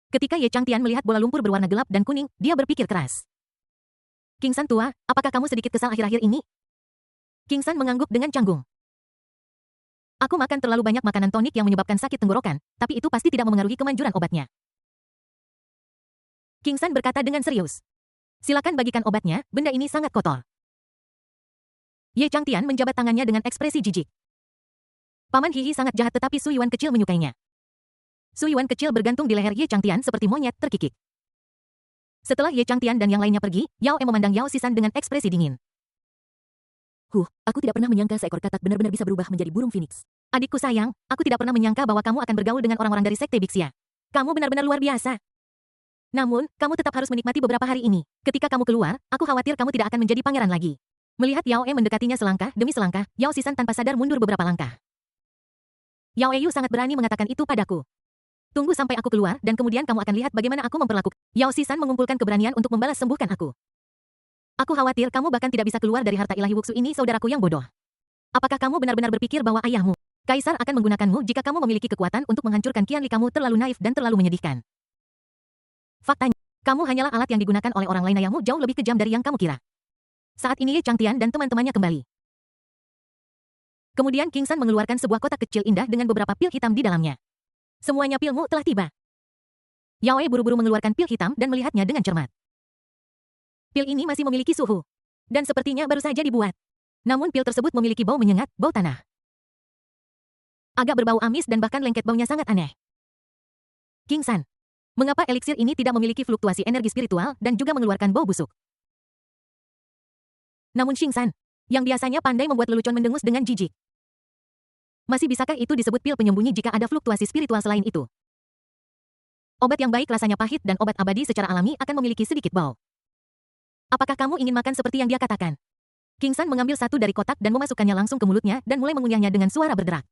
Ketika Ye Changtian melihat bola lumpur berwarna gelap dan kuning, dia berpikir keras. King San tua, apakah kamu sedikit kesal akhir-akhir ini? King San mengangguk dengan canggung. Aku makan terlalu banyak makanan tonik yang menyebabkan sakit tenggorokan, tapi itu pasti tidak memengaruhi kemanjuran obatnya. King San berkata dengan serius. Silakan bagikan obatnya, benda ini sangat kotor. Ye Changtian menjabat tangannya dengan ekspresi jijik. Paman Hihi sangat jahat tetapi Su Yuan kecil menyukainya. Su Yuan kecil bergantung di leher Ye Changtian seperti monyet terkikik. Setelah Ye Changtian dan yang lainnya pergi, Yao E memandang Yao Sisan dengan ekspresi dingin. Aku tidak pernah menyangka seekor katak benar-benar bisa berubah menjadi burung phoenix. Adikku sayang, aku tidak pernah menyangka bahwa kamu akan bergaul dengan orang-orang dari Sekte Bixia. Kamu benar-benar luar biasa. Namun, kamu tetap harus menikmati beberapa hari ini. Ketika kamu keluar, aku khawatir kamu tidak akan menjadi pangeran lagi. Melihat Yao E mendekatinya selangkah demi selangkah, Yao Sisan tanpa sadar mundur beberapa langkah. Yao E Yu sangat berani mengatakan itu padaku. Tunggu sampai aku keluar dan kemudian kamu akan lihat bagaimana aku memperlakukan. Yao Sisan mengumpulkan keberanian untuk membalas sembuhkan aku. Aku khawatir kamu bahkan tidak bisa keluar dari harta ilahi Wuxu ini, saudaraku yang bodoh. Apakah kamu benar-benar berpikir bahwa ayahmu, Kaisar, akan menggunakanmu jika kamu memiliki kekuatan untuk menghancurkan Qianli? Kamu terlalu naif dan terlalu menyedihkan. Faktanya, kamu hanyalah alat yang digunakan oleh orang lain. Ayahmu jauh lebih kejam dari yang kamu kira. Saat ini Ye Changtian dan teman-temannya kembali. Kemudian King San mengeluarkan sebuah kotak kecil indah dengan beberapa pil hitam di dalamnya. Semuanya pilmu telah tiba. Yao E buru-buru mengeluarkan pil hitam dan melihatnya dengan cermat. Pil ini masih memiliki suhu. Dan sepertinya baru saja dibuat. Namun pil tersebut memiliki bau menyengat, bau tanah. Agak berbau amis dan bahkan lengket baunya sangat aneh. King San, mengapa eliksir ini tidak memiliki fluktuasi energi spiritual dan juga mengeluarkan bau busuk? Namun Xing San, yang biasanya pandai membuat lelucon mendengus dengan jijik. Masih bisakah itu disebut pil penyembunyi jika ada fluktuasi spiritual selain itu? Obat yang baik rasanya pahit dan obat abadi secara alami akan memiliki sedikit bau. Apakah kamu ingin makan seperti yang dia katakan? King San mengambil satu dari kotak dan memasukkannya langsung ke mulutnya dan mulai mengunyahnya dengan suara berderak.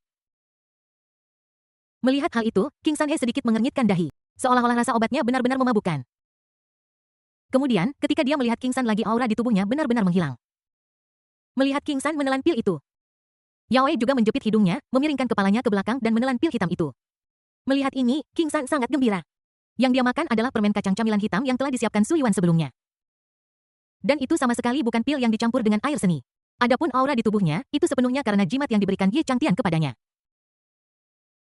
Melihat hal itu, King San sedikit mengernyitkan dahi. Seolah-olah rasa obatnya benar-benar memabukkan. Kemudian, ketika dia melihat King San lagi, aura di tubuhnya benar-benar menghilang. Melihat King San menelan pil itu, Yao E juga menjepit hidungnya, memiringkan kepalanya ke belakang dan menelan pil hitam itu. Melihat ini, King San sangat gembira. Yang dia makan adalah permen kacang camilan hitam yang telah disiapkan Su Yuan sebelumnya. Dan itu sama sekali bukan pil yang dicampur dengan air seni. Adapun aura di tubuhnya, itu sepenuhnya karena jimat yang diberikan Ye Changtian kepadanya.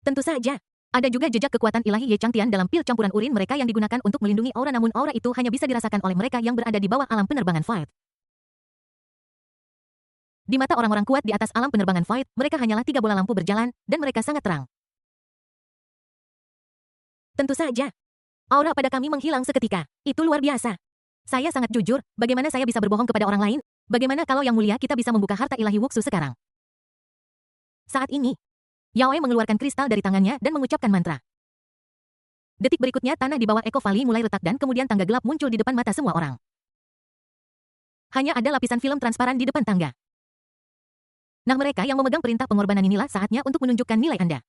Tentu saja, ada juga jejak kekuatan ilahi Ye Changtian dalam pil campuran urin mereka yang digunakan untuk melindungi aura, namun aura itu hanya bisa dirasakan oleh mereka yang berada di bawah alam penerbangan Void. Di mata orang-orang kuat di atas alam penerbangan Void, mereka hanyalah 3 bola lampu berjalan, dan mereka sangat terang. Tentu saja. Aura pada kami menghilang seketika. Itu luar biasa. Saya sangat jujur, bagaimana saya bisa berbohong kepada orang lain? Bagaimana kalau yang mulia kita bisa membuka harta ilahi Wuxu sekarang? Saat ini, Yao E mengeluarkan kristal dari tangannya dan mengucapkan mantra. Detik berikutnya tanah di bawah Eco Valley mulai retak dan kemudian tangga gelap muncul di depan mata semua orang. Hanya ada lapisan film transparan di depan tangga. Nah, mereka yang memegang perintah pengorbanan inilah saatnya untuk menunjukkan nilai Anda.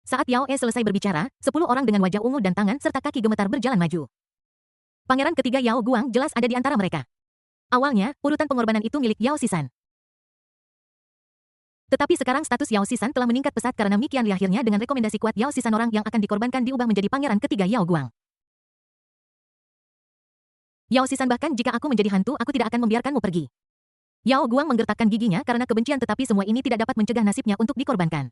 Saat Yao E selesai berbicara, 10 orang dengan wajah ungu dan tangan serta kaki gemetar berjalan maju. Pangeran ketiga Yao Guang jelas ada di antara mereka. Awalnya, urutan pengorbanan itu milik Yao Sisan. Tetapi sekarang status Yao Sisan telah meningkat pesat karena Mi Qianli akhirnya dengan rekomendasi kuat Yao Sisan, orang yang akan dikorbankan diubah menjadi pangeran ketiga Yao Guang. Yao Sisan, bahkan jika aku menjadi hantu, aku tidak akan membiarkanmu pergi. Yao Guang menggertakkan giginya karena kebencian, tetapi semua ini tidak dapat mencegah nasibnya untuk dikorbankan.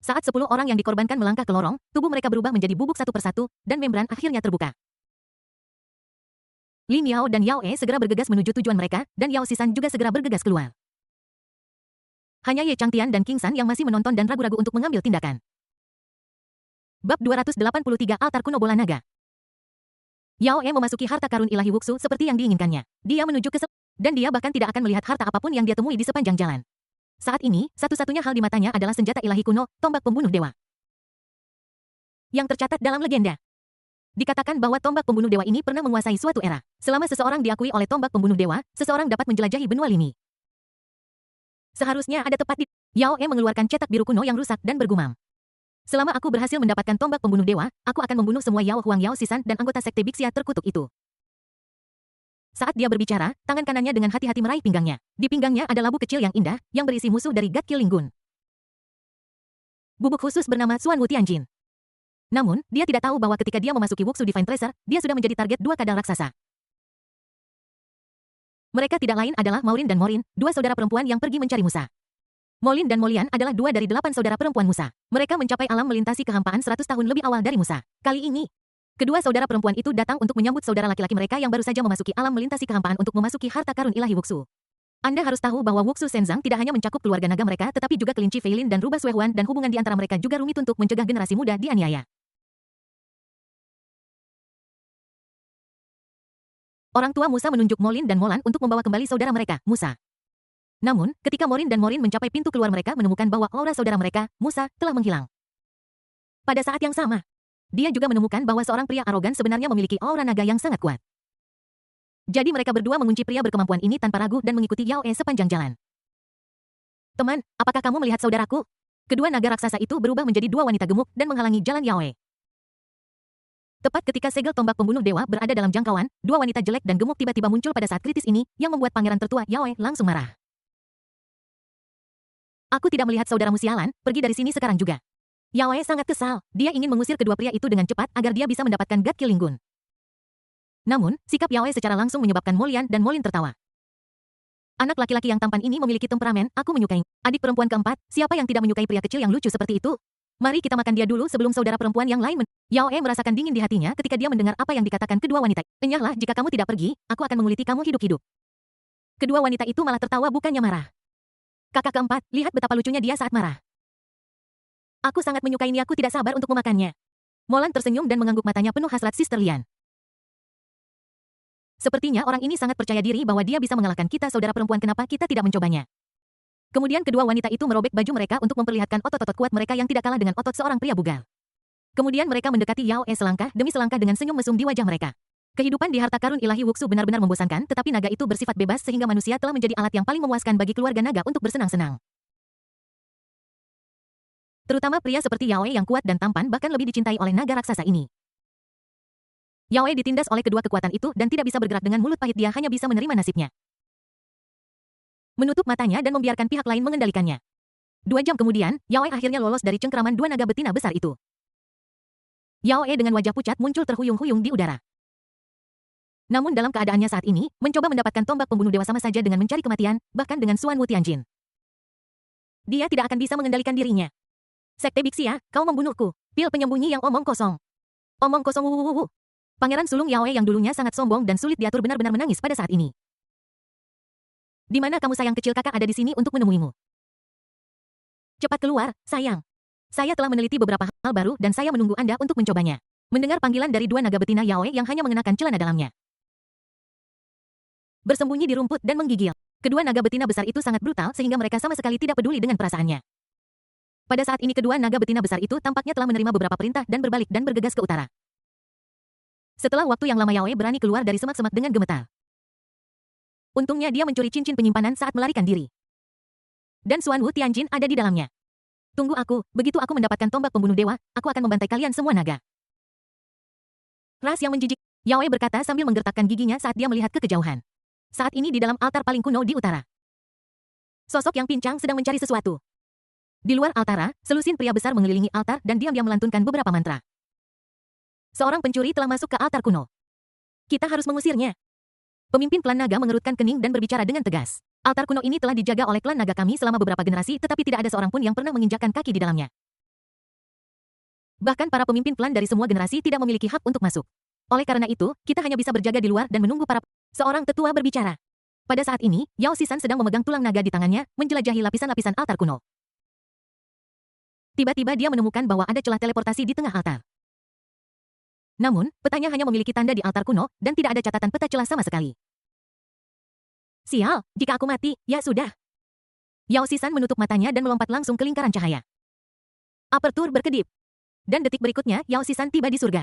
Saat 10 orang yang dikorbankan melangkah ke lorong, tubuh mereka berubah menjadi bubuk satu persatu, dan membran akhirnya terbuka. Lin Yao dan Yao E segera bergegas menuju tujuan mereka, dan Yao Sisan juga segera bergegas keluar. Hanya Ye Changtian dan King San yang masih menonton dan ragu-ragu untuk mengambil tindakan. Bab 283 Altar Kuno Bola Naga. Yao E memasuki harta karun ilahi Wuxu seperti yang diinginkannya. Dia menuju ke dan dia bahkan tidak akan melihat harta apapun yang dia temui di sepanjang jalan. Saat ini, satu-satunya hal di matanya adalah senjata ilahi kuno, tombak pembunuh dewa. Yang tercatat dalam legenda. Dikatakan bahwa tombak pembunuh dewa ini pernah menguasai suatu era. Selama seseorang diakui oleh tombak pembunuh dewa, seseorang dapat menjelajahi benua Limi. Seharusnya ada tepat di... Yao E mengeluarkan cetak biru kuno yang rusak dan bergumam. Selama aku berhasil mendapatkan tombak pembunuh dewa, aku akan membunuh semua Yao Huang, Yao Sisan, dan anggota Sekte Bixia terkutuk itu. Saat dia berbicara, tangan kanannya dengan hati-hati meraih pinggangnya. Di pinggangnya ada labu kecil yang indah, yang berisi musuh dari God Killing Gun. Bubuk khusus bernama Xuan Wu Tianjin. Namun, dia tidak tahu bahwa ketika dia memasuki Wuxu Divine Tracer, dia sudah menjadi target dua kadal raksasa. Mereka tidak lain adalah Maureen dan Morin, dua saudara perempuan yang pergi mencari Musa. Molin dan Molian adalah dua dari 8 saudara perempuan Musa. Mereka mencapai alam melintasi kehampaan 100 tahun lebih awal dari Musa. Kali ini, kedua saudara perempuan itu datang untuk menyambut saudara laki-laki mereka yang baru saja memasuki alam melintasi kehampaan untuk memasuki harta karun ilahi Wuxu. Anda harus tahu bahwa Wuxu Shenzang tidak hanya mencakup keluarga naga mereka tetapi juga kelinci Feilin dan rubah Suehuan dan hubungan di antara mereka juga rumit untuk mencegah generasi muda dianiaya. Orang tua Musa menunjuk Molin dan Molan untuk membawa kembali saudara mereka, Musa. Namun, ketika Morin dan Morin mencapai pintu keluar mereka menemukan bahwa aura saudara mereka, Musa, telah menghilang. Pada saat yang sama, dia juga menemukan bahwa seorang pria arogan sebenarnya memiliki aura naga yang sangat kuat. Jadi mereka berdua mengunci pria berkemampuan ini tanpa ragu dan mengikuti Yao E sepanjang jalan. Teman, apakah kamu melihat saudaraku? Kedua naga raksasa itu berubah menjadi dua wanita gemuk dan menghalangi jalan Yao E. Tepat ketika segel tombak pembunuh dewa berada dalam jangkauan, dua wanita jelek dan gemuk tiba-tiba muncul pada saat kritis ini, yang membuat pangeran tertua Yao E langsung marah. Aku tidak melihat saudaramu sialan, pergi dari sini sekarang juga. Yao E sangat kesal, dia ingin mengusir kedua pria itu dengan cepat agar dia bisa mendapatkan God Killing Gun. Namun, sikap Yao E secara langsung menyebabkan Molian dan Molin tertawa. Anak laki-laki yang tampan ini memiliki temperamen, aku menyukai. Adik perempuan keempat, siapa yang tidak menyukai pria kecil yang lucu seperti itu? Mari kita makan dia dulu sebelum saudara perempuan yang lain Yao E merasakan dingin di hatinya ketika dia mendengar apa yang dikatakan kedua wanita. Enyahlah jika kamu tidak pergi, aku akan menguliti kamu hidup-hidup. Kedua wanita itu malah tertawa bukannya marah. Kakak keempat, lihat betapa lucunya dia saat marah. Aku sangat menyukai ini, aku tidak sabar untuk memakannya. Molan tersenyum dan mengangguk matanya penuh hasrat Sister Lian. Sepertinya orang ini sangat percaya diri bahwa dia bisa mengalahkan kita saudara perempuan, kenapa kita tidak mencobanya? Kemudian kedua wanita itu merobek baju mereka untuk memperlihatkan otot-otot kuat mereka yang tidak kalah dengan otot seorang pria bugal. Kemudian mereka mendekati Yao E selangkah demi selangkah dengan senyum mesum di wajah mereka. Kehidupan di harta karun ilahi Wuxu benar-benar membosankan, tetapi naga itu bersifat bebas sehingga manusia telah menjadi alat yang paling memuaskan bagi keluarga naga untuk bersenang-senang. Terutama pria seperti Yao E yang kuat dan tampan bahkan lebih dicintai oleh naga raksasa ini. Yao E ditindas oleh kedua kekuatan itu dan tidak bisa bergerak, dengan mulut pahit dia hanya bisa menerima nasibnya. Menutup matanya dan membiarkan pihak lain mengendalikannya. 2 jam kemudian, Yao E akhirnya lolos dari cengkeraman dua naga betina besar itu. Yao E dengan wajah pucat muncul terhuyung-huyung di udara. Namun dalam keadaannya saat ini, mencoba mendapatkan tombak pembunuh dewa sama saja dengan mencari kematian, bahkan dengan Xuan Wu Tianjin. Dia tidak akan bisa mengendalikan dirinya. Sekte Bixia, kau membunuhku. Pil penyembunyi yang omong kosong. Omong kosong wuwuwu. Pangeran sulung Yao E yang dulunya sangat sombong dan sulit diatur benar-benar menangis pada saat ini. Di mana kamu sayang kecil, kakak ada di sini untuk menemuimu. Cepat keluar, sayang. Saya telah meneliti beberapa hal baru dan saya menunggu Anda untuk mencobanya. Mendengar panggilan dari dua naga betina Yao E yang hanya mengenakan celana dalamnya. Bersembunyi di rumput dan menggigil. Kedua naga betina besar itu sangat brutal sehingga mereka sama sekali tidak peduli dengan perasaannya. Pada saat ini kedua naga betina besar itu tampaknya telah menerima beberapa perintah dan berbalik dan bergegas ke utara. Setelah waktu yang lama Yao E berani keluar dari semak-semak dengan gemetar. Untungnya dia mencuri cincin penyimpanan saat melarikan diri. Dan Xuan Wu Tianjin ada di dalamnya. Tunggu aku, begitu aku mendapatkan tombak pembunuh dewa, aku akan membantai kalian semua naga. Ras yang menjijik, Yao E berkata sambil menggertakkan giginya saat dia melihat ke kejauhan. Saat ini di dalam altar paling kuno di utara. Sosok yang pincang sedang mencari sesuatu. Di luar altara, selusin pria besar mengelilingi altar dan diam-diam melantunkan beberapa mantra. Seorang pencuri telah masuk ke altar kuno. Kita harus mengusirnya. Pemimpin klan naga mengerutkan kening dan berbicara dengan tegas. Altar kuno ini telah dijaga oleh klan naga kami selama beberapa generasi, tetapi tidak ada seorang pun yang pernah menginjakkan kaki di dalamnya. Bahkan para pemimpin klan dari semua generasi tidak memiliki hak untuk masuk. Oleh karena itu, kita hanya bisa berjaga di luar dan menunggu para... Seorang tetua berbicara. Pada saat ini, Yao Sisan sedang memegang tulang naga di tangannya, menjelajahi lapisan-lapisan altar kuno. Tiba-tiba dia menemukan bahwa ada celah teleportasi di tengah altar. Namun, petanya hanya memiliki tanda di altar kuno, dan tidak ada catatan peta celah sama sekali. Sial, jika aku mati, ya sudah. Yao Sisan menutup matanya dan melompat langsung ke lingkaran cahaya. Apertur berkedip. Dan detik berikutnya, Yao Sisan tiba di surga.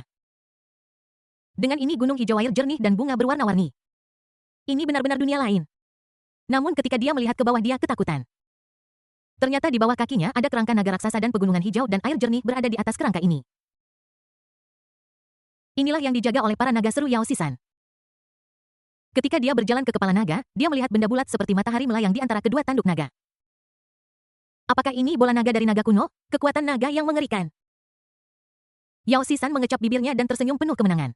Dengan ini gunung hijau air jernih dan bunga berwarna-warni. Ini benar-benar dunia lain. Namun ketika dia melihat ke bawah dia ketakutan. Ternyata di bawah kakinya ada kerangka naga raksasa dan pegunungan hijau dan air jernih berada di atas kerangka ini. Inilah yang dijaga oleh para naga, seru Yao Sisan. Ketika dia berjalan ke kepala naga, dia melihat benda bulat seperti matahari melayang di antara kedua tanduk naga. Apakah ini bola naga dari naga kuno? Kekuatan naga yang mengerikan. Yao Sisan mengecap bibirnya dan tersenyum penuh kemenangan.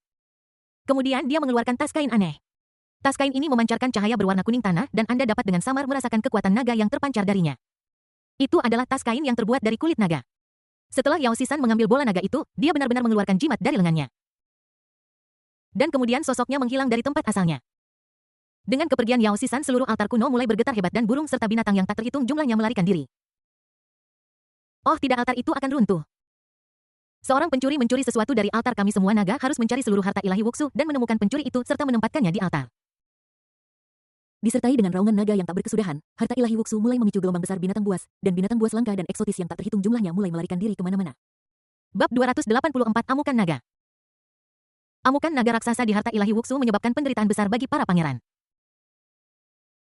Kemudian dia mengeluarkan tas kain aneh. Tas kain ini memancarkan cahaya berwarna kuning tanah dan Anda dapat dengan samar merasakan kekuatan naga yang terpancar darinya. Itu adalah tas kain yang terbuat dari kulit naga. Setelah Yao Sisan mengambil bola naga itu, dia benar-benar mengeluarkan jimat dari lengannya. Dan kemudian sosoknya menghilang dari tempat asalnya. Dengan kepergian Yao Sisan, seluruh altar kuno mulai bergetar hebat dan burung serta binatang yang tak terhitung jumlahnya melarikan diri. Oh tidak, altar itu akan runtuh. Seorang pencuri mencuri sesuatu dari altar, kami semua naga harus mencari seluruh harta ilahi Wuxu dan menemukan pencuri itu serta menempatkannya di altar. Disertai dengan raungan naga yang tak berkesudahan, harta ilahi Wuxu mulai memicu gelombang besar binatang buas, dan binatang buas langka dan eksotis yang tak terhitung jumlahnya mulai melarikan diri kemana-mana. Bab 284 Amukan Naga. Amukan naga raksasa di harta ilahi Wuxu menyebabkan penderitaan besar bagi para pangeran.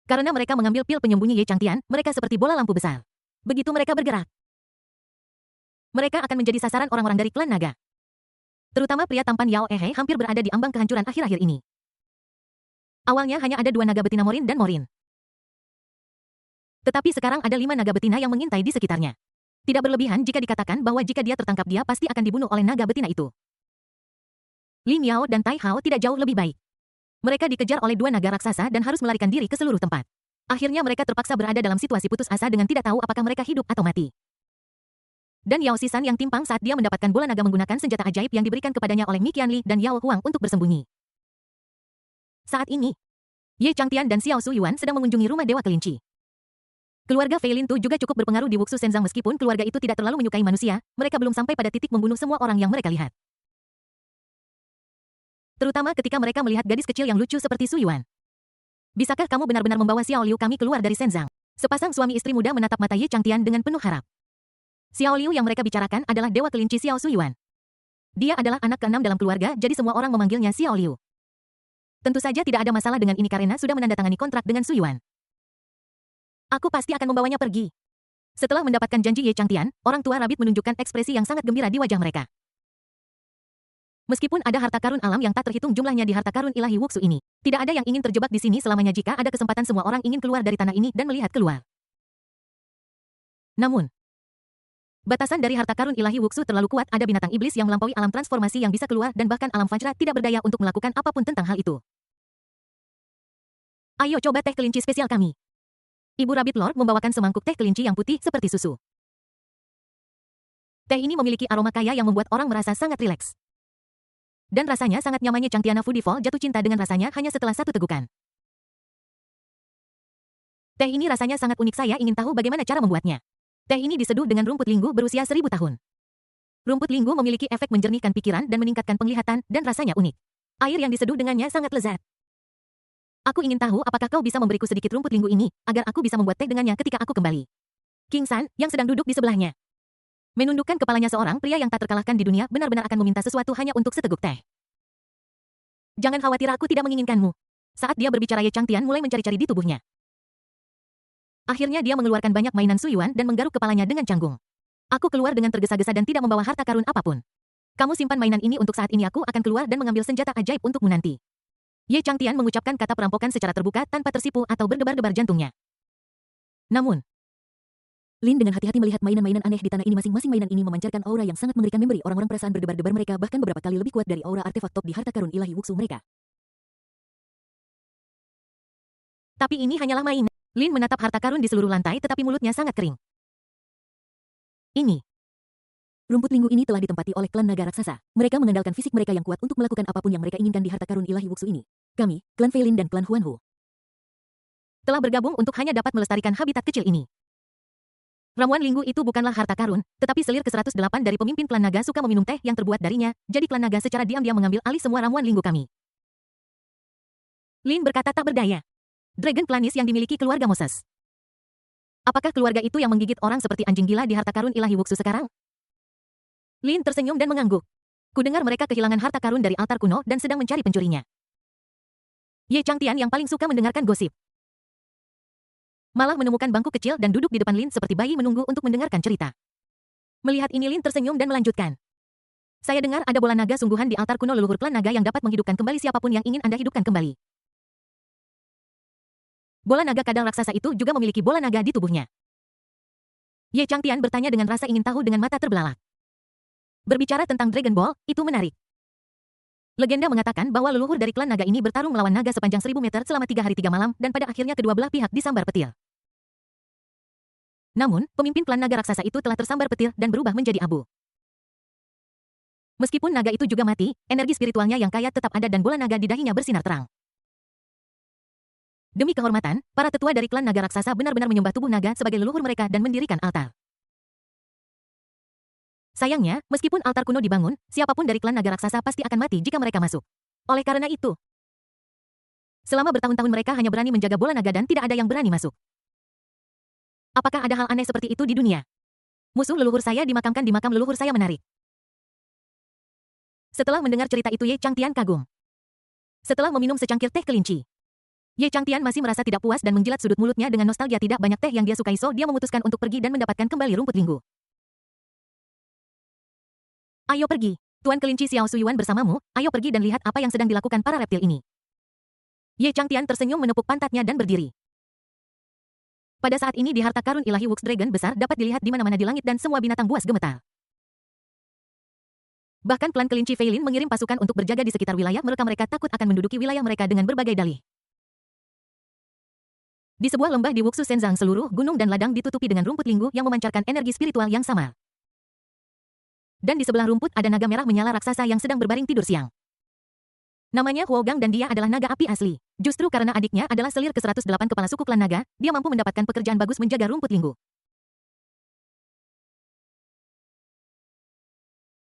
Karena mereka mengambil pil penyembunyi Ye Changtian, mereka seperti bola lampu besar. Begitu mereka bergerak, mereka akan menjadi sasaran orang-orang dari klan naga. Terutama pria tampan Yao Ehe hampir berada di ambang kehancuran akhir-akhir ini. Awalnya hanya ada 2 naga betina Morin dan Morin. Tetapi sekarang ada 5 naga betina yang mengintai di sekitarnya. Tidak berlebihan jika dikatakan bahwa jika dia tertangkap, dia pasti akan dibunuh oleh naga betina itu. Lin Yao dan Tai Hao tidak jauh lebih baik. Mereka dikejar oleh 2 naga raksasa dan harus melarikan diri ke seluruh tempat. Akhirnya mereka terpaksa berada dalam situasi putus asa dengan tidak tahu apakah mereka hidup atau mati. Dan Yao Sisan yang timpang saat dia mendapatkan bola naga menggunakan senjata ajaib yang diberikan kepadanya oleh Mi Qianli dan Yao Huang untuk bersembunyi. Saat ini, Ye Changtian dan Xiao Suyuan sedang mengunjungi rumah Dewa Kelinci. Keluarga Fei Lin Tu juga cukup berpengaruh di Wuxu Shenzang meskipun keluarga itu tidak terlalu menyukai manusia, mereka belum sampai pada titik membunuh semua orang yang mereka lihat. Terutama ketika mereka melihat gadis kecil yang lucu seperti Suyuan. Bisakah kamu benar-benar membawa Xiao Liu kami keluar dari Shenzang? Sepasang suami istri muda menatap mata Ye Changtian dengan penuh harap. Xiao Liu yang mereka bicarakan adalah Dewa Kelinci Xiao Suyuan. Dia adalah anak ke-6 dalam keluarga, jadi semua orang memanggilnya Xiao Liu. Tentu saja tidak ada masalah dengan ini karena sudah menandatangani kontrak dengan Suyuan. Aku pasti akan membawanya pergi. Setelah mendapatkan janji Ye Changtian, orang tua Rabbit menunjukkan ekspresi yang sangat gembira di wajah mereka. Meskipun ada harta karun alam yang tak terhitung jumlahnya di harta karun ilahi Wuxu ini, tidak ada yang ingin terjebak di sini selamanya. Jika ada kesempatan, semua orang ingin keluar dari tanah ini dan melihat keluar. Namun, batasan dari harta karun ilahi Wuxu terlalu kuat, ada binatang iblis yang melampaui alam transformasi yang bisa keluar dan bahkan alam Fajra tidak berdaya untuk melakukan apapun tentang hal itu. Ayo coba teh kelinci spesial kami. Ibu Rabbit Lord membawakan semangkuk teh kelinci yang putih seperti susu. Teh ini memiliki aroma kaya yang membuat orang merasa sangat rileks. Dan rasanya sangat nyamannya. Changtiana Foodifol jatuh cinta dengan rasanya hanya setelah 1 tegukan. Teh ini rasanya sangat unik, saya ingin tahu bagaimana cara membuatnya. Teh ini diseduh dengan rumput linggu berusia 1000 tahun. Rumput linggu memiliki efek menjernihkan pikiran dan meningkatkan penglihatan, dan rasanya unik. Air yang diseduh dengannya sangat lezat. Aku ingin tahu apakah kau bisa memberiku sedikit rumput linggu ini, agar aku bisa membuat teh dengannya ketika aku kembali. King San, yang sedang duduk di sebelahnya, menundukkan kepalanya. Seorang pria yang tak terkalahkan di dunia benar-benar akan meminta sesuatu hanya untuk seteguk teh. Jangan khawatir, aku tidak menginginkanmu. Saat dia berbicara, Ye Changtian mulai mencari-cari di tubuhnya. Akhirnya dia mengeluarkan banyak mainan Suyuan dan menggaruk kepalanya dengan canggung. Aku keluar dengan tergesa-gesa dan tidak membawa harta karun apapun. Kamu simpan mainan ini untuk saat ini, aku akan keluar dan mengambil senjata ajaib untukmu nanti. Ye Changtian mengucapkan kata perampokan secara terbuka tanpa tersipu atau berdebar-debar jantungnya. Namun, Lin dengan hati-hati melihat mainan-mainan aneh di tanah ini. Masing-masing mainan ini memancarkan aura yang sangat mengerikan, memberi orang-orang perasaan berdebar-debar. Mereka bahkan beberapa kali lebih kuat dari aura artefak top di harta karun ilahi Wuxu mereka. Tapi ini hanyalah mainan. Lin menatap harta karun di seluruh lantai tetapi mulutnya sangat kering. Ini. Rumput linggu ini telah ditempati oleh klan naga raksasa. Mereka mengandalkan fisik mereka yang kuat untuk melakukan apapun yang mereka inginkan di harta karun ilahi Wuxu ini. Kami, klan Fei Lin dan klan Huanhu, telah bergabung untuk hanya dapat melestarikan habitat kecil ini. Ramuan linggu itu bukanlah harta karun, tetapi selir ke-108 dari pemimpin klan naga suka meminum teh yang terbuat darinya, jadi klan naga secara diam-diam mengambil alih semua ramuan linggu kami. Lin berkata tak berdaya. Dragon Planis yang dimiliki keluarga Moses. Apakah keluarga itu yang menggigit orang seperti anjing gila di harta karun ilahi Wuxu sekarang? Lin tersenyum dan mengangguk. Kudengar mereka kehilangan harta karun dari altar kuno dan sedang mencari pencurinya. Ye Changtian yang paling suka mendengarkan gosip, malah menemukan bangku kecil dan duduk di depan Lin seperti bayi menunggu untuk mendengarkan cerita. Melihat ini Lin tersenyum dan melanjutkan. Saya dengar ada bola naga sungguhan di altar kuno leluhur klan naga yang dapat menghidupkan kembali siapapun yang ingin Anda hidupkan kembali. Bola naga kadal raksasa itu juga memiliki bola naga di tubuhnya. Ye Changtian bertanya dengan rasa ingin tahu dengan mata terbelalak. Berbicara tentang Dragon Ball, itu menarik. Legenda mengatakan bahwa leluhur dari klan naga ini bertarung melawan naga sepanjang 1000 meter selama 3 hari 3 malam dan pada akhirnya kedua belah pihak disambar petir. Namun, pemimpin klan naga raksasa itu telah tersambar petir dan berubah menjadi abu. Meskipun naga itu juga mati, energi spiritualnya yang kaya tetap ada dan bola naga di dahinya bersinar terang. Demi kehormatan, para tetua dari klan naga raksasa benar-benar menyembah tubuh naga sebagai leluhur mereka dan mendirikan altar. Sayangnya, meskipun altar kuno dibangun, siapapun dari klan naga raksasa pasti akan mati jika mereka masuk. Oleh karena itu, selama bertahun-tahun mereka hanya berani menjaga bola naga dan tidak ada yang berani masuk. Apakah ada hal aneh seperti itu di dunia? Musuh leluhur saya dimakamkan di makam leluhur saya menarik. Setelah mendengar cerita itu Ye Changtian kagum. Setelah meminum secangkir teh kelinci, Ye Changtian masih merasa tidak puas dan menjilat sudut mulutnya dengan nostalgia tidak banyak teh yang dia sukai so dia memutuskan untuk pergi dan mendapatkan kembali rumput linggu. Ayo pergi. Tuan kelinci Xiao Suyuan bersamamu, ayo pergi dan lihat apa yang sedang dilakukan para reptil ini. Ye Changtian tersenyum menepuk pantatnya dan berdiri. Pada saat ini di harta karun ilahi Wuxi Dragon besar dapat dilihat di mana-mana di langit dan semua binatang buas gemetar. Bahkan klan kelinci Feilin mengirim pasukan untuk berjaga di sekitar wilayah mereka takut akan menduduki wilayah mereka dengan berbagai dalih. Di sebuah lembah di Wuxu Shenzang seluruh gunung dan ladang ditutupi dengan rumput linggu yang memancarkan energi spiritual yang sama. Dan di sebelah rumput ada naga merah menyala raksasa yang sedang berbaring tidur siang. Namanya Huogang dan dia adalah naga api asli. Justru karena adiknya adalah selir ke-108 kepala suku klan naga, dia mampu mendapatkan pekerjaan bagus menjaga rumput linggu.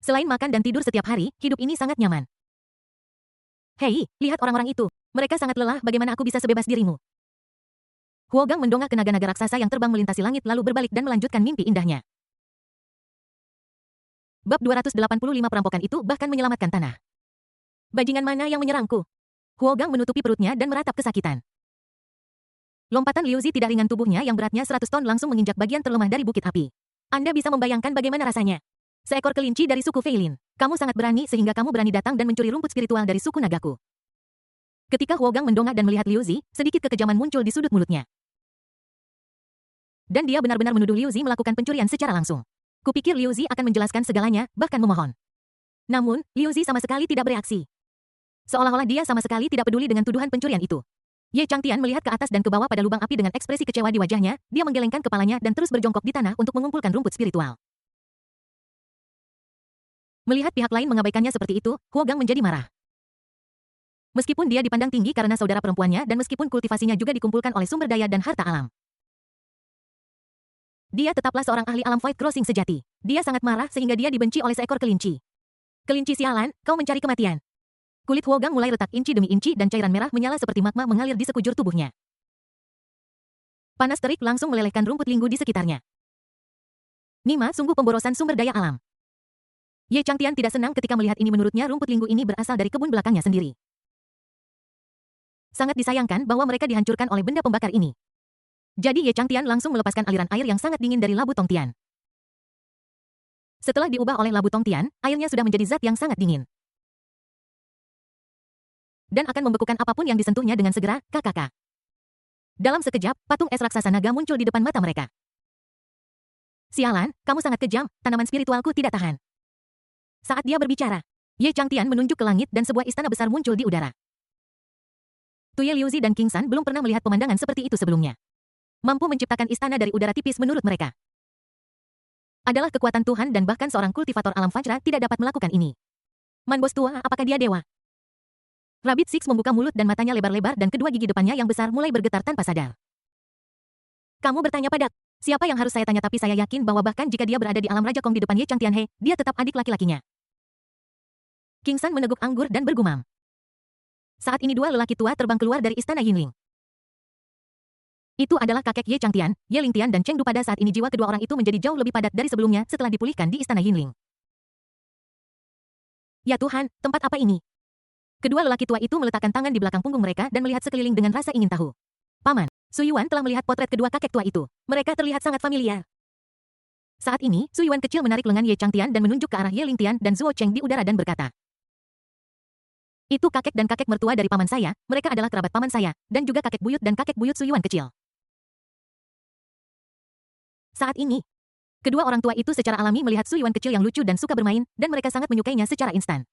Selain makan dan tidur setiap hari, hidup ini sangat nyaman. Hei, lihat orang-orang itu. Mereka sangat lelah, bagaimana aku bisa sebebas dirimu? Huogang mendongak ke naga-naga raksasa yang terbang melintasi langit lalu berbalik dan melanjutkan mimpi indahnya. Bab 285 perampokan itu bahkan menyelamatkan tanah. Bajingan mana yang menyerangku? Huogang menutupi perutnya dan meratap kesakitan. Lompatan Liu Zi tidak ringan tubuhnya yang beratnya 100 ton langsung menginjak bagian terlemah dari bukit api. Anda bisa membayangkan bagaimana rasanya. Seekor kelinci dari suku Feilin. Kamu sangat berani sehingga kamu berani datang dan mencuri rumput spiritual dari suku nagaku. Ketika Huogang mendongak dan melihat Liu Zi, sedikit kekejaman muncul di sudut mulutnya. Dan dia benar-benar menuduh Liu Zi melakukan pencurian secara langsung. Kupikir Liu Zi akan menjelaskan segalanya, bahkan memohon. Namun, Liu Zi sama sekali tidak bereaksi. Seolah-olah dia sama sekali tidak peduli dengan tuduhan pencurian itu. Ye Changtian melihat ke atas dan ke bawah pada lubang api dengan ekspresi kecewa di wajahnya, dia menggelengkan kepalanya dan terus berjongkok di tanah untuk mengumpulkan rumput spiritual. Melihat pihak lain mengabaikannya seperti itu, Huogang menjadi marah. Meskipun dia dipandang tinggi karena saudara perempuannya dan meskipun kultivasinya juga dikumpulkan oleh sumber daya dan harta alam. Dia tetaplah seorang ahli alam Void Crossing sejati. Dia sangat marah sehingga dia dibenci oleh seekor kelinci. Kelinci sialan, kau mencari kematian. Kulit Huogang mulai retak inci demi inci dan cairan merah menyala seperti magma mengalir di sekujur tubuhnya. Panas terik langsung melelehkan rumput linggu di sekitarnya. Nima sungguh pemborosan sumber daya alam. Ye Changtian tidak senang ketika melihat ini menurutnya rumput linggu ini berasal dari kebun belakangnya sendiri. Sangat disayangkan bahwa mereka dihancurkan oleh benda pembakar ini. Jadi Ye Changtian langsung melepaskan aliran air yang sangat dingin dari labu Tongtian. Setelah diubah oleh labu Tongtian, airnya sudah menjadi zat yang sangat dingin. Dan akan membekukan apapun yang disentuhnya dengan segera, kakak. Dalam sekejap, patung es raksasa naga muncul di depan mata mereka. Sialan, kamu sangat kejam, tanaman spiritualku tidak tahan. Saat dia berbicara, Ye Changtian menunjuk ke langit dan sebuah istana besar muncul di udara. Tuye Liuzi dan King San belum pernah melihat pemandangan seperti itu sebelumnya. Mampu menciptakan istana dari udara tipis menurut mereka adalah kekuatan Tuhan dan bahkan seorang kultivator alam Fajra tidak dapat melakukan ini. Man bos tua, apakah dia dewa? Rabbit Six membuka mulut dan matanya lebar-lebar dan kedua gigi depannya yang besar mulai bergetar tanpa sadar. Kamu bertanya pada siapa yang harus saya tanya tapi saya yakin bahwa bahkan jika dia berada di alam Raja Kong di depan Ye Changtian He, dia tetap adik laki-lakinya. King San meneguk anggur dan bergumam. Saat ini dua lelaki tua terbang keluar dari istana Yinling. Itu adalah kakek Ye Changtian, Ye Lingtian dan Cheng Du pada saat ini jiwa kedua orang itu menjadi jauh lebih padat dari sebelumnya setelah dipulihkan di istana Yinling. Ya Tuhan, tempat apa ini? Kedua lelaki tua itu meletakkan tangan di belakang punggung mereka dan melihat sekeliling dengan rasa ingin tahu. Paman, Suyuan telah melihat potret kedua kakek tua itu. Mereka terlihat sangat familiar. Saat ini, Suyuan kecil menarik lengan Ye Changtian dan menunjuk ke arah Ye Lingtian dan Zuo Cheng di udara dan berkata, itu kakek dan kakek mertua dari paman saya, mereka adalah kerabat paman saya, dan juga kakek buyut dan kakek buyut Suyuan kecil. Saat ini, Kedua orang tua itu secara alami melihat Su Yuan kecil yang lucu dan suka bermain, dan mereka sangat menyukainya secara instan.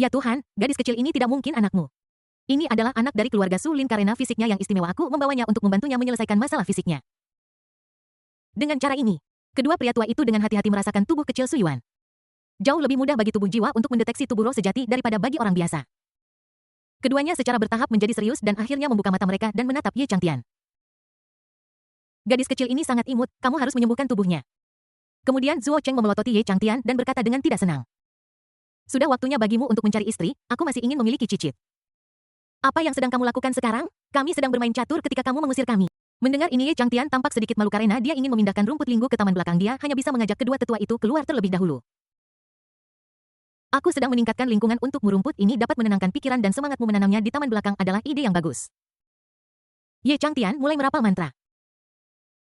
Ya Tuhan, gadis kecil ini tidak mungkin anakmu. Ini adalah anak dari keluarga Su Lin karena fisiknya yang istimewa. Aku membawanya untuk membantunya menyelesaikan masalah fisiknya. Dengan cara ini, kedua pria tua itu dengan hati-hati merasakan tubuh kecil Su Yuan. Jauh lebih mudah bagi tubuh jiwa untuk mendeteksi tubuh roh sejati daripada bagi orang biasa. Keduanya secara bertahap menjadi serius dan akhirnya membuka mata mereka dan menatap Ye Changtian. Gadis kecil ini sangat imut, kamu harus menyembuhkan tubuhnya. Kemudian Zuo Cheng memelototi Ye Changtian dan berkata dengan tidak senang. Sudah waktunya bagimu untuk mencari istri, aku masih ingin memiliki cicit. Apa yang sedang kamu lakukan sekarang? Kami sedang bermain catur ketika kamu mengusir kami. Mendengar ini Ye Changtian tampak sedikit malu karena dia ingin memindahkan rumput linggu ke taman belakang. Dia hanya bisa mengajak kedua tetua itu keluar terlebih dahulu. Aku sedang meningkatkan lingkungan untukmu. Rumput ini dapat menenangkan pikiran dan semangatmu. Menanamnya di taman belakang adalah ide yang bagus. Ye Changtian mulai merapal mantra.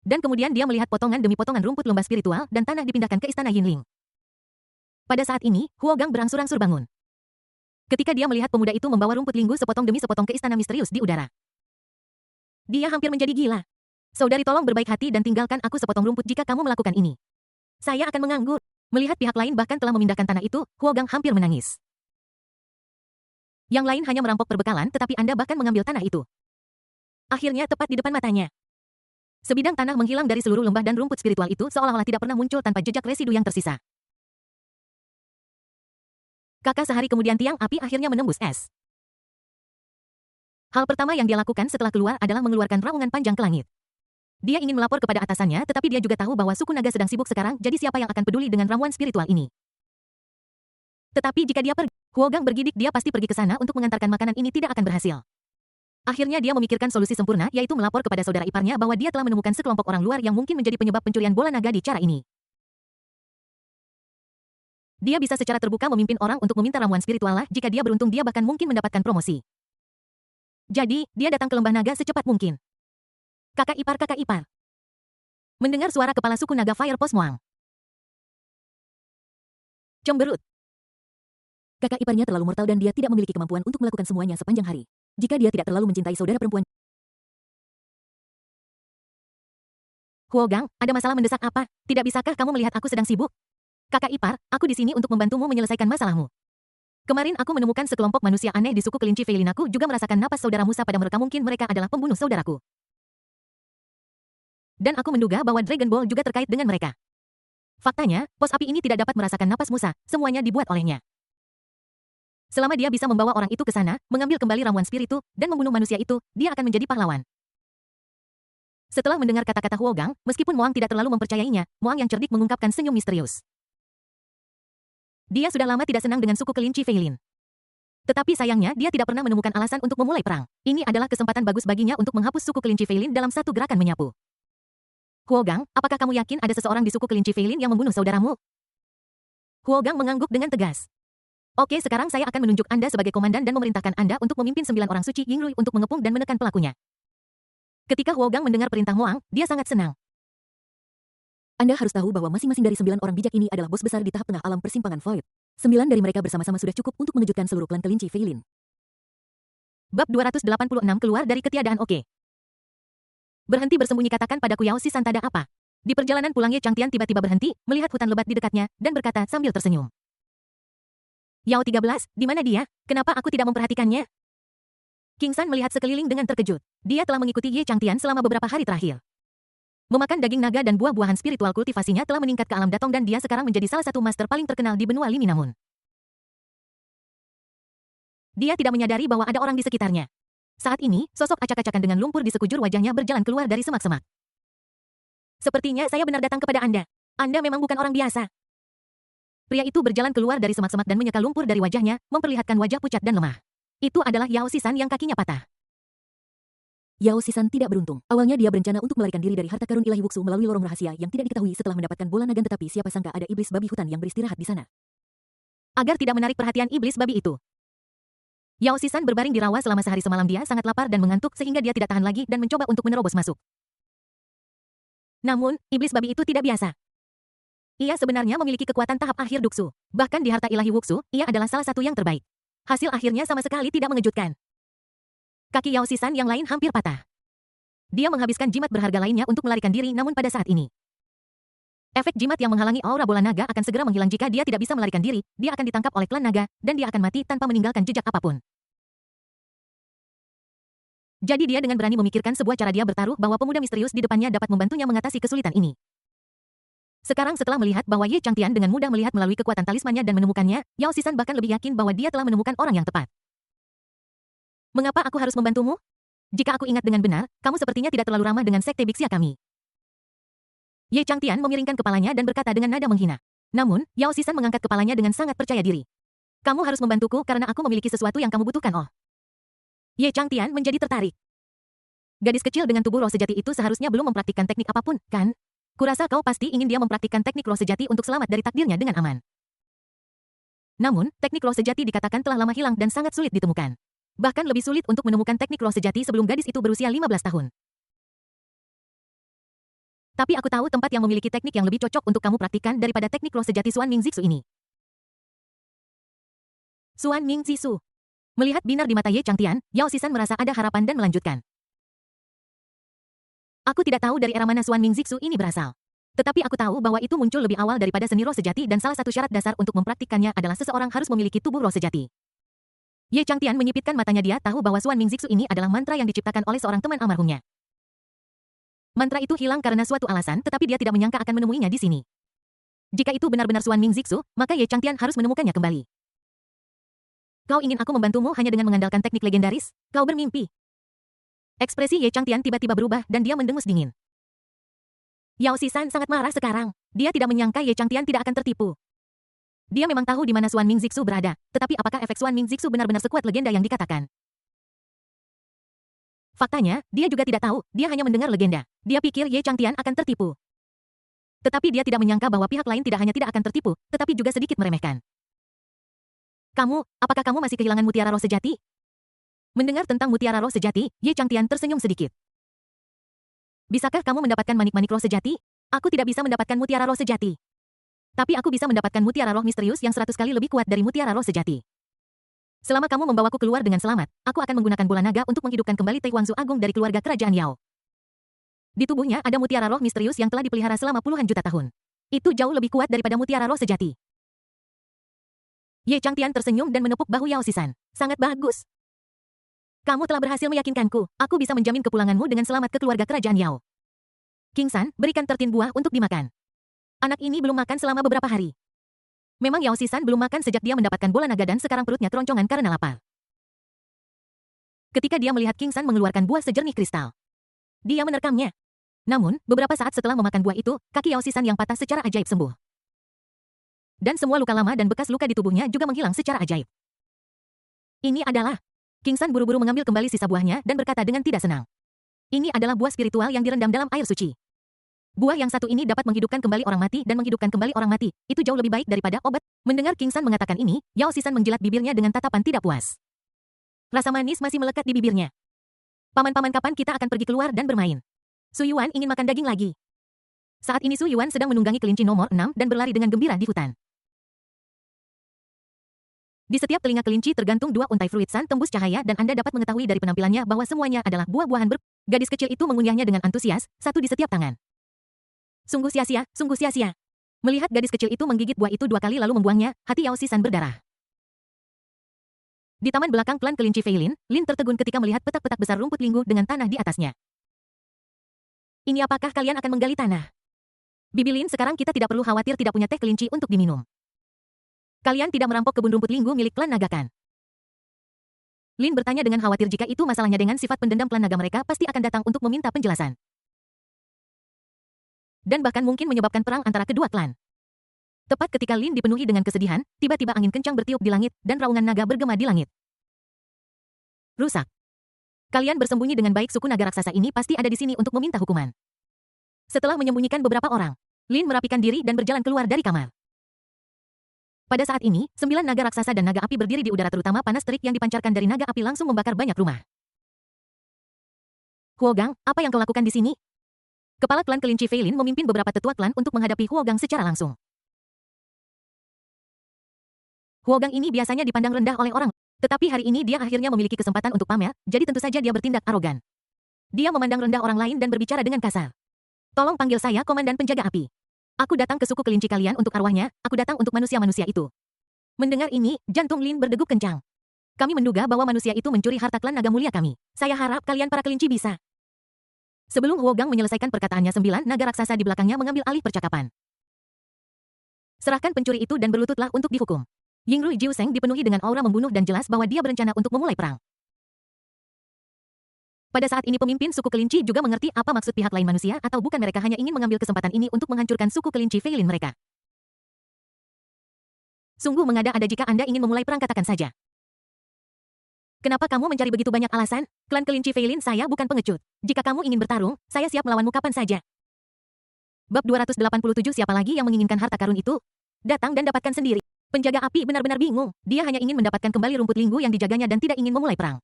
Dan kemudian dia melihat potongan demi potongan rumput lomba spiritual dan tanah dipindahkan ke istana Yinling. Pada saat ini, Huo Gang berangsur-angsur bangun. Ketika dia melihat pemuda itu membawa rumput linggu sepotong demi sepotong ke istana misterius di udara. Dia hampir menjadi gila. Saudari, tolong berbaik hati dan tinggalkan aku sepotong rumput jika kamu melakukan ini. Saya akan menganggur. Melihat pihak lain bahkan telah memindahkan tanah itu, Huo Gang hampir menangis. Yang lain hanya merampok perbekalan, tetapi Anda bahkan mengambil tanah itu. Akhirnya tepat di depan matanya. Sebidang tanah menghilang dari seluruh lembah dan rumput spiritual itu seolah-olah tidak pernah muncul tanpa jejak residu yang tersisa. Kakak, sehari kemudian tiang api akhirnya menembus es. Hal pertama yang dia lakukan setelah keluar adalah mengeluarkan raungan panjang ke langit. Dia ingin melapor kepada atasannya, tetapi dia juga tahu bahwa suku naga sedang sibuk sekarang, jadi siapa yang akan peduli dengan ramuan spiritual ini? Tetapi jika dia pergi, Huo Gang bergidik, dia pasti pergi ke sana untuk mengantarkan makanan. Ini tidak akan berhasil. Akhirnya dia memikirkan solusi sempurna, yaitu melapor kepada saudara iparnya bahwa dia telah menemukan sekelompok orang luar yang mungkin menjadi penyebab pencurian bola naga di cara ini. Dia bisa secara terbuka memimpin orang untuk meminta ramuan spiritual lah, jika dia beruntung dia bahkan mungkin mendapatkan promosi. Jadi, dia datang ke lembah naga secepat mungkin. Kakak ipar. Mendengar suara kepala suku naga Fire Pos Muang. Cemberut. Kakak iparnya terlalu mortal dan dia tidak memiliki kemampuan untuk melakukan semuanya sepanjang hari. Jika dia tidak terlalu mencintai saudara perempuan. Huo Gang, ada masalah mendesak apa? Tidak bisakah kamu melihat aku sedang sibuk? Kakak ipar, aku di sini untuk membantumu menyelesaikan masalahmu. Kemarin aku menemukan sekelompok manusia aneh di suku kelinci Feilin. Aku juga merasakan napas saudara Musa pada mereka. Mungkin mereka adalah pembunuh saudaraku. Dan aku menduga bahwa Dragon Ball juga terkait dengan mereka. Faktanya, pos api ini tidak dapat merasakan napas Musa, semuanya dibuat olehnya. Selama dia bisa membawa orang itu ke sana, mengambil kembali ramuan spiritu, dan membunuh manusia itu, dia akan menjadi pahlawan. Setelah mendengar kata-kata Huo Gang, meskipun Moang tidak terlalu mempercayainya, Moang yang cerdik mengungkapkan senyum misterius. Dia sudah lama tidak senang dengan suku kelinci Feilin. Tetapi sayangnya dia tidak pernah menemukan alasan untuk memulai perang. Ini adalah kesempatan bagus baginya untuk menghapus suku kelinci Feilin dalam satu gerakan menyapu. Huo Gang, apakah kamu yakin ada seseorang di suku kelinci Feilin yang membunuh saudaramu? Huo Gang mengangguk dengan tegas. Oke, sekarang saya akan menunjuk Anda sebagai komandan dan memerintahkan Anda untuk memimpin 9 orang suci Yinglui untuk mengepung dan menekan pelakunya. Ketika Huo Gang mendengar perintah Moang, dia sangat senang. Anda harus tahu bahwa masing-masing dari 9 orang bijak ini adalah bos besar di tahap tengah alam persimpangan Void. 9 dari mereka bersama-sama sudah cukup untuk mengejutkan seluruh klan kelinci Feilin. Bab 286 keluar dari ketiadaan. Oke. Berhenti bersembunyi, katakan padaku Yao Si San tanda apa? Di perjalanan pulang Ye Changtian tiba-tiba berhenti, melihat hutan lebat di dekatnya, dan berkata sambil tersenyum. Yao 13, di mana dia? Kenapa aku tidak memperhatikannya? King San melihat sekeliling dengan terkejut. Dia telah mengikuti Ye Changtian selama beberapa hari terakhir. Memakan daging naga dan buah-buahan spiritual, kultivasinya telah meningkat ke alam datong dan dia sekarang menjadi salah satu master paling terkenal di benua Limi. Namun, dia tidak menyadari bahwa ada orang di sekitarnya. Saat ini, sosok acak-acakan dengan lumpur di sekujur wajahnya berjalan keluar dari semak-semak. Sepertinya saya benar datang kepada Anda. Anda memang bukan orang biasa. Pria itu berjalan keluar dari semak-semak dan menyeka lumpur dari wajahnya, memperlihatkan wajah pucat dan lemah. Itu adalah Yao Si San yang kakinya patah. Yao Si San tidak beruntung. Awalnya dia berencana untuk melarikan diri dari harta karun ilahi Wuxu melalui lorong rahasia yang tidak diketahui setelah mendapatkan bola naga, tetapi siapa sangka ada iblis babi hutan yang beristirahat di sana. Agar tidak menarik perhatian iblis babi itu, Yao Si San berbaring di rawa selama sehari semalam. Dia sangat lapar dan mengantuk sehingga dia tidak tahan lagi dan mencoba untuk menerobos masuk. Namun, iblis babi itu tidak biasa. Ia sebenarnya memiliki kekuatan tahap akhir Duxu. Bahkan di harta ilahi Wuxu, ia adalah salah satu yang terbaik. Hasil akhirnya sama sekali tidak mengejutkan. Kaki Yao Si San yang lain hampir patah. Dia menghabiskan jimat berharga lainnya untuk melarikan diri, namun pada saat ini, Efek jimat yang menghalangi aura bola naga akan segera menghilang jika dia tidak bisa melarikan diri, dia akan ditangkap oleh klan naga, dan dia akan mati tanpa meninggalkan jejak apapun. Jadi dia dengan berani memikirkan sebuah cara dia bertaruh bahwa pemuda misterius di depannya dapat membantunya mengatasi kesulitan ini. Sekarang setelah melihat bahwa Ye Changtian dengan mudah melihat melalui kekuatan talismannya dan menemukannya, Yao Sisan bahkan lebih yakin bahwa dia telah menemukan orang yang tepat. Mengapa aku harus membantumu? Jika aku ingat dengan benar, kamu sepertinya tidak terlalu ramah dengan sekte Bixia kami. Ye Changtian memiringkan kepalanya dan berkata dengan nada menghina. Namun, Yao Sisan mengangkat kepalanya dengan sangat percaya diri. Kamu harus membantuku karena aku memiliki sesuatu yang kamu butuhkan, oh. Ye Changtian menjadi tertarik. Gadis kecil dengan tubuh roh sejati itu seharusnya belum mempraktikkan teknik apapun, kan? Kurasa kau pasti ingin dia mempraktikkan teknik roh sejati untuk selamat dari takdirnya dengan aman. Namun, teknik roh sejati dikatakan telah lama hilang dan sangat sulit ditemukan. Bahkan lebih sulit untuk menemukan teknik roh sejati sebelum gadis itu berusia 15 tahun. Tapi aku tahu tempat yang memiliki teknik yang lebih cocok untuk kamu praktikkan daripada teknik roh sejati Xuan Ming Zixu ini. Xuan Ming Zixu. Melihat binar di mata Ye Changtian, Yao Sisan merasa ada harapan dan melanjutkan. Aku tidak tahu dari era mana Xuan Ming Zixu ini berasal. Tetapi aku tahu bahwa itu muncul lebih awal daripada seni roh sejati dan salah satu syarat dasar untuk mempraktikkannya adalah seseorang harus memiliki tubuh roh sejati. Ye Changtian menyipitkan matanya, dia tahu bahwa Xuan Ming Zixu ini adalah mantra yang diciptakan oleh seorang teman almarhumnya. Mantra itu hilang karena suatu alasan, tetapi dia tidak menyangka akan menemuinya di sini. Jika itu benar-benar Xuan Ming Zixu, maka Ye Changtian harus menemukannya kembali. Kau ingin aku membantumu hanya dengan mengandalkan teknik legendaris? Kau bermimpi. Ekspresi Ye Changtian tiba-tiba berubah dan dia mendengus dingin. Yao Sisan sangat marah sekarang. Dia tidak menyangka Ye Changtian tidak akan tertipu. Dia memang tahu di mana Xuan Ming Zixu berada, tetapi apakah efek Xuan Ming Zixu benar-benar sekuat legenda yang dikatakan? Faktanya, dia juga tidak tahu, dia hanya mendengar legenda. Dia pikir Ye Changtian akan tertipu. Tetapi dia tidak menyangka bahwa pihak lain tidak hanya tidak akan tertipu, tetapi juga sedikit meremehkan. Apakah kamu masih kehilangan mutiara roh sejati? Mendengar tentang mutiara roh sejati, Ye Changtian tersenyum sedikit. Bisakah kamu mendapatkan manik-manik roh sejati? Aku tidak bisa mendapatkan mutiara roh sejati. Tapi aku bisa mendapatkan mutiara roh misterius yang 100 kali lebih kuat dari mutiara roh sejati. Selama kamu membawaku keluar dengan selamat, aku akan menggunakan bola naga untuk menghidupkan kembali Tai Huangzu Agung dari keluarga kerajaan Yao. Di tubuhnya ada mutiara roh misterius yang telah dipelihara selama puluhan juta tahun. Itu jauh lebih kuat daripada mutiara roh sejati. Ye Changtian tersenyum dan menepuk bahu Yao Sisan. Sangat bagus. Kamu telah berhasil meyakinkanku. Aku bisa menjamin kepulanganmu dengan selamat ke keluarga kerajaan Yao. King San, berikan tertin buah untuk dimakan. Anak ini belum makan selama beberapa hari. Memang Yao Sisan belum makan sejak dia mendapatkan bola naga dan sekarang perutnya keroncongan karena lapar. Ketika dia melihat King San mengeluarkan buah sejernih kristal, dia menerkamnya. Namun, beberapa saat setelah memakan buah itu, kaki Yao Sisan yang patah secara ajaib sembuh. Dan semua luka lama dan bekas luka di tubuhnya juga menghilang secara ajaib. Ini adalah... King San buru-buru mengambil kembali sisa buahnya dan berkata dengan tidak senang. Ini adalah buah spiritual yang direndam dalam air suci. Buah yang satu ini dapat menghidupkan kembali orang mati dan menghidupkan kembali orang mati. Itu jauh lebih baik daripada obat. Mendengar King San mengatakan ini, Yao Sisan menjilat bibirnya dengan tatapan tidak puas. Rasa manis masih melekat di bibirnya. Paman-paman, kapan kita akan pergi keluar dan bermain? Su Yuan ingin makan daging lagi. Saat ini Su Yuan sedang menunggangi kelinci nomor 6 dan berlari dengan gembira di hutan. Di setiap telinga kelinci tergantung dua untai fruitsan tembus cahaya dan Anda dapat mengetahui dari penampilannya bahwa semuanya adalah buah-buahan Gadis kecil itu mengunyahnya dengan antusias, satu di setiap tangan. Sungguh sia-sia, sungguh sia-sia. Melihat gadis kecil itu menggigit buah itu 2 kali lalu membuangnya, hati Yao Sisan berdarah. Di taman belakang klan kelinci Feilin, Lin tertegun ketika melihat petak-petak besar rumput linggu dengan tanah di atasnya. Ini apakah kalian akan menggali tanah? Bibi Lin, sekarang kita tidak perlu khawatir tidak punya teh kelinci untuk diminum. Kalian tidak merampok kebun rumput linggu milik klan naga kan? Lin bertanya dengan khawatir jika itu masalahnya dengan sifat pendendam klan naga mereka pasti akan datang untuk meminta penjelasan. Dan bahkan mungkin menyebabkan perang antara kedua klan. Tepat ketika Lin dipenuhi dengan kesedihan, tiba-tiba angin kencang bertiup di langit, dan raungan naga bergema di langit. Rusak. Kalian bersembunyi dengan baik, suku naga raksasa ini pasti ada di sini untuk meminta hukuman. Setelah menyembunyikan beberapa orang, Lin merapikan diri dan berjalan keluar dari kamar. Pada saat ini, 9 naga raksasa dan naga api berdiri di udara, terutama panas terik yang dipancarkan dari naga api langsung membakar banyak rumah. Huogang, apa yang kau lakukan di sini? Kepala klan kelinci Feilin memimpin beberapa tetua klan untuk menghadapi Huogang secara langsung. Huogang ini biasanya dipandang rendah oleh orang, tetapi hari ini dia akhirnya memiliki kesempatan untuk pamer, jadi tentu saja dia bertindak arogan. Dia memandang rendah orang lain dan berbicara dengan kasar. Tolong panggil saya Komandan Penjaga Api. Aku datang ke suku kelinci kalian untuk arwahnya, aku datang untuk manusia-manusia itu. Mendengar ini, jantung Lin berdegup kencang. Kami menduga bahwa manusia itu mencuri harta klan naga mulia kami. Saya harap kalian para kelinci bisa. Sebelum Huogang menyelesaikan perkataannya, 9 naga raksasa di belakangnya mengambil alih percakapan. Serahkan pencuri itu dan berlututlah untuk dihukum. Yingru Jiuseng dipenuhi dengan aura membunuh dan jelas bahwa dia berencana untuk memulai perang. Pada saat ini pemimpin suku kelinci juga mengerti apa maksud pihak lain manusia atau bukan mereka hanya ingin mengambil kesempatan ini untuk menghancurkan suku kelinci Feilin mereka. Sungguh mengada-ada jika Anda ingin memulai perang, katakan saja. Kenapa kamu mencari begitu banyak alasan? Klan kelinci Feilin saya bukan pengecut. Jika kamu ingin bertarung, saya siap melawanmu kapan saja. Bab 287. Siapa lagi yang menginginkan harta karun itu? Datang dan dapatkan sendiri. Penjaga api benar-benar bingung. Dia hanya ingin mendapatkan kembali rumput linggu yang dijaganya dan tidak ingin memulai perang.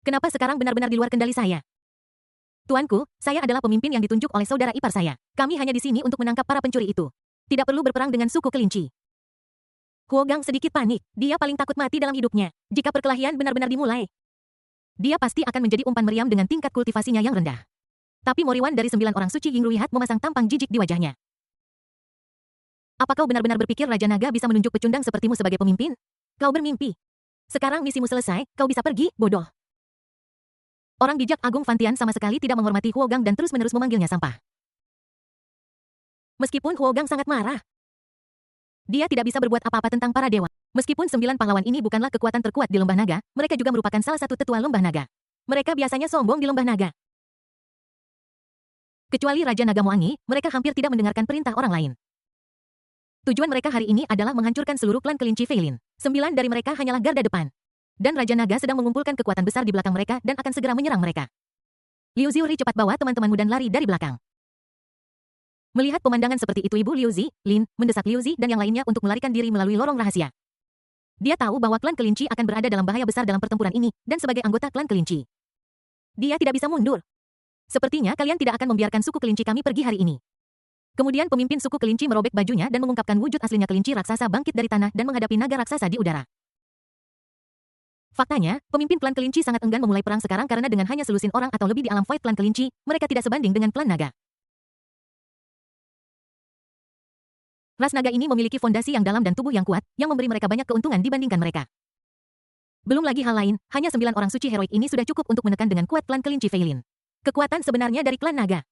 Kenapa sekarang benar-benar di luar kendali saya? Tuanku, saya adalah pemimpin yang ditunjuk oleh saudara ipar saya. Kami hanya di sini untuk menangkap para pencuri itu. Tidak perlu berperang dengan suku kelinci. Huogang sedikit panik. Dia paling takut mati dalam hidupnya. Jika perkelahian benar-benar dimulai, dia pasti akan menjadi umpan meriam dengan tingkat kultivasinya yang rendah. Tapi Moriwan dari 9 orang suci Yingru Yihat memasang tampang jijik di wajahnya. Apa kau benar-benar berpikir Raja Naga bisa menunjuk pecundang sepertimu sebagai pemimpin? Kau bermimpi. Sekarang misimu selesai, kau bisa pergi, bodoh. Orang bijak Agung Fantian sama sekali tidak menghormati Huogang dan terus-menerus memanggilnya sampah. Meskipun Huogang sangat marah, dia tidak bisa berbuat apa-apa tentang para dewa. Meskipun 9 pahlawan ini bukanlah kekuatan terkuat di Lembah Naga, mereka juga merupakan salah satu tetua Lembah Naga. Mereka biasanya sombong di Lembah Naga. Kecuali Raja Naga Moangi, mereka hampir tidak mendengarkan perintah orang lain. Tujuan mereka hari ini adalah menghancurkan seluruh klan kelinci Feilin. 9 dari mereka hanyalah garda depan. Dan Raja Naga sedang mengumpulkan kekuatan besar di belakang mereka dan akan segera menyerang mereka. Liu Ziuri cepat bawa teman-temanmu dan lari dari belakang. Melihat pemandangan seperti itu, Ibu Liu Zi, Lin, mendesak Liu Zi dan yang lainnya untuk melarikan diri melalui lorong rahasia. Dia tahu bahwa klan kelinci akan berada dalam bahaya besar dalam pertempuran ini, dan sebagai anggota klan kelinci, dia tidak bisa mundur. Sepertinya kalian tidak akan membiarkan suku kelinci kami pergi hari ini. Kemudian pemimpin suku kelinci merobek bajunya dan mengungkapkan wujud aslinya kelinci raksasa bangkit dari tanah dan menghadapi naga raksasa di udara. Faktanya, pemimpin klan kelinci sangat enggan memulai perang sekarang karena dengan hanya selusin orang atau lebih di alam void klan kelinci, mereka tidak sebanding dengan klan naga. Ras naga ini memiliki fondasi yang dalam dan tubuh yang kuat, yang memberi mereka banyak keuntungan dibandingkan mereka. Belum lagi hal lain, hanya 9 orang suci heroik ini sudah cukup untuk menekan dengan kuat klan kelinci Feilin. Kekuatan sebenarnya dari klan naga.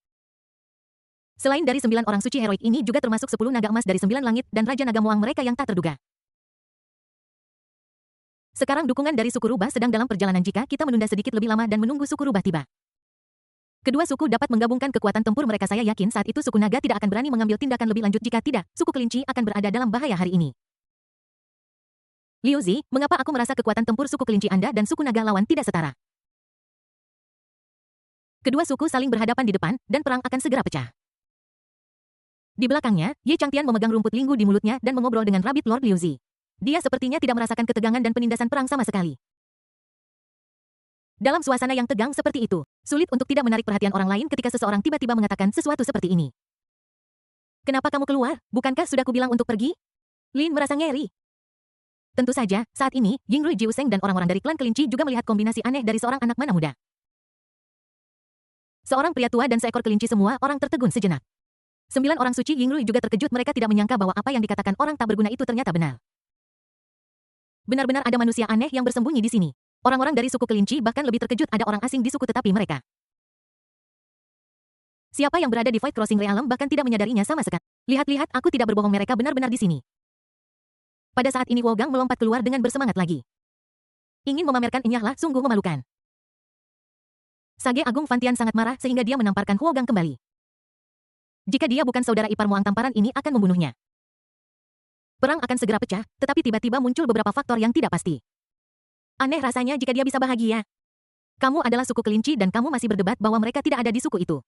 Selain dari 9 orang suci heroik ini juga termasuk 10 naga emas dari 9 langit dan Raja Naga Moang mereka yang tak terduga. Sekarang dukungan dari suku rubah sedang dalam perjalanan jika kita menunda sedikit lebih lama dan menunggu suku rubah tiba. Kedua suku dapat menggabungkan kekuatan tempur mereka. Saya yakin saat itu suku naga tidak akan berani mengambil tindakan lebih lanjut. Jika tidak, suku kelinci akan berada dalam bahaya hari ini. Liu Zi, mengapa aku merasa kekuatan tempur suku kelinci Anda dan suku naga lawan tidak setara? Kedua suku saling berhadapan di depan, dan perang akan segera pecah. Di belakangnya, Ye Changtian memegang rumput linggu di mulutnya dan mengobrol dengan Rabbit Lord Liu Zi. Dia sepertinya tidak merasakan ketegangan dan penindasan perang sama sekali. Dalam suasana yang tegang seperti itu, sulit untuk tidak menarik perhatian orang lain ketika seseorang tiba-tiba mengatakan sesuatu seperti ini. Kenapa kamu keluar? Bukankah sudah kubilang untuk pergi? Lin merasa ngeri. Tentu saja, saat ini, Yingru Jiuseng dan orang-orang dari klan kelinci juga melihat kombinasi aneh dari seorang anak mana muda. Seorang pria tua dan seekor kelinci, semua orang tertegun sejenak. 9 orang suci Yingru juga terkejut, mereka tidak menyangka bahwa apa yang dikatakan orang tak berguna itu ternyata benar. Benar-benar ada manusia aneh yang bersembunyi di sini. Orang-orang dari suku kelinci bahkan lebih terkejut ada orang asing di suku tetapi mereka. Siapa yang berada di Void Crossing Realm bahkan tidak menyadarinya sama sekali. Lihat-lihat, aku tidak berbohong, mereka benar-benar di sini. Pada saat ini Huogang melompat keluar dengan bersemangat lagi. Ingin memamerkan enyahlah sungguh memalukan. Sage Agung Fantian sangat marah sehingga dia menamparkan Huogang kembali. Jika dia bukan saudara ipar Moang, tamparan ini akan membunuhnya. Perang akan segera pecah, tetapi tiba-tiba muncul beberapa faktor yang tidak pasti. Aneh rasanya jika dia bisa bahagia. Kamu adalah suku kelinci dan kamu masih berdebat bahwa mereka tidak ada di suku itu.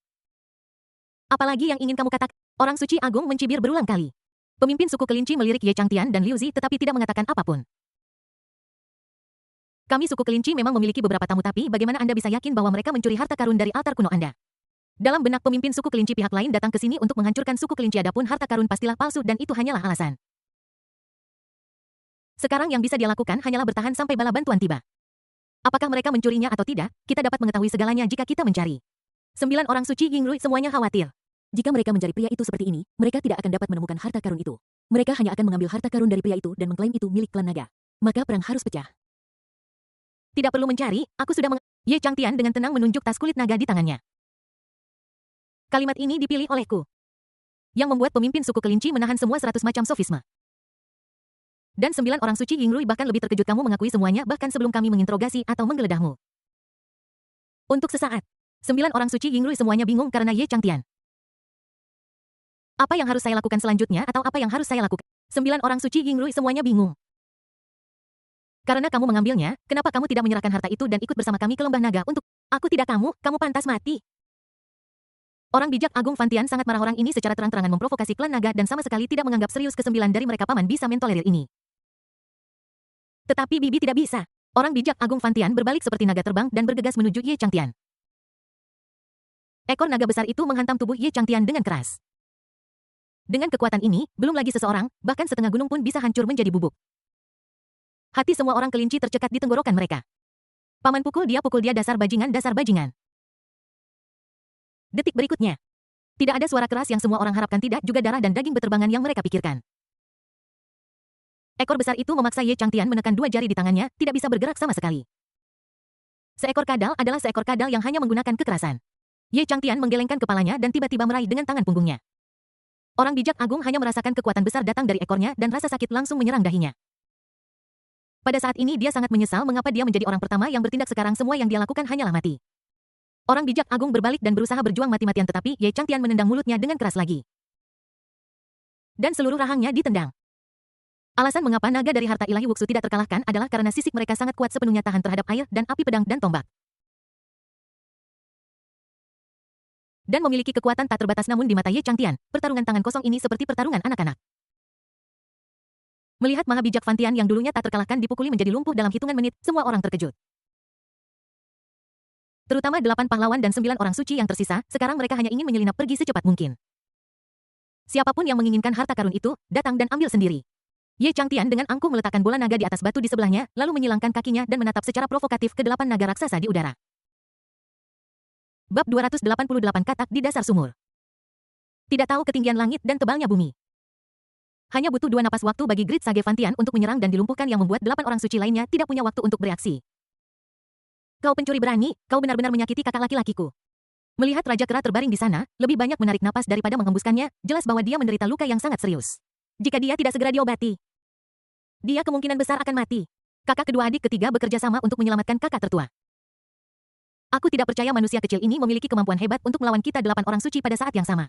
Apalagi yang ingin kamu katakan? Orang suci agung mencibir berulang kali. Pemimpin suku kelinci melirik Ye Changtian dan Liu Zi tetapi tidak mengatakan apapun. Kami suku kelinci memang memiliki beberapa tamu, tapi bagaimana Anda bisa yakin bahwa mereka mencuri harta karun dari altar kuno Anda? Dalam benak pemimpin suku kelinci, pihak lain datang ke sini untuk menghancurkan suku kelinci, adapun harta karun pastilah palsu dan itu hanyalah alasan. Sekarang yang bisa dia lakukan hanyalah bertahan sampai bala bantuan tiba. Apakah mereka mencurinya atau tidak, kita dapat mengetahui segalanya jika kita mencari. 9 orang suci Yingru semuanya khawatir. Jika mereka mencari pria itu seperti ini, mereka tidak akan dapat menemukan harta karun itu. Mereka hanya akan mengambil harta karun dari pria itu dan mengklaim itu milik klan naga. Maka perang harus pecah. Tidak perlu mencari, aku sudah Ye Changtian dengan tenang menunjuk tas kulit naga di tangannya. Kalimat ini dipilih olehku. Yang membuat pemimpin suku kelinci menahan semua 100 macam sofisme. Dan 9 orang suci Yinglui bahkan lebih terkejut kamu mengakui semuanya bahkan sebelum kami menginterogasi atau menggeledahmu. Untuk sesaat, 9 orang suci Yinglui semuanya bingung karena Ye Changtian. Apa yang harus saya lakukan selanjutnya atau apa yang harus saya lakukan? 9 orang suci Yinglui semuanya bingung. Karena kamu mengambilnya, kenapa kamu tidak menyerahkan harta itu dan ikut bersama kami ke lembah naga untuk... Aku tidak kamu pantas mati. Orang bijak Agung Fantian sangat marah. Orang ini secara terang-terangan memprovokasi klan naga dan sama sekali tidak menganggap serius ke-9 dari mereka paman bisa mentolerir ini. Tetapi Bibi tidak bisa. Orang bijak Agung Fantian berbalik seperti naga terbang dan bergegas menuju Ye Changtian. Ekor naga besar itu menghantam tubuh Ye Changtian dengan keras. Dengan kekuatan ini, belum lagi seseorang, bahkan setengah gunung pun bisa hancur menjadi bubuk. Hati semua orang kelinci tercekat di tenggorokan mereka. Paman pukul dia dasar bajingan, dasar bajingan. Detik berikutnya. Tidak ada suara keras yang semua orang harapkan, tidak juga darah dan daging beterbangan yang mereka pikirkan. Ekor besar itu memaksa Ye Changtian menekan 2 jari di tangannya, tidak bisa bergerak sama sekali. Seekor kadal adalah seekor kadal yang hanya menggunakan kekerasan. Ye Changtian menggelengkan kepalanya dan tiba-tiba meraih dengan tangan punggungnya. Orang bijak Agung hanya merasakan kekuatan besar datang dari ekornya dan rasa sakit langsung menyerang dahinya. Pada saat ini dia sangat menyesal mengapa dia menjadi orang pertama yang bertindak. Sekarang semua yang dia lakukan hanyalah mati. Orang bijak Agung berbalik dan berusaha berjuang mati-matian tetapi Ye Changtian menendang mulutnya dengan keras lagi. Dan seluruh rahangnya ditendang. Alasan mengapa naga dari harta ilahi Wuxu tidak terkalahkan adalah karena sisik mereka sangat kuat sepenuhnya tahan terhadap air dan api pedang dan tombak. Dan memiliki kekuatan tak terbatas namun di mata Ye Changtian, pertarungan tangan kosong ini seperti pertarungan anak-anak. Melihat maha bijak Fantian yang dulunya tak terkalahkan dipukuli menjadi lumpuh dalam hitungan menit, semua orang terkejut. Terutama 8 pahlawan dan 9 orang suci yang tersisa, sekarang mereka hanya ingin menyelinap pergi secepat mungkin. Siapapun yang menginginkan harta karun itu, datang dan ambil sendiri. Ye Changtian dengan angkuh meletakkan bola naga di atas batu di sebelahnya, lalu menyilangkan kakinya dan menatap secara provokatif ke 8 naga raksasa di udara. Bab 288 Katak di dasar sumur. Tidak tahu ketinggian langit dan tebalnya bumi. Hanya butuh 2 napas waktu bagi Grid Sage Fantian untuk menyerang dan dilumpuhkan yang membuat 8 orang suci lainnya tidak punya waktu untuk bereaksi. Kau pencuri berani, kau benar-benar menyakiti kakak laki-lakiku. Melihat Raja Kera terbaring di sana, lebih banyak menarik napas daripada menghembuskannya, jelas bahwa dia menderita luka yang sangat serius. Jika dia tidak segera diobati, dia kemungkinan besar akan mati. Kakak kedua adik ketiga bekerja sama untuk menyelamatkan kakak tertua. Aku tidak percaya manusia kecil ini memiliki kemampuan hebat untuk melawan kita 8 orang suci pada saat yang sama.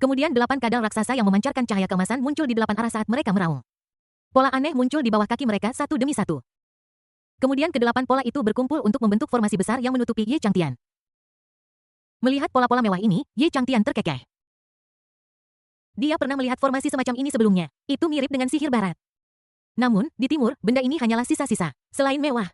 Kemudian 8 kadal raksasa yang memancarkan cahaya keemasan muncul di 8 arah saat mereka meraung. Pola aneh muncul di bawah kaki mereka satu demi satu. Kemudian ke-8 pola itu berkumpul untuk membentuk formasi besar yang menutupi Ye Changtian. Melihat pola-pola mewah ini, Ye Changtian terkekeh. Dia pernah melihat formasi semacam ini sebelumnya. Itu mirip dengan sihir barat. Namun, di timur, benda ini hanyalah sisa-sisa. Selain mewah,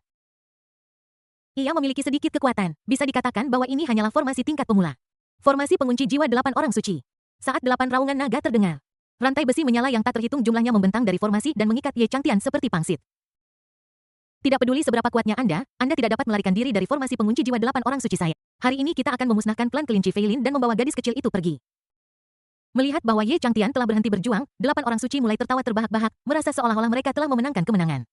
ia memiliki sedikit kekuatan. Bisa dikatakan bahwa ini hanyalah formasi tingkat pemula. Formasi pengunci jiwa 8 orang suci. Saat 8 raungan naga terdengar, rantai besi menyala yang tak terhitung jumlahnya membentang dari formasi dan mengikat Ye Changtian seperti pangsit. Tidak peduli seberapa kuatnya Anda tidak dapat melarikan diri dari formasi pengunci jiwa 8 orang suci saya. Hari ini kita akan memusnahkan klan kelinci Feilin dan membawa gadis kecil itu pergi. Melihat bahwa Ye Changtian telah berhenti berjuang, 8 orang suci mulai tertawa terbahak-bahak, merasa seolah-olah mereka telah memenangkan kemenangan.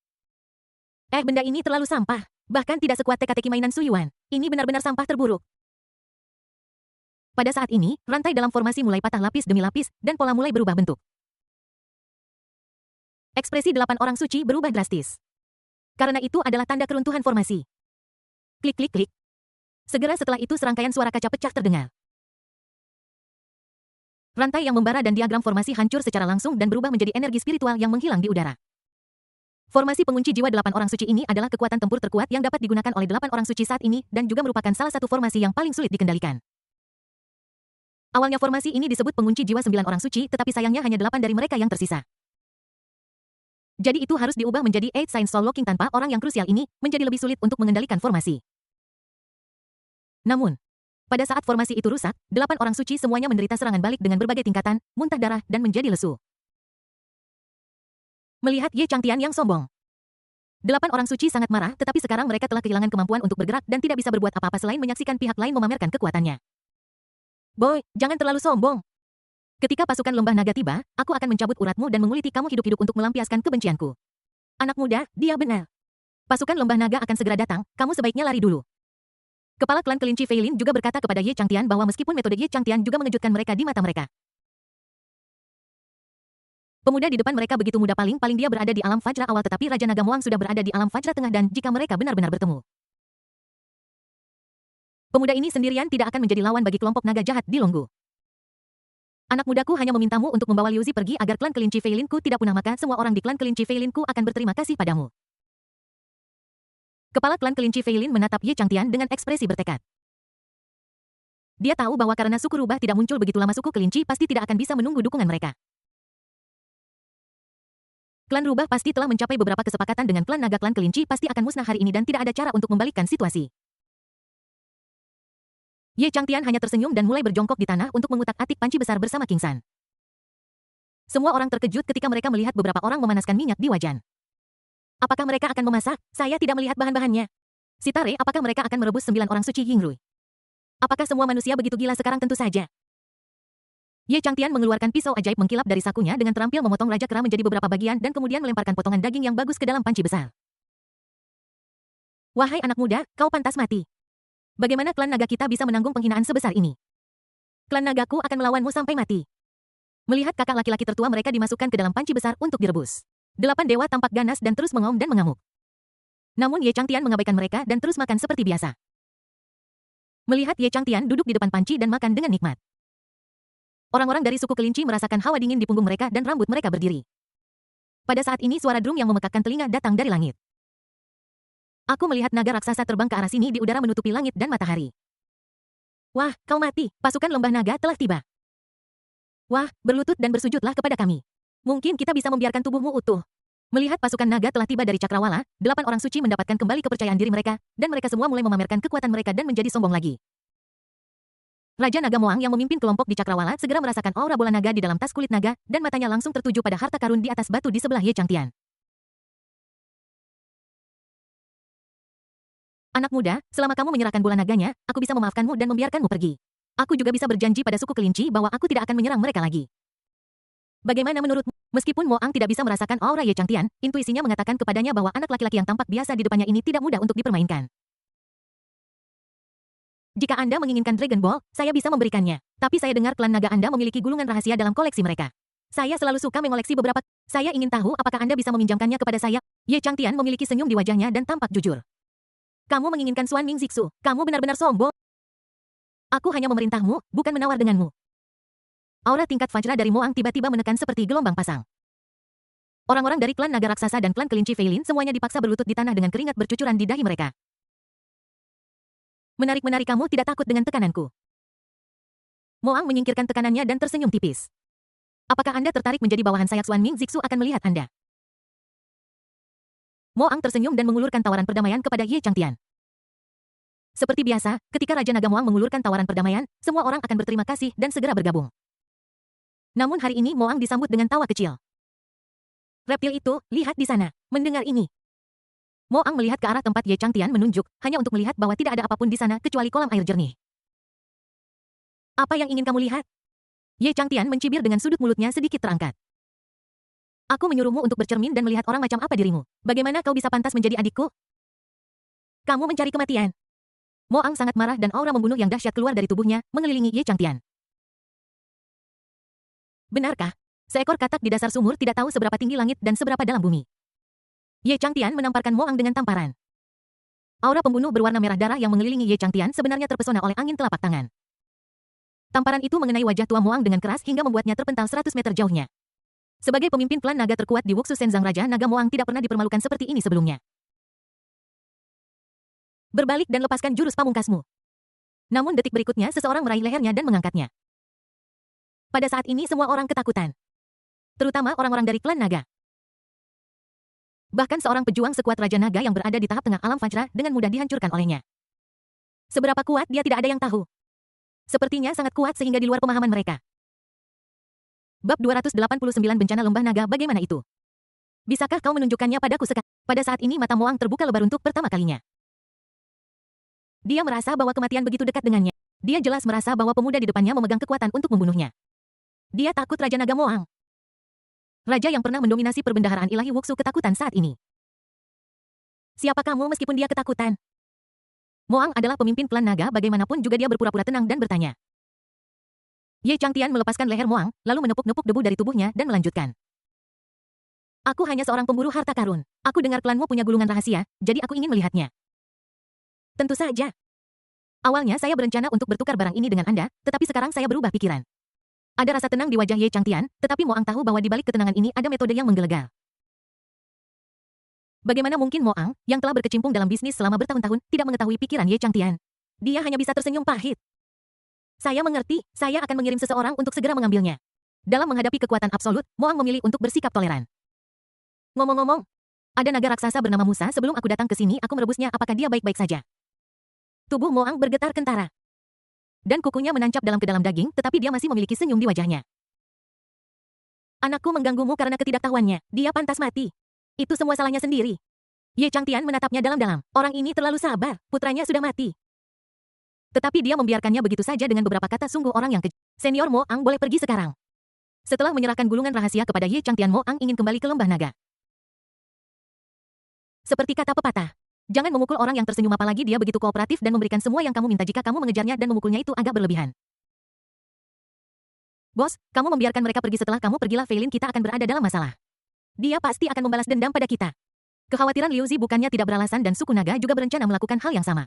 Benda ini terlalu sampah. Bahkan tidak sekuat teka-teki mainan Su Yuan. Ini benar-benar sampah terburuk. Pada saat ini, rantai dalam formasi mulai patah lapis demi lapis, dan pola mulai berubah bentuk. Ekspresi 8 orang suci berubah drastis. Karena itu adalah tanda keruntuhan formasi. Klik klik klik. Segera setelah itu serangkaian suara kaca pecah terdengar. Rantai yang membara dan diagram formasi hancur secara langsung dan berubah menjadi energi spiritual yang menghilang di udara. Formasi pengunci jiwa 8 orang suci ini adalah kekuatan tempur terkuat yang dapat digunakan oleh 8 orang suci saat ini dan juga merupakan salah satu formasi yang paling sulit dikendalikan. Awalnya formasi ini disebut pengunci jiwa 9 orang suci, tetapi sayangnya hanya 8 dari mereka yang tersisa. Jadi itu harus diubah menjadi 8 Sign Soul Locking. Tanpa orang yang krusial ini, menjadi lebih sulit untuk mengendalikan formasi. Namun, pada saat formasi itu rusak, 8 orang suci semuanya menderita serangan balik dengan berbagai tingkatan, muntah darah, dan menjadi lesu. Melihat Ye Changtian yang sombong, 8 orang suci sangat marah, tetapi sekarang mereka telah kehilangan kemampuan untuk bergerak dan tidak bisa berbuat apa-apa selain menyaksikan pihak lain memamerkan kekuatannya. Boy, jangan terlalu sombong. Ketika pasukan lembah naga tiba, aku akan mencabut uratmu dan menguliti kamu hidup-hidup untuk melampiaskan kebencianku. Anak muda, dia benar. Pasukan lembah naga akan segera datang, kamu sebaiknya lari dulu. Kepala klan kelinci Feilin juga berkata kepada Ye Changtian bahwa meskipun metode Ye Changtian juga mengejutkan mereka di mata mereka. Pemuda di depan mereka begitu muda, paling dia berada di alam Fajra awal, tetapi Raja Naga Moang sudah berada di alam Fajra tengah, dan jika mereka benar-benar bertemu, pemuda ini sendirian tidak akan menjadi lawan bagi kelompok naga jahat di Longgu. Anak mudaku hanya memintamu untuk membawa Liu Zi pergi agar klan kelinci Feilinku tidak punah, maka semua orang di klan kelinci Feilinku akan berterima kasih padamu. Kepala klan kelinci Feilin menatap Ye Changtian dengan ekspresi bertekad. Dia tahu bahwa karena suku rubah tidak muncul begitu lama, suku kelinci pasti tidak akan bisa menunggu dukungan mereka. Klan rubah pasti telah mencapai beberapa kesepakatan dengan klan naga, klan kelinci pasti akan musnah hari ini dan tidak ada cara untuk membalikkan situasi. Ye Changtian hanya tersenyum dan mulai berjongkok di tanah untuk mengutak-atik panci besar bersama King San. Semua orang terkejut ketika mereka melihat beberapa orang memanaskan minyak di wajan. Apakah mereka akan memasak? Saya tidak melihat bahan-bahannya. Sitare, apakah mereka akan merebus 9 orang suci Yingrui? Apakah semua manusia begitu gila sekarang? Tentu saja. Ye Changtian mengeluarkan pisau ajaib mengkilap dari sakunya dengan terampil memotong raja kera menjadi beberapa bagian dan kemudian melemparkan potongan daging yang bagus ke dalam panci besar. Wahai anak muda, kau pantas mati. Bagaimana klan naga kita bisa menanggung penghinaan sebesar ini? Klan nagaku akan melawanmu sampai mati. Melihat kakak laki-laki tertua mereka dimasukkan ke dalam panci besar untuk direbus. 8 dewa tampak ganas dan terus mengaum dan mengamuk. Namun Ye Changtian mengabaikan mereka dan terus makan seperti biasa. Melihat Ye Changtian duduk di depan panci dan makan dengan nikmat, orang-orang dari suku kelinci merasakan hawa dingin di punggung mereka dan rambut mereka berdiri. Pada saat ini suara drum yang memekakkan telinga datang dari langit. Aku melihat naga raksasa terbang ke arah sini di udara menutupi langit dan matahari. Wah, kau mati, pasukan lembah naga telah tiba. Wah, berlutut dan bersujudlah kepada kami. Mungkin kita bisa membiarkan tubuhmu utuh. Melihat pasukan naga telah tiba dari Cakrawala, 8 orang suci mendapatkan kembali kepercayaan diri mereka, dan mereka semua mulai memamerkan kekuatan mereka dan menjadi sombong lagi. Raja Naga Moang yang memimpin kelompok di Cakrawala segera merasakan aura bola naga di dalam tas kulit naga, dan matanya langsung tertuju pada harta karun di atas batu di sebelah Ye Changtian. Anak muda, selama kamu menyerahkan bola naganya, aku bisa memaafkanmu dan membiarkanmu pergi. Aku juga bisa berjanji pada suku kelinci bahwa aku tidak akan menyerang mereka lagi. Bagaimana menurutmu? Meskipun Moang tidak bisa merasakan aura Ye Changtian, intuisinya mengatakan kepadanya bahwa anak laki-laki yang tampak biasa di depannya ini tidak mudah untuk dipermainkan. Jika Anda menginginkan Dragon Ball, saya bisa memberikannya. Tapi saya dengar klan naga Anda memiliki gulungan rahasia dalam koleksi mereka. Saya selalu suka mengoleksi beberapa. Saya ingin tahu apakah Anda bisa meminjamkannya kepada saya. Ye Changtian memiliki senyum di wajahnya dan tampak jujur. Kamu menginginkan Xuan Ming Zixu. Kamu benar-benar sombong. Aku hanya memerintahmu, bukan menawar denganmu. Aura tingkat Fajra dari Moang tiba-tiba menekan seperti gelombang pasang. Orang-orang dari klan naga raksasa dan klan kelinci Feilin semuanya dipaksa berlutut di tanah dengan keringat bercucuran di dahi mereka. Menarik-menarik, kamu tidak takut dengan tekananku. Moang menyingkirkan tekanannya dan tersenyum tipis. Apakah Anda tertarik menjadi bawahan sayap? Xuan Ming Zixu akan melihat Anda. Moang tersenyum dan mengulurkan tawaran perdamaian kepada Ye Changtian. Seperti biasa, ketika Raja Naga Moang mengulurkan tawaran perdamaian, semua orang akan berterima kasih dan segera bergabung. Namun hari ini Moang disambut dengan tawa kecil. Reptil itu, lihat di sana. Mendengar ini, Moang melihat ke arah tempat Ye Changtian menunjuk, hanya untuk melihat bahwa tidak ada apapun di sana kecuali kolam air jernih. Apa yang ingin kamu lihat? Ye Changtian mencibir dengan sudut mulutnya sedikit terangkat. Aku menyuruhmu untuk bercermin dan melihat orang macam apa dirimu. Bagaimana kau bisa pantas menjadi adikku? Kamu mencari kematian. Moang sangat marah dan aura membunuh yang dahsyat keluar dari tubuhnya, mengelilingi Ye Changtian. Benarkah? Seekor katak di dasar sumur tidak tahu seberapa tinggi langit dan seberapa dalam bumi. Ye Changtian menamparkan Moang dengan tamparan. Aura pembunuh berwarna merah darah yang mengelilingi Ye Changtian sebenarnya terpesona oleh angin telapak tangan. Tamparan itu mengenai wajah tua Moang dengan keras hingga membuatnya terpental 100 meter jauhnya. Sebagai pemimpin klan naga terkuat di Wuxu Senzang, Raja Naga Moang tidak pernah dipermalukan seperti ini sebelumnya. Berbalik dan lepaskan jurus pamungkasmu. Namun detik berikutnya seseorang meraih lehernya dan mengangkatnya. Pada saat ini semua orang ketakutan. Terutama orang-orang dari klan naga. Bahkan seorang pejuang sekuat Raja Naga yang berada di tahap tengah alam Fajra dengan mudah dihancurkan olehnya. Seberapa kuat dia tidak ada yang tahu. Sepertinya sangat kuat sehingga di luar pemahaman mereka. Bab 289 Bencana Lembah Naga, bagaimana itu? Bisakah kau menunjukkannya padaku sekarang? Pada saat ini mata Moang terbuka lebar untuk pertama kalinya. Dia merasa bahwa kematian begitu dekat dengannya. Dia jelas merasa bahwa pemuda di depannya memegang kekuatan untuk membunuhnya. Dia takut Raja Naga Moang. Raja yang pernah mendominasi perbendaharaan ilahi Wuxu ketakutan saat ini. Siapa kamu meskipun dia ketakutan? Moang adalah pemimpin klan naga, bagaimanapun juga dia berpura-pura tenang dan bertanya. Ye Changtian melepaskan leher Moang, lalu menepuk-nepuk debu dari tubuhnya dan melanjutkan. Aku hanya seorang pemburu harta karun. Aku dengar klanmu punya gulungan rahasia, jadi aku ingin melihatnya. Tentu saja. Awalnya saya berencana untuk bertukar barang ini dengan Anda, tetapi sekarang saya berubah pikiran. Ada rasa tenang di wajah Ye Changtian, tetapi Moang tahu bahwa di balik ketenangan ini ada metode yang menggelegar. Bagaimana mungkin Moang, yang telah berkecimpung dalam bisnis selama bertahun-tahun, tidak mengetahui pikiran Ye Changtian? Dia hanya bisa tersenyum pahit. Saya mengerti, saya akan mengirim seseorang untuk segera mengambilnya. Dalam menghadapi kekuatan absolut, Moang memilih untuk bersikap toleran. Ngomong-ngomong, ada naga raksasa bernama Musa. Sebelum aku datang ke sini, aku merebusnya. Apakah dia baik-baik saja? Tubuh Moang bergetar kentara. Dan kukunya menancap dalam ke dalam daging, tetapi dia masih memiliki senyum di wajahnya. Anakku mengganggumu karena ketidaktahuannya. Dia pantas mati. Itu semua salahnya sendiri. Ye Changtian menatapnya dalam-dalam. Orang ini terlalu sabar. Putranya sudah mati. Tetapi dia membiarkannya begitu saja dengan beberapa kata sungguh orang yang kejam. Senior Moang boleh pergi sekarang. Setelah menyerahkan gulungan rahasia kepada Ye Changtian, Moang ingin kembali ke lembah naga. Seperti kata pepatah, jangan memukul orang yang tersenyum, apalagi dia begitu kooperatif dan memberikan semua yang kamu minta. Jika kamu mengejarnya dan memukulnya itu agak berlebihan. Bos, kamu membiarkan mereka pergi. Setelah kamu pergilah, Feilin, kita akan berada dalam masalah. Dia pasti akan membalas dendam pada kita. Kekhawatiran Liu Zi bukannya tidak beralasan dan suku naga juga berencana melakukan hal yang sama.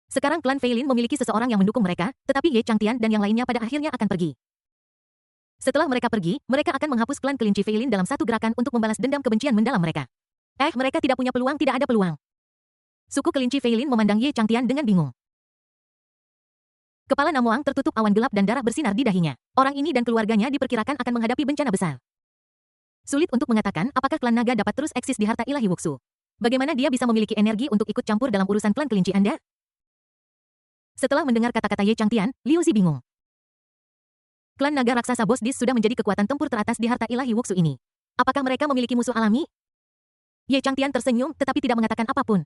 Sekarang klan Feilin memiliki seseorang yang mendukung mereka, tetapi Ye Changtian dan yang lainnya pada akhirnya akan pergi. Setelah mereka pergi, mereka akan menghapus klan kelinci Feilin dalam satu gerakan untuk membalas dendam kebencian mendalam mereka. Mereka tidak punya peluang, tidak ada peluang. Suku kelinci Feilin memandang Ye Changtian dengan bingung. Kepala Namoang tertutup awan gelap dan darah bersinar di dahinya. Orang ini dan keluarganya diperkirakan akan menghadapi bencana besar. Sulit untuk mengatakan apakah klan naga dapat terus eksis di harta ilahi Wuxu. Bagaimana dia bisa memiliki energi untuk ikut campur dalam urusan klan kelinci Anda? Setelah mendengar kata-kata Ye Changtian, Liu Zi bingung. Klan naga raksasa Bos Dis sudah menjadi kekuatan tempur teratas di harta ilahi Wuxu ini. Apakah mereka memiliki musuh alami? Ye Changtian tersenyum tetapi tidak mengatakan apapun.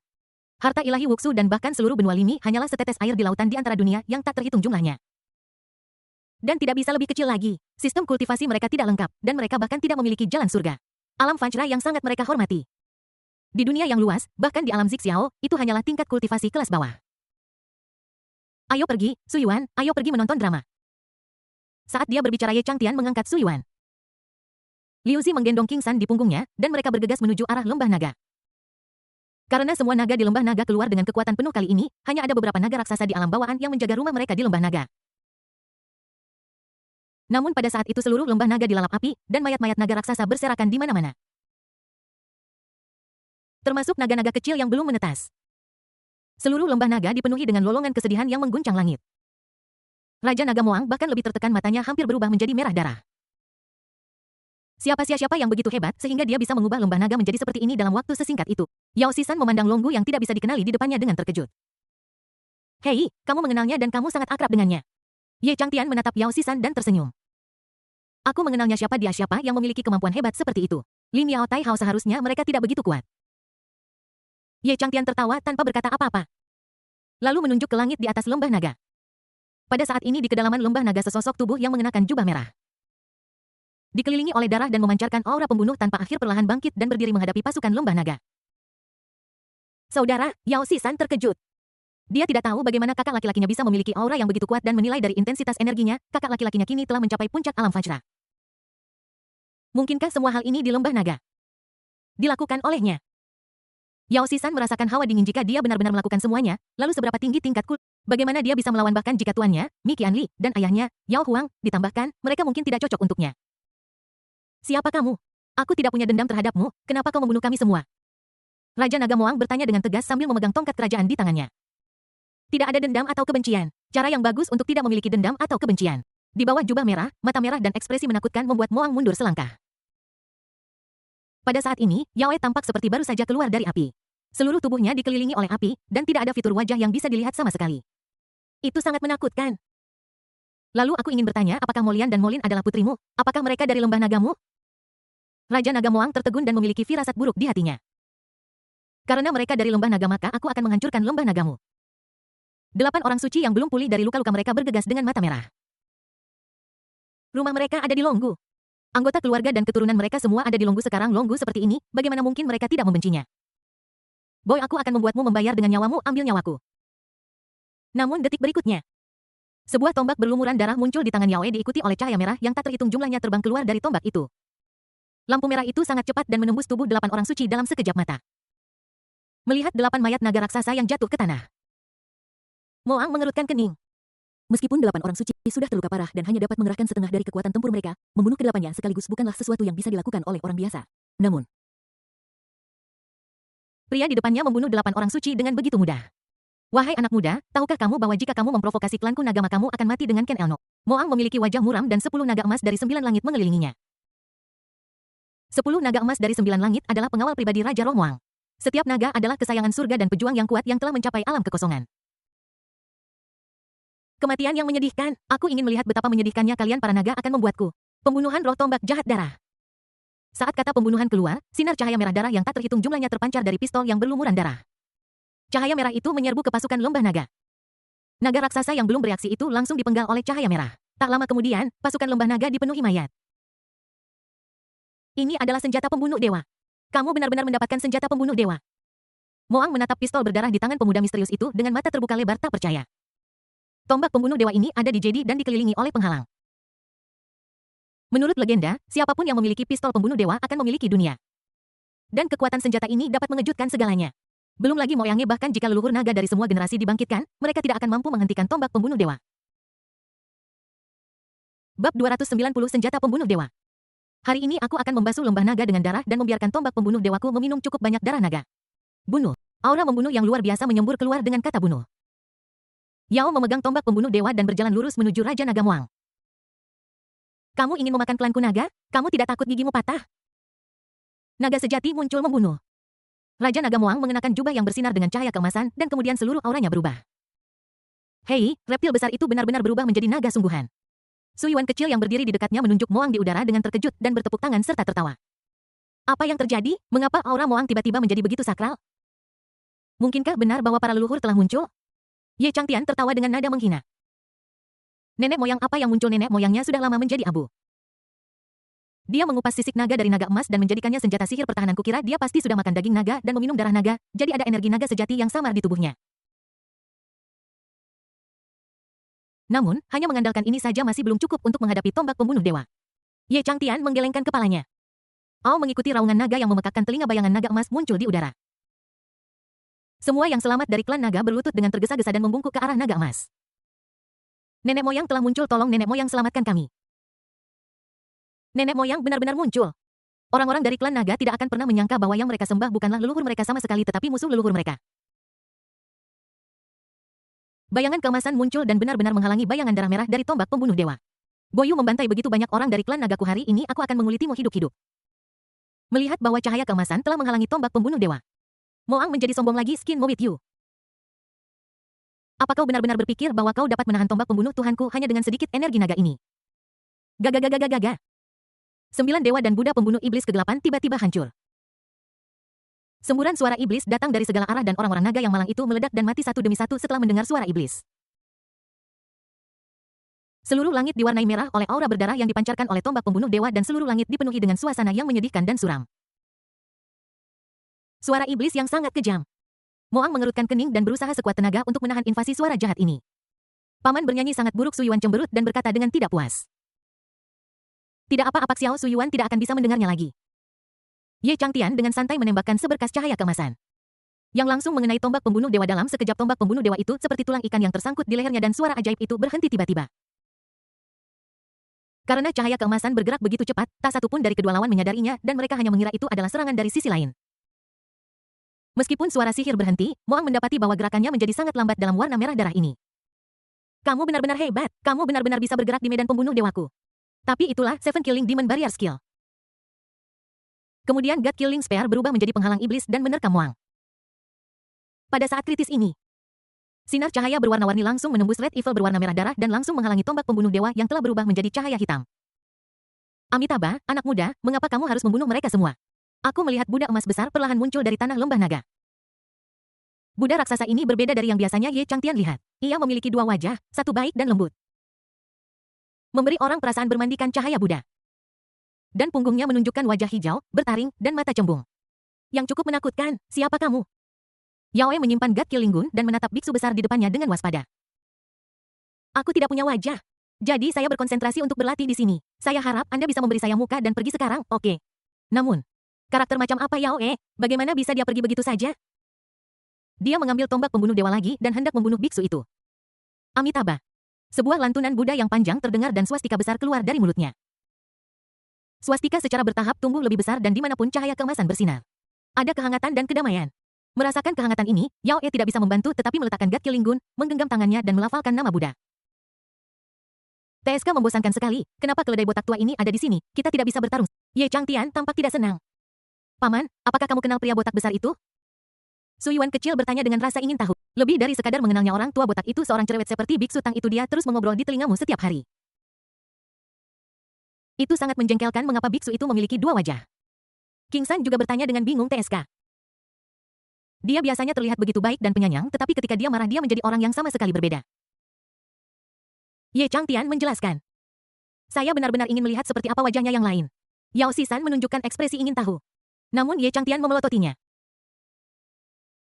Harta ilahi Wuxu dan bahkan seluruh benua Limi hanyalah setetes air di lautan di antara dunia yang tak terhitung jumlahnya. Dan tidak bisa lebih kecil lagi. Sistem kultivasi mereka tidak lengkap, dan mereka bahkan tidak memiliki jalan surga. Alam Fajra yang sangat mereka hormati. Di dunia yang luas, bahkan di alam Zixiao, itu hanyalah tingkat kultivasi kelas bawah. Ayo pergi, Su Yuan, ayo pergi menonton drama. Saat dia berbicara, Ye Changtian mengangkat Su Yuan. Liu Zi menggendong King San di punggungnya, dan mereka bergegas menuju arah lembah naga. Karena semua naga di lembah naga keluar dengan kekuatan penuh kali ini, hanya ada beberapa naga raksasa di alam bawaan yang menjaga rumah mereka di lembah naga. Namun pada saat itu seluruh lembah naga dilalap api, dan mayat-mayat naga raksasa berserakan di mana-mana. Termasuk naga-naga kecil yang belum menetas. Seluruh lembah naga dipenuhi dengan lolongan kesedihan yang mengguncang langit. Raja Naga Moang bahkan lebih tertekan, matanya hampir berubah menjadi merah darah. Siapa yang begitu hebat sehingga dia bisa mengubah lembah naga menjadi seperti ini dalam waktu sesingkat itu? Yao Sisan memandang Longgu yang tidak bisa dikenali di depannya dengan terkejut. Hei, kamu mengenalnya dan kamu sangat akrab dengannya. Ye Changtian menatap Yao Sisan dan tersenyum. Aku mengenalnya. Siapa dia? Siapa yang memiliki kemampuan hebat seperti itu? Lin Yao Tai Hao, seharusnya mereka tidak begitu kuat. Ye Changtian tertawa tanpa berkata apa-apa. Lalu menunjuk ke langit di atas lembah naga. Pada saat ini di kedalaman lembah naga sesosok tubuh yang mengenakan jubah merah. Dikelilingi oleh darah dan memancarkan aura pembunuh tanpa akhir perlahan bangkit dan berdiri menghadapi pasukan lembah naga. Saudara, Yao Sisan terkejut. Dia tidak tahu bagaimana kakak laki-lakinya bisa memiliki aura yang begitu kuat dan menilai dari intensitas energinya, kakak laki-lakinya kini telah mencapai puncak alam Fajra. Mungkinkah semua hal ini di lembah naga dilakukan olehnya? Yao Sisan merasakan hawa dingin jika dia benar-benar melakukan semuanya, lalu seberapa tinggi tingkat bagaimana dia bisa melawan bahkan jika tuannya, Mi Qianli, dan ayahnya, Yao Huang, ditambahkan, mereka mungkin tidak cocok untuknya. Siapa kamu? Aku tidak punya dendam terhadapmu, kenapa kau membunuh kami semua? Raja Naga Moang bertanya dengan tegas sambil memegang tongkat kerajaan di tangannya. Tidak ada dendam atau kebencian. Cara yang bagus untuk tidak memiliki dendam atau kebencian. Di bawah jubah merah, mata merah dan ekspresi menakutkan membuat Moang mundur selangkah. Pada saat ini, Yao tampak seperti baru saja keluar dari api. Seluruh tubuhnya dikelilingi oleh api, dan tidak ada fitur wajah yang bisa dilihat sama sekali. Itu sangat menakutkan. Lalu aku ingin bertanya, apakah Molian dan Molin adalah putrimu? Apakah mereka dari lembah nagamu? Raja Naga Moang tertegun dan memiliki firasat buruk di hatinya. Karena mereka dari lembah naga maka aku akan menghancurkan lembah nagamu. 8 orang suci yang belum pulih dari luka-luka mereka bergegas dengan mata merah. Rumah mereka ada di Longgu. Anggota keluarga dan keturunan mereka semua ada di Longgu sekarang. Longgu seperti ini, bagaimana mungkin mereka tidak membencinya? Boy, aku akan membuatmu membayar dengan nyawamu, ambil nyawaku. Namun detik berikutnya, sebuah tombak berlumuran darah muncul di tangan Yaoe diikuti oleh cahaya merah yang tak terhitung jumlahnya terbang keluar dari tombak itu. Lampu merah itu sangat cepat dan menembus tubuh 8 orang suci dalam sekejap mata. Melihat 8 mayat naga raksasa yang jatuh ke tanah, Moang mengerutkan kening. Meskipun 8 orang suci sudah terluka parah dan hanya dapat mengerahkan setengah dari kekuatan tempur mereka, membunuh kedelapannya sekaligus bukanlah sesuatu yang bisa dilakukan oleh orang biasa. Namun, pria di depannya membunuh 8 orang suci dengan begitu mudah. Wahai anak muda, tahukah kamu bahwa jika kamu memprovokasi klanku naga maka kamu akan mati dengan Ken Elnok? Moang memiliki wajah muram dan 10 naga emas dari 9 langit mengelilinginya. 10 naga emas dari 9 langit adalah pengawal pribadi Raja Roh Moang. Setiap naga adalah kesayangan surga dan pejuang yang kuat yang telah mencapai alam kekosongan. Kematian yang menyedihkan, aku ingin melihat betapa menyedihkannya kalian para naga akan membuatku. Pembunuhan roh tombak jahat darah. Saat kata pembunuhan keluar, sinar cahaya merah darah yang tak terhitung jumlahnya terpancar dari pistol yang berlumuran darah. Cahaya merah itu menyerbu ke pasukan lembah naga. Naga raksasa yang belum bereaksi itu langsung dipenggal oleh cahaya merah. Tak lama kemudian, pasukan lembah naga dipenuhi mayat. Ini adalah senjata pembunuh dewa. Kamu benar-benar mendapatkan senjata pembunuh dewa. Moang menatap pistol berdarah di tangan pemuda misterius itu dengan mata terbuka lebar tak percaya. Tombak pembunuh dewa ini ada di Jedi dan dikelilingi oleh penghalang. Menurut legenda, siapapun yang memiliki pistol pembunuh dewa akan memiliki dunia. Dan kekuatan senjata ini dapat mengejutkan segalanya. Belum lagi moyangnya bahkan jika leluhur naga dari semua generasi dibangkitkan, mereka tidak akan mampu menghentikan tombak pembunuh dewa. Bab 290 Senjata Pembunuh Dewa. Hari ini aku akan membasuh lembah naga dengan darah dan membiarkan tombak pembunuh dewaku meminum cukup banyak darah naga. Bunuh. Aura membunuh yang luar biasa menyembur keluar dengan kata bunuh. Yao memegang tombak pembunuh dewa dan berjalan lurus menuju Raja Naga Moang. Kamu ingin memakan klanku naga? Kamu tidak takut gigimu patah? Naga sejati muncul membunuh. Raja Naga Moang mengenakan jubah yang bersinar dengan cahaya keemasan dan kemudian seluruh auranya berubah. Hei, reptil besar itu benar-benar berubah menjadi naga sungguhan. Su Yuan kecil yang berdiri di dekatnya menunjuk Moang di udara dengan terkejut dan bertepuk tangan serta tertawa. Apa yang terjadi? Mengapa aura Moang tiba-tiba menjadi begitu sakral? Mungkinkah benar bahwa para leluhur telah muncul? Ye Changtian tertawa dengan nada menghina. Nenek moyang apa yang muncul? Nenek moyangnya sudah lama menjadi abu. Dia mengupas sisik naga dari naga emas dan menjadikannya senjata sihir pertahanan. Kukira dia pasti sudah makan daging naga dan meminum darah naga, jadi ada energi naga sejati yang samar di tubuhnya. Namun, hanya mengandalkan ini saja masih belum cukup untuk menghadapi tombak pembunuh dewa. Ye Changtian menggelengkan kepalanya. Ao mengikuti raungan naga yang memekakkan telinga. Bayangan naga emas muncul di udara. Semua yang selamat dari klan naga berlutut dengan tergesa-gesa dan membungkuk ke arah naga emas. Nenek moyang telah muncul, tolong nenek moyang selamatkan kami. Nenek moyang benar-benar muncul. Orang-orang dari klan naga tidak akan pernah menyangka bahwa yang mereka sembah bukanlah leluhur mereka sama sekali tetapi musuh leluhur mereka. Bayangan keemasan muncul dan benar-benar menghalangi bayangan darah merah dari tombak pembunuh dewa. Boyu membantai begitu banyak orang dari klan nagaku. Hari ini aku akan mengulitimu hidup-hidup. Melihat bahwa cahaya keemasan telah menghalangi tombak pembunuh dewa, Moang menjadi sombong lagi. Skin mo with you. Apa kau benar-benar berpikir bahwa kau dapat menahan tombak pembunuh Tuhanku hanya dengan sedikit energi naga ini? Gaga. 9 dewa dan Buddha pembunuh iblis kegelapan tiba-tiba hancur. Semburan suara iblis datang dari segala arah dan orang-orang naga yang malang itu meledak dan mati satu demi satu setelah mendengar suara iblis. Seluruh langit diwarnai merah oleh aura berdarah yang dipancarkan oleh tombak pembunuh dewa dan seluruh langit dipenuhi dengan suasana yang menyedihkan dan suram. Suara iblis yang sangat kejam. Moang mengerutkan kening dan berusaha sekuat tenaga untuk menahan invasi suara jahat ini. Paman bernyanyi sangat buruk. Su Yuan cemberut dan berkata dengan tidak puas. Tidak apa-apa Xiao. Su Yuan tidak akan bisa mendengarnya lagi. Ye Changtian dengan santai menembakkan seberkas cahaya keemasan yang langsung mengenai tombak pembunuh dewa. Dalam sekejap tombak pembunuh dewa itu seperti tulang ikan yang tersangkut di lehernya dan suara ajaib itu berhenti tiba-tiba. Karena cahaya keemasan bergerak begitu cepat, tak satu pun dari kedua lawan menyadarinya dan mereka hanya mengira itu adalah serangan dari sisi lain. Meskipun suara sihir berhenti, Moang mendapati bahwa gerakannya menjadi sangat lambat dalam warna merah darah ini. Kamu benar-benar hebat, kamu benar-benar bisa bergerak di medan pembunuh dewaku. Tapi itulah Seven Killing Demon Barrier Skill. Kemudian God Killing Spear berubah menjadi penghalang iblis dan menerkam Moang. Pada saat kritis ini, sinar cahaya berwarna-warni langsung menembus Red Evil berwarna merah darah dan langsung menghalangi tombak pembunuh dewa yang telah berubah menjadi cahaya hitam. Amitabha, anak muda, mengapa kamu harus membunuh mereka semua? Aku melihat budak emas besar perlahan muncul dari tanah lembah naga. Buddha raksasa ini berbeda dari yang biasanya Ye Changtian lihat. Ia memiliki dua wajah, satu baik dan lembut. Memberi orang perasaan bermandikan cahaya Buddha. Dan punggungnya menunjukkan wajah hijau, bertaring, dan mata cembung. Yang cukup menakutkan, siapa kamu? Yaoe menyimpan God Killing Gun dan menatap biksu besar di depannya dengan waspada. Aku tidak punya wajah. Jadi saya berkonsentrasi untuk berlatih di sini. Saya harap Anda bisa memberi saya muka dan pergi sekarang, oke? Namun, karakter macam apa Yaoe? Bagaimana bisa dia pergi begitu saja? Dia mengambil tombak pembunuh dewa lagi dan hendak membunuh biksu itu. Amitabha. Sebuah lantunan Buddha yang panjang terdengar dan swastika besar keluar dari mulutnya. Swastika secara bertahap tumbuh lebih besar dan dimanapun cahaya keemasan bersinar. Ada kehangatan dan kedamaian. Merasakan kehangatan ini, Yaoe tidak bisa membantu tetapi meletakkan God Killing Gun, menggenggam tangannya dan melafalkan nama Buddha. TSK membosankan sekali, kenapa keledai botak tua ini ada di sini, kita tidak bisa bertarung. Ye Changtian tampak tidak senang. Paman, apakah kamu kenal pria botak besar itu? Su Yuan kecil bertanya dengan rasa ingin tahu. Lebih dari sekadar mengenalnya orang tua botak itu seorang cerewet seperti Biksu Tang itu dia terus mengobrol di telingamu setiap hari. Itu sangat menjengkelkan mengapa biksu itu memiliki dua wajah. King San juga bertanya dengan bingung TSK. Dia biasanya terlihat begitu baik dan penyayang tetapi ketika dia marah dia menjadi orang yang sama sekali berbeda. Ye Changtian menjelaskan. Saya benar-benar ingin melihat seperti apa wajahnya yang lain. Yao Sisan menunjukkan ekspresi ingin tahu. Namun Ye Changtian memelototinya.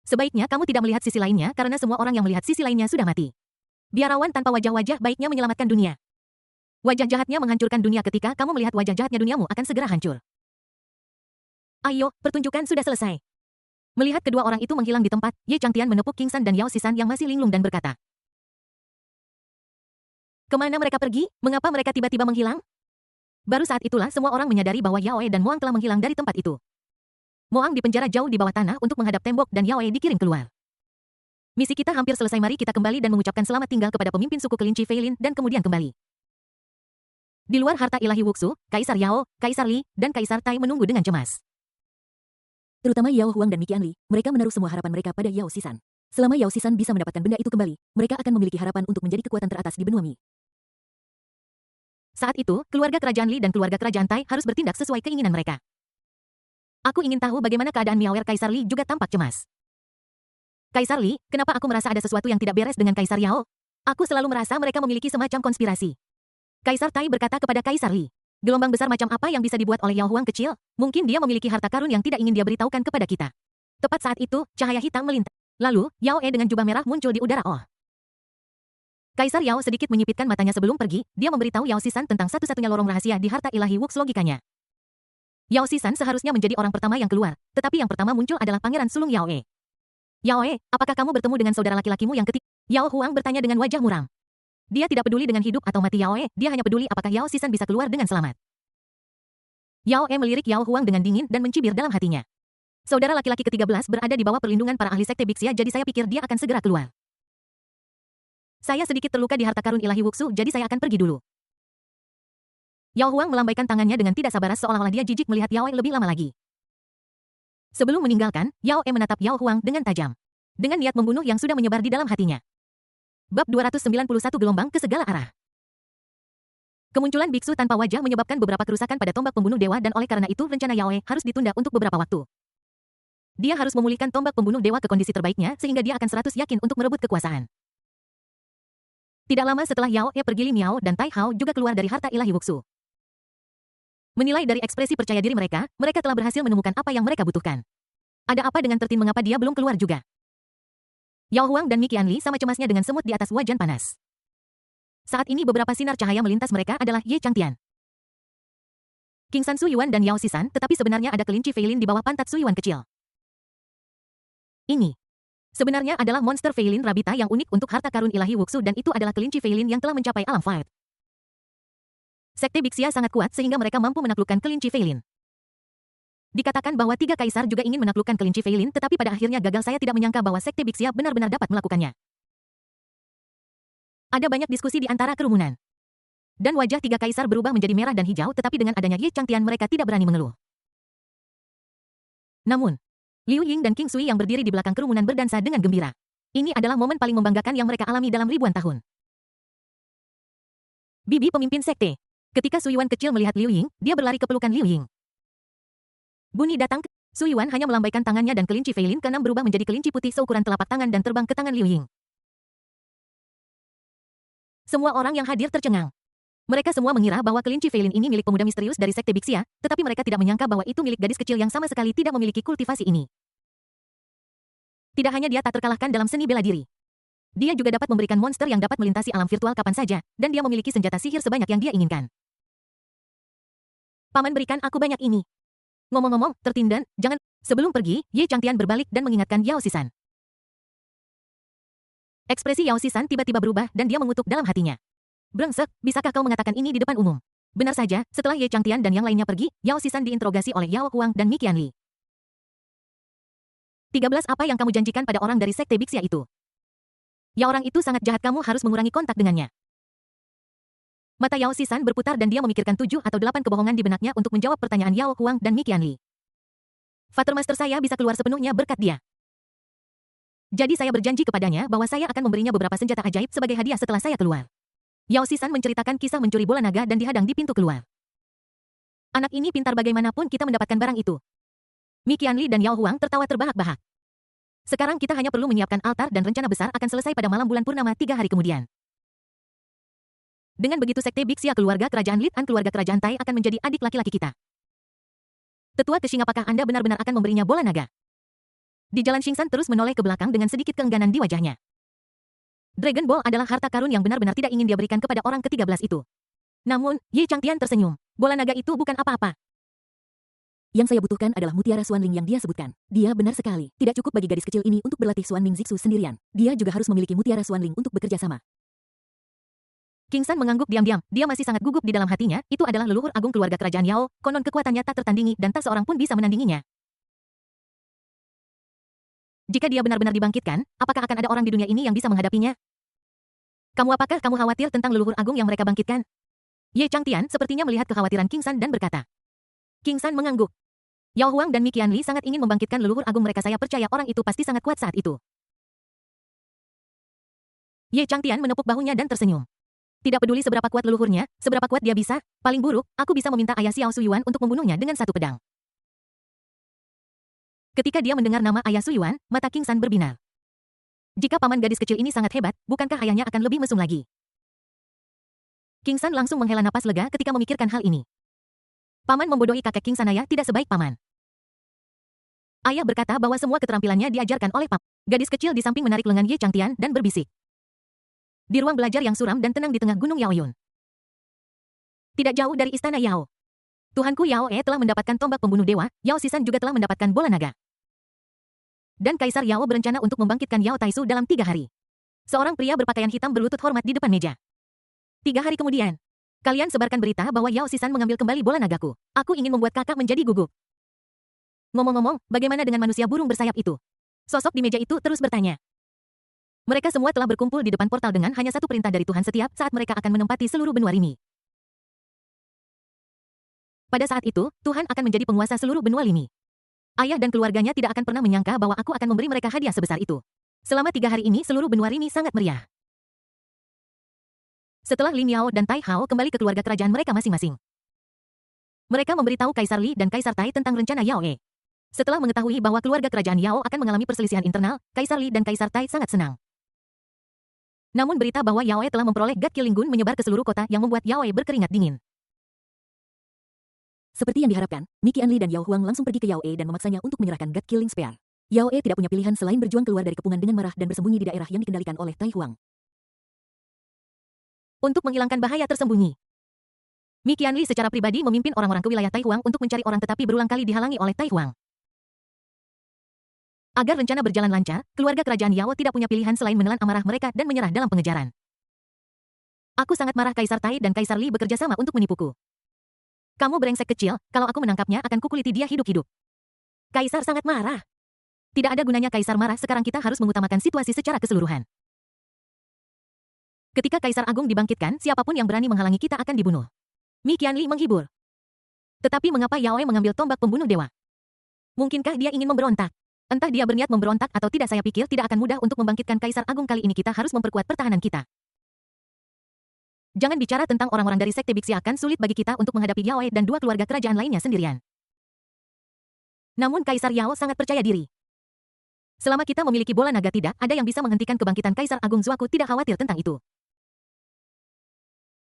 Sebaiknya kamu tidak melihat sisi lainnya karena semua orang yang melihat sisi lainnya sudah mati. Biarawan tanpa wajah-wajah baiknya menyelamatkan dunia. Wajah jahatnya menghancurkan dunia ketika kamu melihat wajah jahatnya duniamu akan segera hancur. Ayo, pertunjukan sudah selesai. Melihat kedua orang itu menghilang di tempat, Ye Changtian menepuk King San dan Yao Sisan yang masih linglung dan berkata. Kemana mereka pergi? Mengapa mereka tiba-tiba menghilang? Baru saat itulah semua orang menyadari bahwa Yaoe dan Moang telah menghilang dari tempat itu. Moang dipenjara jauh di bawah tanah untuk menghadap tembok dan Yaoe dikirim keluar. Misi kita hampir selesai, mari kita kembali dan mengucapkan selamat tinggal kepada pemimpin suku kelinci Feilin dan kemudian kembali. Di luar harta ilahi Wuxu, Kaisar Yao, Kaisar Li, dan Kaisar Tai menunggu dengan cemas. Terutama Yao Huang dan Miqian Li, mereka menaruh semua harapan mereka pada Yao Sisan. Selama Yao Sisan bisa mendapatkan benda itu kembali, mereka akan memiliki harapan untuk menjadi kekuatan teratas di benua Mi. Saat itu, keluarga kerajaan Li dan keluarga kerajaan Tai harus bertindak sesuai keinginan mereka. Aku ingin tahu bagaimana keadaan Miaoer. Kaisar Li juga tampak cemas. Kaisar Li, kenapa aku merasa ada sesuatu yang tidak beres dengan Kaisar Yao? Aku selalu merasa mereka memiliki semacam konspirasi. Kaisar Tai berkata kepada Kaisar Li. Gelombang besar macam apa yang bisa dibuat oleh Yao Huang kecil? Mungkin dia memiliki harta karun yang tidak ingin dia beritahukan kepada kita. Tepat saat itu, cahaya hitam melintas. Lalu, Yao dengan jubah merah muncul di udara. Oh. Kaisar Yao sedikit menyipitkan matanya sebelum pergi, dia memberitahu Yao Sisan tentang satu-satunya lorong rahasia di harta ilahi Wuxu logikanya. Yao Sisan seharusnya menjadi orang pertama yang keluar, tetapi yang pertama muncul adalah Pangeran Sulung Yaoe. Yaoe, apakah kamu bertemu dengan saudara laki-lakimu yang ketiga? Yao Huang bertanya dengan wajah muram. Dia tidak peduli dengan hidup atau mati Yaoe, dia hanya peduli apakah Yao Sisan bisa keluar dengan selamat. Yaoe melirik Yao Huang dengan dingin dan mencibir dalam hatinya. Saudara laki-laki ke-13 berada di bawah perlindungan para ahli sekte Bixia, jadi saya pikir dia akan segera keluar. Saya sedikit terluka di harta karun ilahi Wuxu, jadi saya akan pergi dulu. Yao Huang melambaikan tangannya dengan tidak sabar seolah-olah dia jijik melihat Yaoe lebih lama lagi. Sebelum meninggalkan, Yaoe menatap Yao Huang dengan tajam. Dengan niat membunuh yang sudah menyebar di dalam hatinya. Bab 291 gelombang ke segala arah. Kemunculan biksu tanpa wajah menyebabkan beberapa kerusakan pada tombak pembunuh dewa dan oleh karena itu rencana Yaoe harus ditunda untuk beberapa waktu. Dia harus memulihkan tombak pembunuh dewa ke kondisi terbaiknya sehingga dia akan 100% yakin untuk merebut kekuasaan. Tidak lama setelah Yaoe pergi, Li Miao dan Tai Hao juga keluar dari harta ilahi Wuxu. Menilai dari ekspresi percaya diri mereka, mereka telah berhasil menemukan apa yang mereka butuhkan. Ada apa dengan Tertin, mengapa dia belum keluar juga? Yao Huang dan Miqian Li sama cemasnya dengan semut di atas wajan panas. Saat ini beberapa sinar cahaya melintas mereka adalah Ye Changtian, King San Su Yuan dan Yao Sisan, tetapi sebenarnya ada kelinci Feilin di bawah pantat Su Yuan kecil. Ini sebenarnya adalah monster Feilin Rabita yang unik untuk harta karun ilahi Wuxu dan itu adalah kelinci Feilin yang telah mencapai alam Fight. Sekte Bixia sangat kuat sehingga mereka mampu menaklukkan kelinci Feilin. Dikatakan bahwa 3 kaisar juga ingin menaklukkan kelinci Feilin tetapi pada akhirnya gagal. Saya tidak menyangka bahwa Sekte Bixia benar-benar dapat melakukannya. Ada banyak diskusi di antara kerumunan. Dan wajah 3 kaisar berubah menjadi merah dan hijau tetapi dengan adanya Ye Changtian mereka tidak berani mengeluh. Namun, Liu Ying dan King Sui yang berdiri di belakang kerumunan berdansa dengan gembira. Ini adalah momen paling membanggakan yang mereka alami dalam ribuan tahun. Bibi pemimpin sekte. Ketika Su Yuan kecil melihat Liu Ying, dia berlari ke pelukan Liu Ying. Bunyi datang Su Yuan hanya melambaikan tangannya dan kelinci Feilin ke-6 berubah menjadi kelinci putih seukuran telapak tangan dan terbang ke tangan Liu Ying. Semua orang yang hadir tercengang. Mereka semua mengira bahwa kelinci Feilin ini milik pemuda misterius dari Sekte Bixia, tetapi mereka tidak menyangka bahwa itu milik gadis kecil yang sama sekali tidak memiliki kultivasi ini. Tidak hanya dia tak terkalahkan dalam seni bela diri. Dia juga dapat memberikan monster yang dapat melintasi alam virtual kapan saja, dan dia memiliki senjata sihir sebanyak yang dia inginkan. Paman berikan aku banyak ini. Ngomong-ngomong, tertindan, jangan. Sebelum pergi, Ye Changtian berbalik dan mengingatkan Yao Sisan. Ekspresi Yao Sisan tiba-tiba berubah dan dia mengutuk dalam hatinya. Brengsek, bisakah kau mengatakan ini di depan umum? Benar saja, setelah Ye Changtian dan yang lainnya pergi, Yao Sisan diinterogasi oleh Yao Huang dan Mi Qianli. 13 Apa yang kamu janjikan pada orang dari Sekte Bixia itu? Ya orang itu sangat jahat, kamu harus mengurangi kontak dengannya. Mata Yao Sisan berputar dan dia memikirkan 7 atau 8 kebohongan di benaknya untuk menjawab pertanyaan Yao Huang dan Mi Qianli. Fathermaster saya bisa keluar sepenuhnya berkat dia. Jadi saya berjanji kepadanya bahwa saya akan memberinya beberapa senjata ajaib sebagai hadiah setelah saya keluar. Yao Sisan menceritakan kisah mencuri bola naga dan dihadang di pintu keluar. Anak ini pintar, bagaimanapun kita mendapatkan barang itu. Mi Qianli dan Yao Huang tertawa terbahak-bahak. Sekarang kita hanya perlu menyiapkan altar dan rencana besar akan selesai pada malam bulan purnama 3 hari kemudian. Dengan begitu Sekte Bixia keluarga kerajaan Lit An keluarga kerajaan Tai akan menjadi adik laki-laki kita. Tetua Keqing, apakah Anda benar-benar akan memberinya bola naga? Di jalan Xingsan terus menoleh ke belakang dengan sedikit keengganan di wajahnya. Dragon Ball adalah harta karun yang benar-benar tidak ingin dia berikan kepada orang ke-13 itu. Namun, Ye Changtian tersenyum. Bola naga itu bukan apa-apa. Yang saya butuhkan adalah mutiara Xuanling yang dia sebutkan. Dia benar sekali. Tidak cukup bagi gadis kecil ini untuk berlatih Xuanling Zixu sendirian. Dia juga harus memiliki mutiara Xuanling untuk bekerja sama. King San mengangguk diam-diam. Dia masih sangat gugup di dalam hatinya. Itu adalah leluhur agung keluarga kerajaan Yao. Konon kekuatannya tak tertandingi dan tak seorang pun bisa menandinginya. Jika dia benar-benar dibangkitkan, apakah akan ada orang di dunia ini yang bisa menghadapinya? Apakah kamu khawatir tentang leluhur agung yang mereka bangkitkan? Ye Changtian sepertinya melihat kekhawatiran King San dan berkata. King San mengangguk. Yao Huang dan Mi Qianli sangat ingin membangkitkan leluhur agung mereka. Saya percaya orang itu pasti sangat kuat saat itu. Ye Changtian menepuk bahunya dan tersenyum. Tidak peduli seberapa kuat leluhurnya, seberapa kuat dia bisa, paling buruk, aku bisa meminta ayah Xiao Suyuan untuk membunuhnya dengan satu pedang. Ketika dia mendengar nama ayah Suyuan, mata King San berbinar. Jika paman gadis kecil ini sangat hebat, bukankah ayahnya akan lebih mesum lagi? King San langsung menghela napas lega ketika memikirkan hal ini. Paman membodohi kakek King Sanaya tidak sebaik paman. Ayah berkata bahwa semua keterampilannya diajarkan oleh paman. Gadis kecil di samping menarik lengan Ye Changtian dan berbisik. Di ruang belajar yang suram dan tenang di tengah gunung Yaoyun. Tidak jauh dari istana Yao. Tuhanku Yao telah mendapatkan tombak pembunuh dewa, Yao Sisan juga telah mendapatkan bola naga. Dan Kaisar Yao berencana untuk membangkitkan Yao Taisu dalam 3 hari. Seorang pria berpakaian hitam berlutut hormat di depan meja. 3 hari kemudian, kalian sebarkan berita bahwa Yao Sisan mengambil kembali bola nagaku. Aku ingin membuat kakak menjadi gugup. Ngomong-ngomong, bagaimana dengan manusia burung bersayap itu? Sosok di meja itu terus bertanya. Mereka semua telah berkumpul di depan portal dengan hanya satu perintah dari Tuhan setiap saat mereka akan menempati seluruh benua Rimi. Pada saat itu, Tuhan akan menjadi penguasa seluruh benua Limi. Ayah dan keluarganya tidak akan pernah menyangka bahwa aku akan memberi mereka hadiah sebesar itu. Selama 3 hari ini seluruh benua Rimi sangat meriah. Setelah Lin Yao dan Tai Hao kembali ke keluarga kerajaan mereka masing-masing. Mereka memberitahu Kaisar Li dan Kaisar Tai tentang rencana Yao. Setelah mengetahui bahwa keluarga kerajaan Yao akan mengalami perselisihan internal, Kaisar Li dan Kaisar Tai sangat senang. Namun berita bahwa Yao telah memperoleh God Killing Gun menyebar ke seluruh kota yang membuat Yao berkeringat dingin. Seperti yang diharapkan, Mi Qianli dan Yao Huang langsung pergi ke Yao dan memaksanya untuk menyerahkan God Killing Spear. Yao tidak punya pilihan selain berjuang keluar dari kepungan dengan marah dan bersembunyi di daerah yang dikendalikan oleh Tai Huang. Untuk menghilangkan bahaya tersembunyi, Mi Qianli secara pribadi memimpin orang-orang ke wilayah Tai Huang untuk mencari orang tetapi berulang kali dihalangi oleh Tai Huang. Agar rencana berjalan lancar, keluarga kerajaan Yao tidak punya pilihan selain menelan amarah mereka dan menyerah dalam pengejaran. Aku sangat marah Kaisar Tai dan Kaisar Li bekerja sama untuk menipuku. Kamu brengsek kecil, kalau aku menangkapnya akan kukuliti dia hidup-hidup. Kaisar sangat marah. Tidak ada gunanya Kaisar marah, sekarang kita harus mengutamakan situasi secara keseluruhan. Ketika Kaisar Agung dibangkitkan, siapapun yang berani menghalangi kita akan dibunuh. Mi Qianli menghibur. Tetapi mengapa Yao mengambil tombak pembunuh dewa? Mungkinkah dia ingin memberontak? Entah dia berniat memberontak atau tidak, saya pikir tidak akan mudah untuk membangkitkan Kaisar Agung. Kali ini kita harus memperkuat pertahanan kita. Jangan bicara tentang orang-orang dari Sekte Bixia, akan sulit bagi kita untuk menghadapi Yao dan 2 keluarga kerajaan lainnya sendirian. Namun Kaisar Yao sangat percaya diri. Selama kita memiliki bola naga tidak ada yang bisa menghentikan kebangkitan Kaisar Agung Zuaku tidak khawatir tentang itu.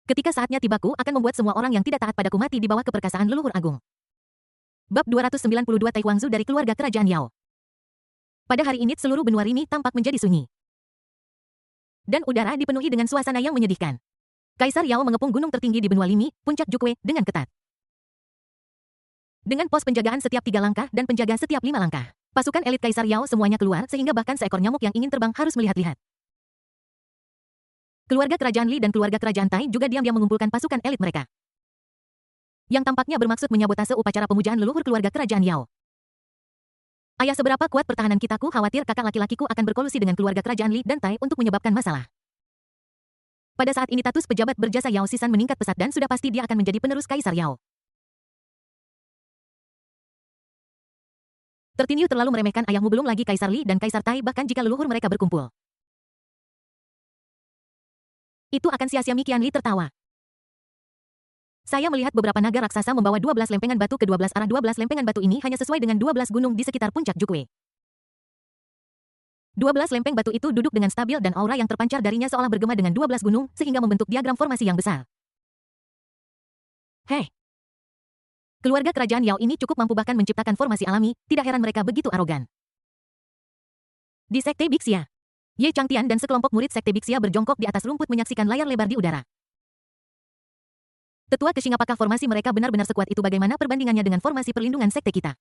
Ketika saatnya tibaku akan membuat semua orang yang tidak taat padaku mati di bawah keperkasaan leluhur agung. Bab 292 Tai Huangzu dari keluarga kerajaan Yao. Pada hari ini seluruh benua Rimi tampak menjadi sunyi. Dan udara dipenuhi dengan suasana yang menyedihkan. Kaisar Yao mengepung gunung tertinggi di benua Limi, puncak Jukwe, dengan ketat. Dengan pos penjagaan setiap 3 langkah dan penjaga setiap 5 langkah. Pasukan elit Kaisar Yao semuanya keluar sehingga bahkan seekor nyamuk yang ingin terbang harus melihat-lihat. Keluarga kerajaan Li dan keluarga kerajaan Tai juga diam-diam mengumpulkan pasukan elit mereka. Yang tampaknya bermaksud menyabotase upacara pemujaan leluhur keluarga kerajaan Yao. Ayah, seberapa kuat pertahanan kita? Ku khawatir kakak laki-lakiku akan berkolusi dengan keluarga kerajaan Li dan Tai untuk menyebabkan masalah. Pada saat ini status pejabat berjasa Yao Sisan meningkat pesat dan sudah pasti dia akan menjadi penerus Kaisar Yao. Tertinyu terlalu meremehkan ayahmu, belum lagi Kaisar Li dan Kaisar Tai, bahkan jika leluhur mereka berkumpul. Itu akan sia-sia. Mikian Li tertawa. Saya melihat beberapa naga raksasa membawa 12 lempengan batu ke 12 arah. 12 lempengan batu ini hanya sesuai dengan 12 gunung di sekitar puncak Jukwe. 12 lempeng batu itu duduk dengan stabil dan aura yang terpancar darinya seolah bergema dengan 12 gunung sehingga membentuk diagram formasi yang besar. Hei! Keluarga kerajaan Yao ini cukup mampu bahkan menciptakan formasi alami, tidak heran mereka begitu arogan. Di Sekte Bixia, Ye Changtian dan sekelompok murid Sekte Bixia berjongkok di atas rumput menyaksikan layar lebar di udara. Tetua Keqing, apakah formasi mereka benar-benar sekuat itu? Bagaimana perbandingannya dengan formasi perlindungan sekte kita?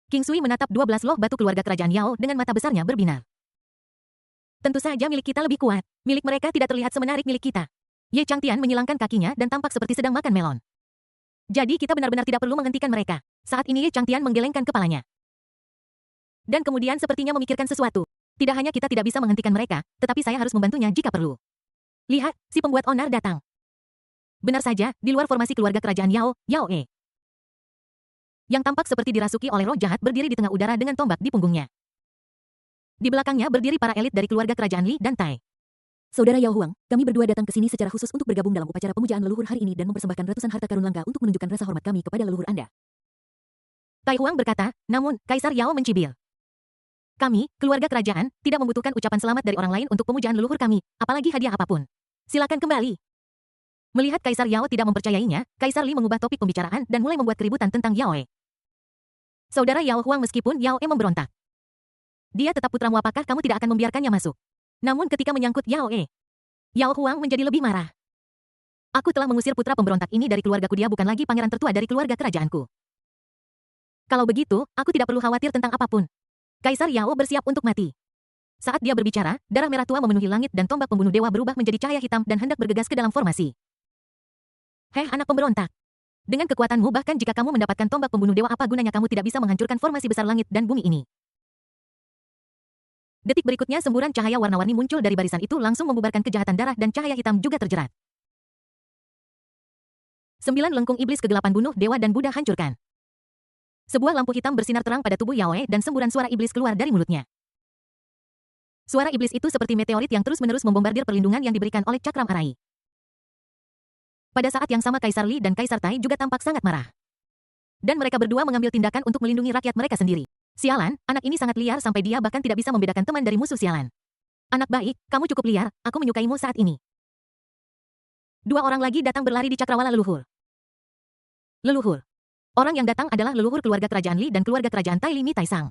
King Sui menatap 12 loh batu keluarga kerajaan Yao dengan mata besarnya berbinar. Tentu saja milik kita lebih kuat. Milik mereka tidak terlihat semenarik milik kita. Ye Changtian menyilangkan kakinya dan tampak seperti sedang makan melon. Jadi kita benar-benar tidak perlu menghentikan mereka. Saat ini Ye Changtian menggelengkan kepalanya. Dan kemudian sepertinya memikirkan sesuatu. Tidak hanya kita tidak bisa menghentikan mereka, tetapi saya harus membantunya jika perlu. Lihat, si pembuat onar datang. Benar saja, di luar formasi keluarga kerajaan Yao, Yao E, yang tampak seperti dirasuki oleh roh jahat, berdiri di tengah udara dengan tombak di punggungnya. Di belakangnya berdiri para elit dari keluarga kerajaan Li dan Tai. Saudara Yao Huang, kami berdua datang ke sini secara khusus untuk bergabung dalam upacara pemujaan leluhur hari ini dan mempersembahkan ratusan harta karun langka untuk menunjukkan rasa hormat kami kepada leluhur Anda. Tai Huang berkata, namun, Kaisar Yao mencibir. Kami, keluarga kerajaan, tidak membutuhkan ucapan selamat dari orang lain untuk pemujaan leluhur kami, apalagi hadiah apapun. Silakan kembali. Melihat Kaisar Yao tidak mempercayainya, Kaisar Li mengubah topik pembicaraan dan mulai membuat keributan tentang Yao E. Saudara Yao Huang, meskipun Yao E memberontak, dia tetap putramu, apakah kamu tidak akan membiarkannya masuk? Namun ketika menyangkut Yao E, Yao Huang menjadi lebih marah. Aku telah mengusir putra pemberontak ini dari keluargaku, dia bukan lagi pangeran tertua dari keluarga kerajaanku. Kalau begitu, aku tidak perlu khawatir tentang apapun. Kaisar Yao bersiap untuk mati. Saat dia berbicara, darah merah tua memenuhi langit dan tombak pembunuh dewa berubah menjadi cahaya hitam dan hendak bergegas ke dalam formasi. Hei anak pemberontak. Dengan kekuatanmu, bahkan jika kamu mendapatkan tombak pembunuh dewa, apa gunanya kamu tidak bisa menghancurkan formasi besar langit dan bumi ini? Detik berikutnya semburan cahaya warna-warni muncul dari barisan itu, langsung membubarkan kejahatan darah dan cahaya hitam juga terjerat. 9 lengkung iblis kegelapan bunuh dewa dan Buddha hancurkan. Sebuah lampu hitam bersinar terang pada tubuh Yao E dan semburan suara iblis keluar dari mulutnya. Suara iblis itu seperti meteorit yang terus-menerus membombardir perlindungan yang diberikan oleh cakram arai. Pada saat yang sama Kaisar Li dan Kaisar Tai juga tampak sangat marah. Dan mereka berdua mengambil tindakan untuk melindungi rakyat mereka sendiri. Sialan, anak ini sangat liar sampai dia bahkan tidak bisa membedakan teman dari musuh. Sialan. Anak baik, kamu cukup liar, aku menyukaimu saat ini. 2 orang lagi datang berlari di cakrawala leluhur. Leluhur. Orang yang datang adalah leluhur keluarga kerajaan Li dan keluarga kerajaan Tai, Li Mi Tai Sang.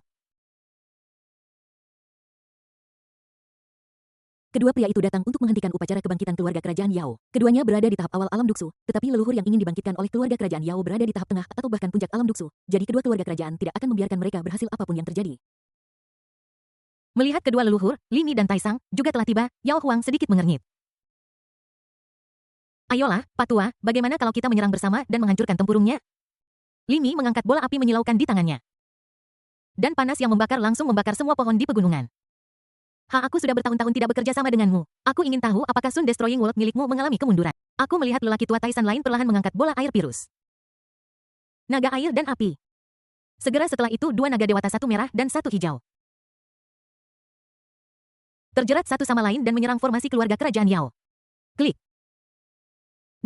Kedua pria itu datang untuk menghentikan upacara kebangkitan keluarga kerajaan Yao. Keduanya berada di tahap awal alam duksu, tetapi leluhur yang ingin dibangkitkan oleh keluarga kerajaan Yao berada di tahap tengah atau bahkan puncak alam duksu. Jadi kedua keluarga kerajaan tidak akan membiarkan mereka berhasil apapun yang terjadi. Melihat kedua leluhur, Li Mi dan Tai Sang, juga telah tiba, Yao Huang sedikit mengernyit. Ayolah, Pak Tua, bagaimana kalau kita menyerang bersama dan menghancurkan tempurungnya? Li Mi mengangkat bola api menyilaukan di tangannya. Dan panas yang membakar langsung membakar semua pohon di pegunungan. Aku sudah bertahun-tahun tidak bekerja sama denganmu. Aku ingin tahu apakah Sun Destroying World milikmu mengalami kemunduran. Aku melihat lelaki tua Taisan lain perlahan mengangkat bola air Pirus. Naga air dan api. Segera setelah itu 2 naga dewata, 1 merah dan 1 hijau, terjerat satu sama lain dan menyerang formasi keluarga kerajaan Yao. Klik.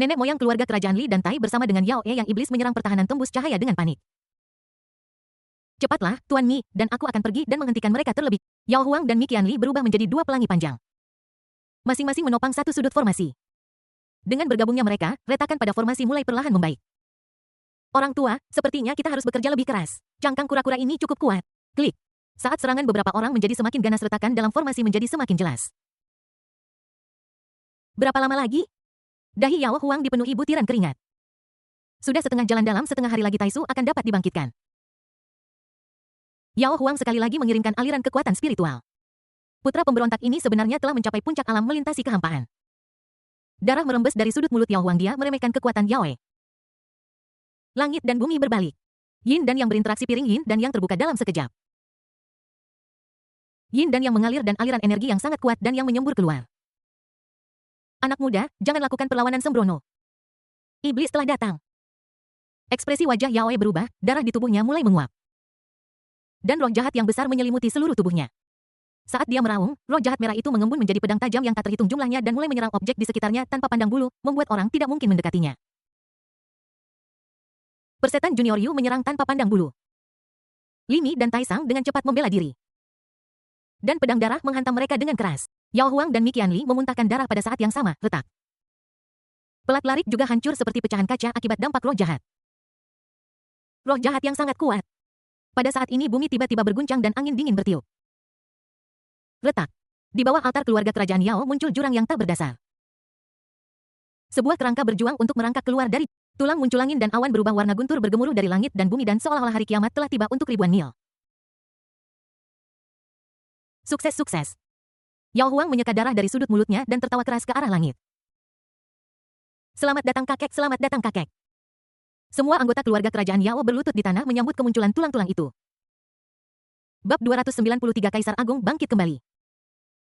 Nenek moyang keluarga kerajaan Li dan Tai bersama dengan Yao E yang iblis menyerang pertahanan tembus cahaya dengan panik. Cepatlah, Tuan Mi, dan aku akan pergi dan menghentikan mereka terlebih. Yao Huang dan Mi Qianli berubah menjadi dua pelangi panjang. Masing-masing menopang satu sudut formasi. Dengan bergabungnya mereka, retakan pada formasi mulai perlahan membaik. Orang tua, sepertinya kita harus bekerja lebih keras. Cangkang kura-kura ini cukup kuat. Klik. Saat serangan beberapa orang menjadi semakin ganas, retakan dalam formasi menjadi semakin jelas. Berapa lama lagi? Dahi Yao Huang dipenuhi butiran keringat. Sudah setengah jalan, dalam setengah hari lagi Taisu akan dapat dibangkitkan. Yao Huang sekali lagi mengirimkan aliran kekuatan spiritual. Putra pemberontak ini sebenarnya telah mencapai puncak alam melintasi kehampaan. Darah merembes dari sudut mulut Yao Huang, dia meremehkan kekuatan Yaoe. Langit dan bumi berbalik. Yin dan yang berinteraksi, piring yin dan yang terbuka dalam sekejap. Yin dan yang mengalir dan aliran energi yang sangat kuat dan yang menyembur keluar. Anak muda, jangan lakukan perlawanan sembrono. Iblis telah datang. Ekspresi wajah Yaoe berubah, darah di tubuhnya mulai menguap. Dan roh jahat yang besar menyelimuti seluruh tubuhnya. Saat dia meraung, roh jahat merah itu mengembun menjadi pedang tajam yang tak terhitung jumlahnya dan mulai menyerang objek di sekitarnya tanpa pandang bulu, membuat orang tidak mungkin mendekatinya. Persetan Junior Yu menyerang tanpa pandang bulu. Limi dan Taisang dengan cepat membela diri. Dan pedang darah menghantam mereka dengan keras. Yao Huang dan Mi Qianli memuntahkan darah pada saat yang sama, retak. Pelat larik juga hancur seperti pecahan kaca akibat dampak roh jahat. Roh jahat yang sangat kuat. Pada saat ini bumi tiba-tiba berguncang dan angin dingin bertiup. Retak. Di bawah altar keluarga kerajaan Yao muncul jurang yang tak berdasar. Sebuah kerangka berjuang untuk merangkak keluar dari tulang, muncul angin dan awan berubah warna, guntur bergemuruh dari langit dan bumi dan seolah-olah hari kiamat telah tiba untuk ribuan mil. Sukses. Yao Huang menyeka darah dari sudut mulutnya dan tertawa keras ke arah langit. Selamat datang kakek, selamat datang kakek. Semua anggota keluarga kerajaan Yao berlutut di tanah menyambut kemunculan tulang-tulang itu. Bab 293 Kaisar Agung bangkit kembali.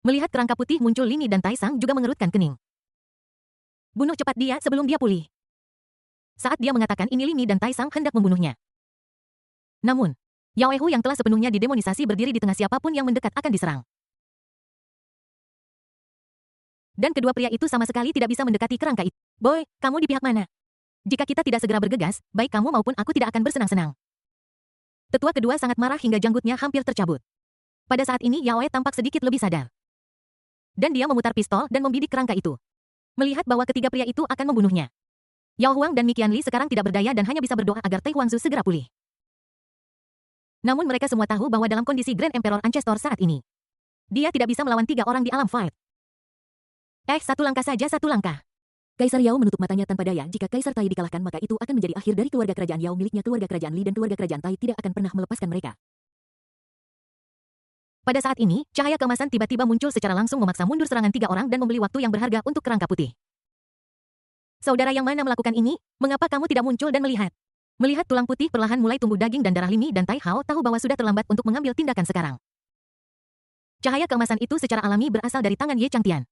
Melihat kerangka putih muncul, Limi dan Taisang juga mengerutkan kening. Bunuh cepat dia sebelum dia pulih. Saat dia mengatakan ini, Limi dan Taisang hendak membunuhnya. Namun, Yao Ehu yang telah sepenuhnya didemonisasi berdiri di tengah, siapapun yang mendekat akan diserang. Dan kedua pria itu sama sekali tidak bisa mendekati kerangka itu. Boy, kamu di pihak mana? Jika kita tidak segera bergegas, baik kamu maupun aku tidak akan bersenang-senang. Tetua kedua sangat marah hingga janggutnya hampir tercabut. Pada saat ini Yaoe tampak sedikit lebih sadar. Dan dia memutar pistol dan membidik kerangka itu. Melihat bahwa ketiga pria itu akan membunuhnya. Yao Huang dan Mi Qianli sekarang tidak berdaya dan hanya bisa berdoa agar Tai Huangzu segera pulih. Namun mereka semua tahu bahwa dalam kondisi Grand Emperor Ancestor saat ini, dia tidak bisa melawan tiga orang di alam fight. Satu langkah saja, satu langkah. Kaisar Yao menutup matanya tanpa daya. Jika Kaisar Tai dikalahkan, maka itu akan menjadi akhir dari keluarga kerajaan Yao. Miliknya keluarga kerajaan Li dan keluarga kerajaan Tai tidak akan pernah melepaskan mereka. Pada saat ini, cahaya keemasan tiba-tiba muncul secara langsung memaksa mundur serangan tiga orang dan membeli waktu yang berharga untuk kerangka putih. Saudara yang mana melakukan ini? Mengapa kamu tidak muncul dan melihat? Melihat tulang putih perlahan mulai tumbuh daging dan darah, Limi dan Tai Hao tahu bahwa sudah terlambat untuk mengambil tindakan sekarang. Cahaya keemasan itu secara alami berasal dari tangan Ye Changtian.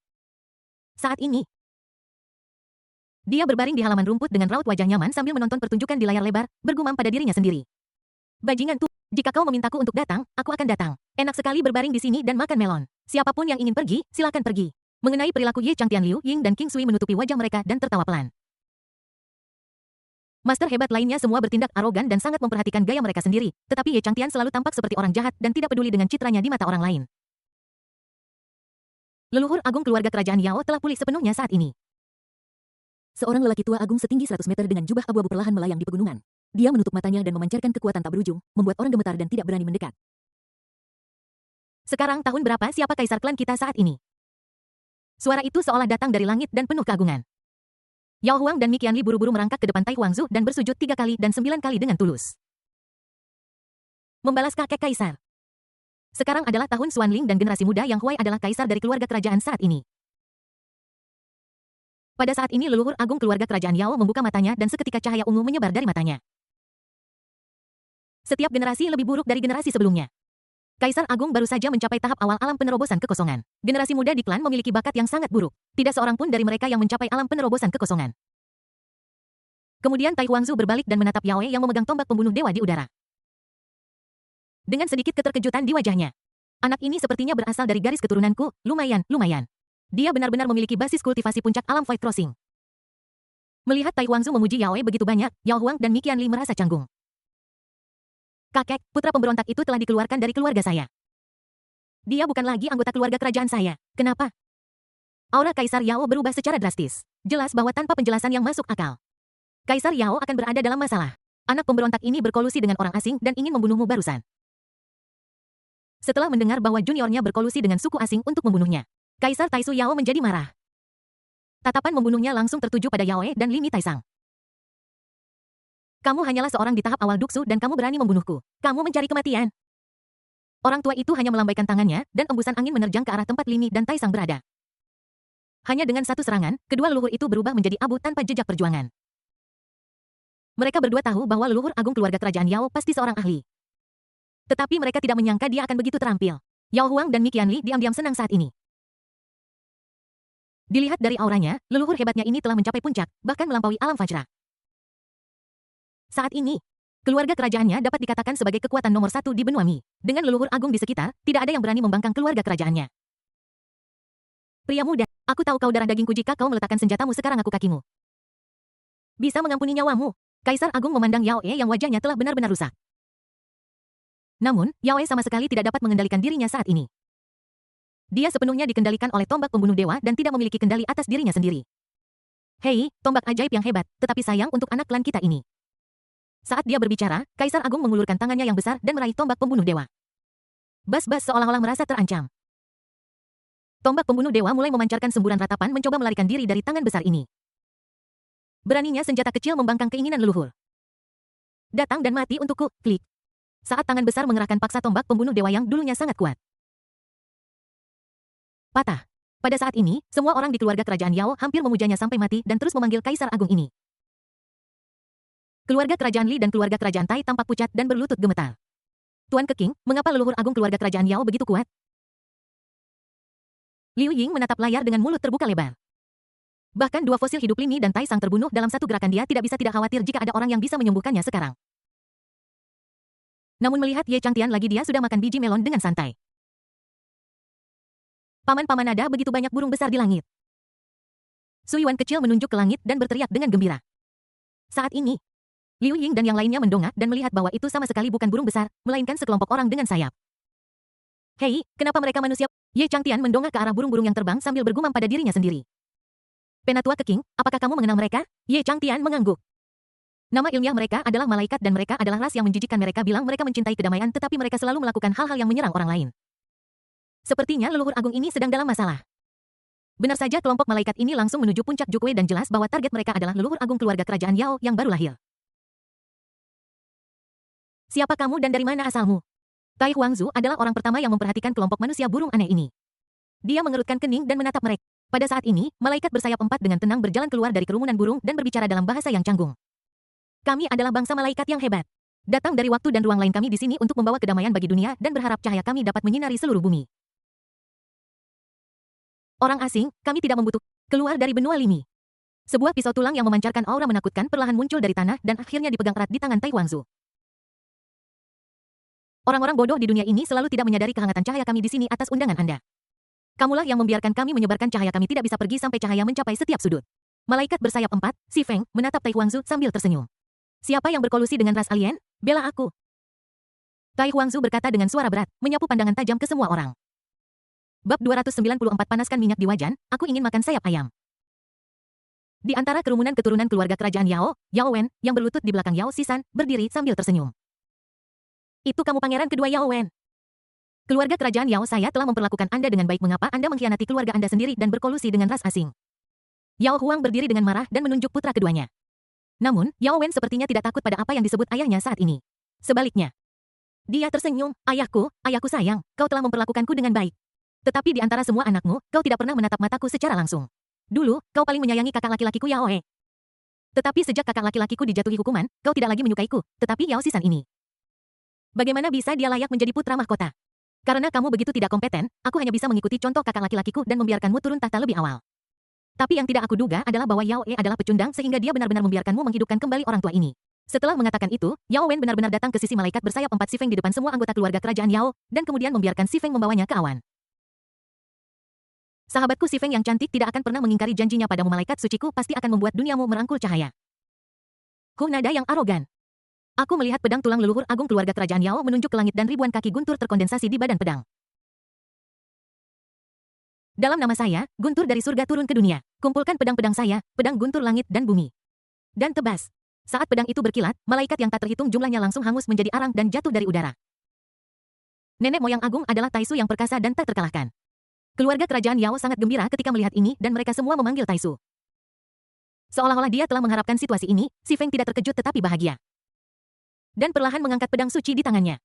Saat ini, dia berbaring di halaman rumput dengan raut wajah nyaman sambil menonton pertunjukan di layar lebar, bergumam pada dirinya sendiri. Bajingan tuh, jika kau memintaku untuk datang, aku akan datang. Enak sekali berbaring di sini dan makan melon. Siapapun yang ingin pergi, silakan pergi. Mengenai perilaku Ye Changtian, Liu Ying dan King Sui menutupi wajah mereka dan tertawa pelan. Master hebat lainnya semua bertindak arogan dan sangat memperhatikan gaya mereka sendiri, tetapi Ye Changtian selalu tampak seperti orang jahat dan tidak peduli dengan citranya di mata orang lain. Leluhur agung keluarga kerajaan Yao telah pulih sepenuhnya saat ini. Seorang lelaki tua agung setinggi 100 meter dengan jubah abu-abu perlahan melayang di pegunungan. Dia menutup matanya dan memancarkan kekuatan tak berujung, membuat orang gemetar dan tidak berani mendekat. Sekarang tahun berapa, siapa kaisar klan kita saat ini? Suara itu seolah datang dari langit dan penuh keagungan. Yao Huang dan Mi Qianli buru-buru merangkak ke depan Tai Huangzu dan bersujud 3 kali dan 9 kali dengan tulus. Membalas kakek kaisar. Sekarang adalah tahun Xuanling dan generasi muda yang Huai adalah kaisar dari keluarga kerajaan saat ini. Pada saat ini leluhur agung keluarga kerajaan Yao membuka matanya dan seketika cahaya ungu menyebar dari matanya. Setiap generasi lebih buruk dari generasi sebelumnya. Kaisar Agung baru saja mencapai tahap awal alam penerobosan kekosongan. Generasi muda di klan memiliki bakat yang sangat buruk. Tidak seorang pun dari mereka yang mencapai alam penerobosan kekosongan. Kemudian Tai Huangzu berbalik dan menatap Yaoe yang memegang tombak pembunuh dewa di udara. Dengan sedikit keterkejutan di wajahnya. Anak ini sepertinya berasal dari garis keturunanku, lumayan. Dia benar-benar memiliki basis kultivasi puncak alam Fight Crossing. Melihat Tai Huangzu memuji Yaoe begitu banyak, Yao Huang dan Mi Qianli merasa canggung. Kakek, putra pemberontak itu telah dikeluarkan dari keluarga saya. Dia bukan lagi anggota keluarga kerajaan saya. Kenapa? Aura Kaisar Yao berubah secara drastis. Jelas bahwa tanpa penjelasan yang masuk akal, Kaisar Yao akan berada dalam masalah. Anak pemberontak ini berkolusi dengan orang asing dan ingin membunuhmu barusan. Setelah mendengar bahwa juniornya berkolusi dengan suku asing untuk membunuhnya, Kaisar Taisu Yao menjadi marah. Tatapan membunuhnya langsung tertuju pada Yaoe dan Lini Taisang. Kamu hanyalah seorang di tahap awal Duksu dan kamu berani membunuhku. Kamu mencari kematian. Orang tua itu hanya melambaikan tangannya dan embusan angin menerjang ke arah tempat Lini dan Taisang berada. Hanya dengan satu serangan, kedua leluhur itu berubah menjadi abu tanpa jejak perjuangan. Mereka berdua tahu bahwa leluhur agung keluarga kerajaan Yao pasti seorang ahli. Tetapi mereka tidak menyangka dia akan begitu terampil. Yao Huang dan Mi Qianli diam-diam senang saat ini. Dilihat dari auranya, leluhur hebatnya ini telah mencapai puncak, bahkan melampaui alam Fajra. Saat ini, keluarga kerajaannya dapat dikatakan sebagai kekuatan nomor satu di benua Mi. Dengan leluhur agung di sekitar, tidak ada yang berani membangkang keluarga kerajaannya. Pria muda, aku tahu kau darah dagingku jika kau meletakkan senjatamu sekarang aku kakimu. Bisa mengampuni nyawamu. Kaisar Agung memandang Yaoe yang wajahnya telah benar-benar rusak. Namun, Yaoe sama sekali tidak dapat mengendalikan dirinya saat ini. Dia sepenuhnya dikendalikan oleh tombak pembunuh dewa dan tidak memiliki kendali atas dirinya sendiri. Hei, tombak ajaib yang hebat, tetapi sayang untuk anak klan kita ini. Saat dia berbicara, Kaisar Agung mengulurkan tangannya yang besar dan meraih tombak pembunuh dewa. Bas-bas seolah-olah merasa terancam. Tombak pembunuh dewa mulai memancarkan semburan ratapan mencoba melarikan diri dari tangan besar ini. Beraninya senjata kecil membangkang keinginan leluhur. Datang dan mati untukku, klik. Saat tangan besar mengerahkan paksa tombak pembunuh dewa yang dulunya sangat kuat. Patah. Pada saat ini, semua orang di keluarga kerajaan Yao hampir memujanya sampai mati dan terus memanggil Kaisar Agung ini. Keluarga kerajaan Li dan keluarga kerajaan Tai tampak pucat dan berlutut gemetar. Tuan Keking, mengapa leluhur agung keluarga kerajaan Yao begitu kuat? Liu Ying menatap layar dengan mulut terbuka lebar. Bahkan dua fosil hidup Lini dan Tai Sang terbunuh dalam satu gerakan dia tidak bisa tidak khawatir jika ada orang yang bisa menyembuhkannya sekarang. Namun melihat Ye Changtian lagi dia sudah makan biji melon dengan santai. Paman-paman ada begitu banyak burung besar di langit. Su Yuan kecil menunjuk ke langit dan berteriak dengan gembira. Saat ini, Liu Ying dan yang lainnya mendongak dan melihat bahwa itu sama sekali bukan burung besar, melainkan sekelompok orang dengan sayap. Hei, kenapa mereka manusia? Ye Changtian mendongak ke arah burung-burung yang terbang sambil bergumam pada dirinya sendiri. Penatua Keking, apakah kamu mengenal mereka? Ye Changtian mengangguk. Nama ilmiah mereka adalah malaikat dan mereka adalah ras yang menjijikkan. Mereka bilang mereka mencintai kedamaian tetapi mereka selalu melakukan hal-hal yang menyerang orang lain. Sepertinya leluhur agung ini sedang dalam masalah. Benar saja kelompok malaikat ini langsung menuju puncak Jukwe dan jelas bahwa target mereka adalah leluhur agung keluarga kerajaan Yao yang baru lahir. Siapa kamu dan dari mana asalmu? Tai Huangzu adalah orang pertama yang memperhatikan kelompok manusia burung aneh ini. Dia mengerutkan kening dan menatap mereka. Pada saat ini, malaikat bersayap empat dengan tenang berjalan keluar dari kerumunan burung dan berbicara dalam bahasa yang canggung. Kami adalah bangsa malaikat yang hebat. Datang dari waktu dan ruang lain kami di sini untuk membawa kedamaian bagi dunia dan berharap cahaya kami dapat menyinari seluruh bumi. Orang asing, kami tidak membutuh. Keluar dari benua Limi. Sebuah pisau tulang yang memancarkan aura menakutkan perlahan muncul dari tanah dan akhirnya dipegang erat di tangan Tai Huangzu. Orang-orang bodoh di dunia ini selalu tidak menyadari kehangatan cahaya kami di sini atas undangan Anda. Kamulah yang membiarkan kami menyebarkan cahaya kami tidak bisa pergi sampai cahaya mencapai setiap sudut. Malaikat bersayap empat, Si Feng, menatap Tai Huangzu sambil tersenyum. Siapa yang berkolusi dengan ras alien? Bela aku. Tai Huangzu berkata dengan suara berat, menyapu pandangan tajam ke semua orang. Bab 294 panaskan minyak di wajan, aku ingin makan sayap ayam. Di antara kerumunan keturunan keluarga kerajaan Yao, Yao Wen, yang berlutut di belakang Yao Sisan, berdiri sambil tersenyum. Itu kamu pangeran kedua Yao Wen. Keluarga kerajaan Yao saya telah memperlakukan Anda dengan baik. Mengapa Anda mengkhianati keluarga Anda sendiri dan berkolusi dengan ras asing? Yao Huang berdiri dengan marah dan menunjuk putra keduanya. Namun, Yao Wen sepertinya tidak takut pada apa yang disebut ayahnya saat ini. Sebaliknya, dia tersenyum, ayahku sayang, kau telah memperlakukanku dengan baik. Tetapi di antara semua anakmu, kau tidak pernah menatap mataku secara langsung. Dulu, kau paling menyayangi kakak laki-lakiku Yaoe. Tetapi sejak kakak laki-lakiku dijatuhi hukuman, kau tidak lagi menyukaiku, tetapi Yao Sisan ini. Bagaimana bisa dia layak menjadi putra mahkota? Karena kamu begitu tidak kompeten, aku hanya bisa mengikuti contoh kakak laki-lakiku dan membiarkanmu turun tahta lebih awal. Tapi yang tidak aku duga adalah bahwa Yao E adalah pecundang sehingga dia benar-benar membiarkanmu menghidupkan kembali orang tua ini. Setelah mengatakan itu, Yao Wen benar-benar datang ke sisi malaikat bersayap empat Si Feng di depan semua anggota keluarga kerajaan Yao, dan kemudian membiarkan Si Feng membawanya ke awan. Sahabatku Si Feng yang cantik tidak akan pernah mengingkari janjinya padamu. Malaikat suciku pasti akan membuat duniamu merangkul cahaya. Nada yang arogan. Aku melihat pedang tulang leluhur agung keluarga kerajaan Yao menunjuk ke langit dan ribuan kaki guntur terkondensasi di badan pedang. Dalam nama saya, guntur dari surga turun ke dunia. Kumpulkan pedang-pedang saya, pedang guntur langit dan bumi. Dan tebas. Saat pedang itu berkilat, malaikat yang tak terhitung jumlahnya langsung hangus menjadi arang dan jatuh dari udara. Nenek moyang agung adalah Taisu yang perkasa dan tak terkalahkan. Keluarga kerajaan Yao sangat gembira ketika melihat ini dan mereka semua memanggil Taisu. Seolah-olah dia telah mengharapkan situasi ini, Si Feng tidak terkejut tetapi bahagia. Dan perlahan mengangkat pedang suci di tangannya.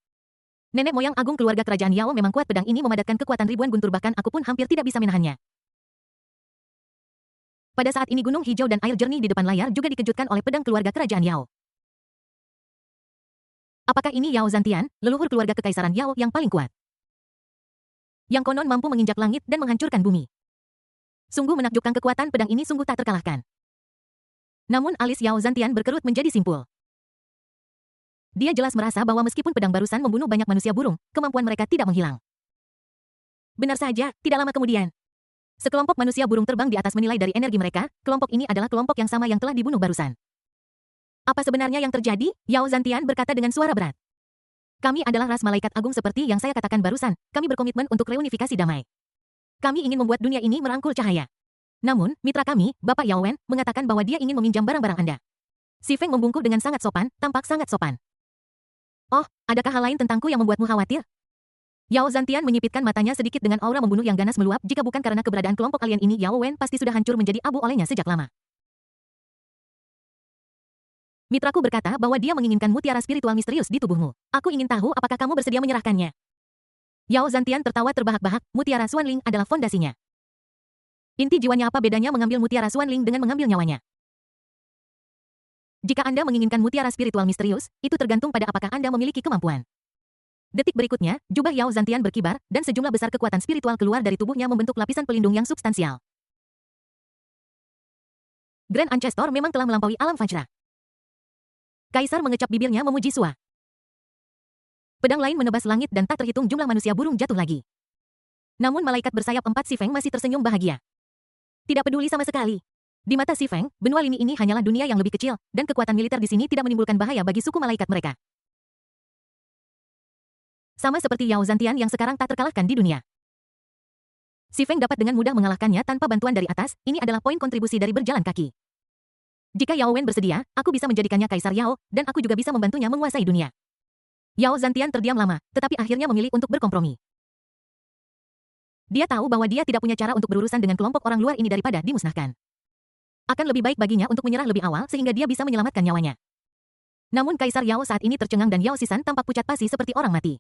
Nenek moyang agung keluarga kerajaan Yao memang kuat, pedang ini memadatkan kekuatan ribuan guntur, bahkan aku pun hampir tidak bisa menahannya. Pada saat ini gunung hijau dan air jernih di depan layar juga dikejutkan oleh pedang keluarga kerajaan Yao. Apakah ini Yao Zantian, leluhur keluarga kekaisaran Yao yang paling kuat? Yang konon mampu menginjak langit dan menghancurkan bumi. Sungguh menakjubkan, kekuatan pedang ini sungguh tak terkalahkan. Namun alis Yao Zantian berkerut menjadi simpul. Dia jelas merasa bahwa meskipun pedang barusan membunuh banyak manusia burung, kemampuan mereka tidak menghilang. Benar saja, tidak lama kemudian. Sekelompok manusia burung terbang di atas, menilai dari energi mereka, kelompok ini adalah kelompok yang sama yang telah dibunuh barusan. Apa sebenarnya yang terjadi? Yao Zantian berkata dengan suara berat. Kami adalah ras malaikat agung seperti yang saya katakan barusan, kami berkomitmen untuk reunifikasi damai. Kami ingin membuat dunia ini merangkul cahaya. Namun, mitra kami, Bapak Yao Wen, mengatakan bahwa dia ingin meminjam barang-barang Anda. Si Feng membungkuk dengan sangat sopan, tampak sangat sopan. Oh, adakah hal lain tentangku yang membuatmu khawatir? Yao Zantian menyipitkan matanya sedikit dengan aura membunuh yang ganas meluap. Jika bukan karena keberadaan kelompok alien ini, Yao Wen pasti sudah hancur menjadi abu olehnya sejak lama. Mitraku berkata bahwa dia menginginkan mutiara spiritual misterius di tubuhmu. Aku ingin tahu apakah kamu bersedia menyerahkannya. Yao Zantian tertawa terbahak-bahak, mutiara Xuanling adalah fondasinya. Inti jiwanya, apa bedanya mengambil mutiara Xuanling dengan mengambil nyawanya? Jika Anda menginginkan mutiara spiritual misterius, itu tergantung pada apakah Anda memiliki kemampuan. Detik berikutnya, jubah Yao Zantian berkibar, dan sejumlah besar kekuatan spiritual keluar dari tubuhnya membentuk lapisan pelindung yang substansial. Grand Ancestor memang telah melampaui alam Fajra. Kaisar mengecap bibirnya memuji Sua. Pedang lain menebas langit dan tak terhitung jumlah manusia burung jatuh lagi. Namun malaikat bersayap 4 Si Feng masih tersenyum bahagia. Tidak peduli sama sekali. Di mata Si Feng, benua Lini ini hanyalah dunia yang lebih kecil, dan kekuatan militer di sini tidak menimbulkan bahaya bagi suku malaikat mereka. Sama seperti Yao Zantian yang sekarang tak terkalahkan di dunia. Si Feng dapat dengan mudah mengalahkannya tanpa bantuan dari atas, ini adalah poin kontribusi dari berjalan kaki. Jika Yao Wen bersedia, aku bisa menjadikannya Kaisar Yao, dan aku juga bisa membantunya menguasai dunia. Yao Zantian terdiam lama, tetapi akhirnya memilih untuk berkompromi. Dia tahu bahwa dia tidak punya cara untuk berurusan dengan kelompok orang luar ini daripada dimusnahkan. Akan lebih baik baginya untuk menyerah lebih awal sehingga dia bisa menyelamatkan nyawanya. Namun Kaisar Yao saat ini tercengang dan Yao Sisan tampak pucat pasi seperti orang mati.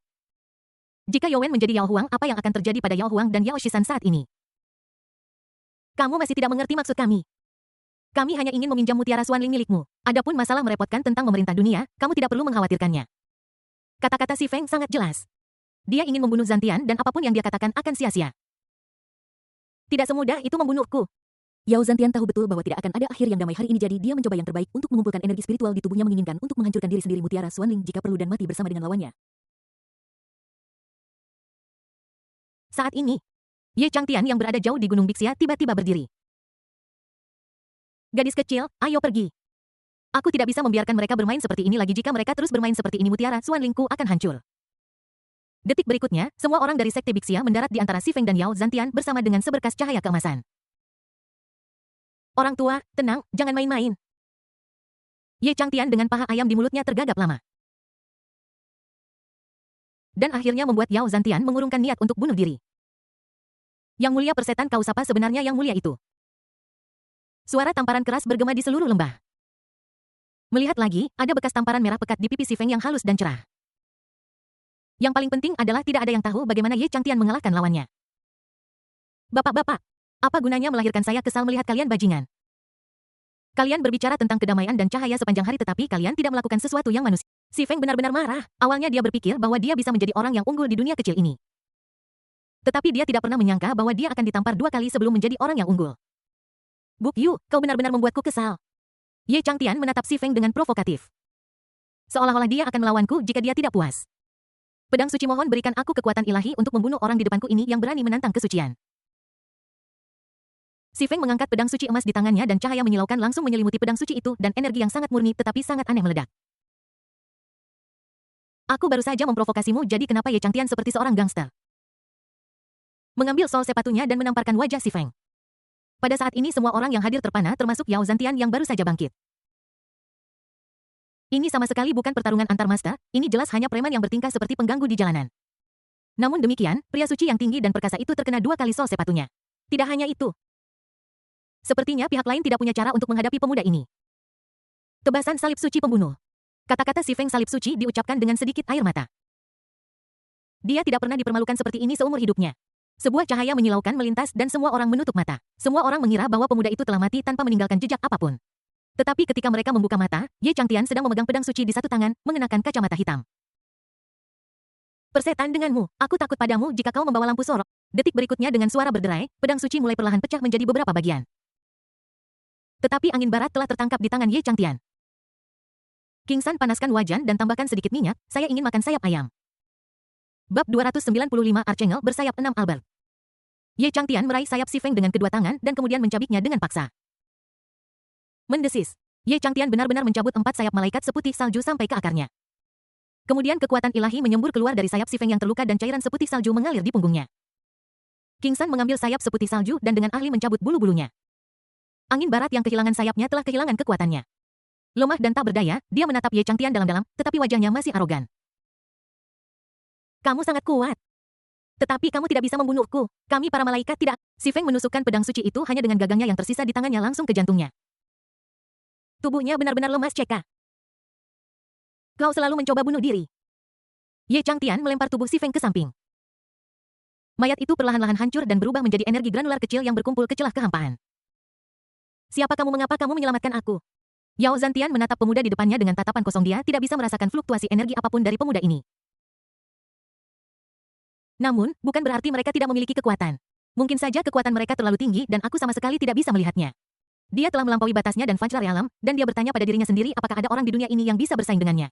Jika Yao Wen menjadi Yao Huang, apa yang akan terjadi pada Yao Huang dan Yao Sisan saat ini? Kamu masih tidak mengerti maksud kami. Kami hanya ingin meminjam mutiara Xuanling milikmu. Adapun masalah merepotkan tentang memerintah dunia, kamu tidak perlu mengkhawatirkannya. Kata-kata Si Feng sangat jelas. Dia ingin membunuh Zantian dan apapun yang dia katakan akan sia-sia. Tidak semudah itu membunuhku. Yao Zantian tahu betul bahwa tidak akan ada akhir yang damai hari ini, jadi dia mencoba yang terbaik untuk mengumpulkan energi spiritual di tubuhnya, menginginkan untuk menghancurkan diri sendiri mutiara Xuanling jika perlu dan mati bersama dengan lawannya. Saat ini, Ye Changtian yang berada jauh di Gunung Bixia tiba-tiba berdiri. Gadis kecil, ayo pergi. Aku tidak bisa membiarkan mereka bermain seperti ini lagi. Jika mereka terus bermain seperti ini, mutiara Xuanlingku akan hancur. Detik berikutnya, semua orang dari Sekte Bixia mendarat di antara Si Feng dan Yao Zantian bersama dengan seberkas cahaya keemasan. Orang tua, tenang, jangan main-main. Ye Changtian dengan paha ayam di mulutnya tergagap lama. Dan akhirnya membuat Yao Zantian mengurungkan niat untuk bunuh diri. Yang mulia persetan, kau sapa sebenarnya yang mulia itu? Suara tamparan keras bergema di seluruh lembah. Melihat lagi, ada bekas tamparan merah pekat di pipi Si Feng yang halus dan cerah. Yang paling penting adalah tidak ada yang tahu bagaimana Ye Changtian mengalahkan lawannya. Bapak-bapak, apa gunanya melahirkan? Saya kesal melihat kalian bajingan. Kalian berbicara tentang kedamaian dan cahaya sepanjang hari tetapi kalian tidak melakukan sesuatu yang manusia. Si Feng benar-benar marah. Awalnya dia berpikir bahwa dia bisa menjadi orang yang unggul di dunia kecil ini. Tetapi dia tidak pernah menyangka bahwa dia akan ditampar 2 kali sebelum menjadi orang yang unggul. Buk Yu, kau benar-benar membuatku kesal. Ye Changtian menatap Si Feng dengan provokatif. Seolah-olah dia akan melawanku jika dia tidak puas. Pedang suci, mohon berikan aku kekuatan ilahi untuk membunuh orang di depanku ini yang berani menantang kesucian. Si Feng mengangkat pedang suci emas di tangannya dan cahaya menyilaukan langsung menyelimuti pedang suci itu dan energi yang sangat murni tetapi sangat aneh meledak. Aku baru saja memprovokasimu, jadi kenapa Ye Changtian seperti seorang gangster? Mengambil sol sepatunya dan menamparkan wajah si Feng. Pada saat ini semua orang yang hadir terpana termasuk Yao Zantian yang baru saja bangkit. Ini sama sekali bukan pertarungan antar master, ini jelas hanya preman yang bertingkah seperti pengganggu di jalanan. Namun demikian, pria suci yang tinggi dan perkasa itu terkena 2 kali sol sepatunya. Tidak hanya itu. Sepertinya pihak lain tidak punya cara untuk menghadapi pemuda ini. Tebasan salib suci pembunuh. Kata-kata si Feng salib suci diucapkan dengan sedikit air mata. Dia tidak pernah dipermalukan seperti ini seumur hidupnya. Sebuah cahaya menyilaukan melintas dan semua orang menutup mata. Semua orang mengira bahwa pemuda itu telah mati tanpa meninggalkan jejak apapun. Tetapi ketika mereka membuka mata, Ye Changtian sedang memegang pedang suci di satu tangan, mengenakan kacamata hitam. Persetan denganmu, aku takut padamu jika kau membawa lampu sorok. Detik berikutnya dengan suara berderai, pedang suci mulai perlahan pecah menjadi beberapa bagian. Tetapi angin barat telah tertangkap di tangan Ye Changtian. King San panaskan wajan dan tambahkan sedikit minyak, saya ingin makan sayap ayam. Bab 295 Archangel bersayap 6 Albert. Ye Changtian meraih sayap si Feng dengan kedua tangan dan kemudian mencabiknya dengan paksa. Mendesis. Ye Changtian benar-benar mencabut 4 sayap malaikat seputih salju sampai ke akarnya. Kemudian kekuatan ilahi menyembur keluar dari sayap si Feng yang terluka dan cairan seputih salju mengalir di punggungnya. King San mengambil sayap seputih salju dan dengan ahli mencabut bulu-bulunya. Angin barat yang kehilangan sayapnya telah kehilangan kekuatannya. Lemah dan tak berdaya, dia menatap Ye Changtian dalam-dalam, tetapi wajahnya masih arogan. Kamu sangat kuat. Tetapi kamu tidak bisa membunuhku. Kami para malaikat tidak. Si Feng menusukkan pedang suci itu hanya dengan gagangnya yang tersisa di tangannya langsung ke jantungnya. Tubuhnya benar-benar lemas ceka. Kau selalu mencoba bunuh diri. Ye Changtian melempar tubuh si Feng ke samping. Mayat itu perlahan-lahan hancur dan berubah menjadi energi granular kecil yang berkumpul ke celah kehampaan. Siapa kamu, mengapa kamu menyelamatkan aku? Yao Zantian menatap pemuda di depannya dengan tatapan kosong, dia tidak bisa merasakan fluktuasi energi apapun dari pemuda ini. Namun, bukan berarti mereka tidak memiliki kekuatan. Mungkin saja kekuatan mereka terlalu tinggi dan aku sama sekali tidak bisa melihatnya. Dia telah melampaui batasnya dan Fajr alam, dan dia bertanya pada dirinya sendiri apakah ada orang di dunia ini yang bisa bersaing dengannya.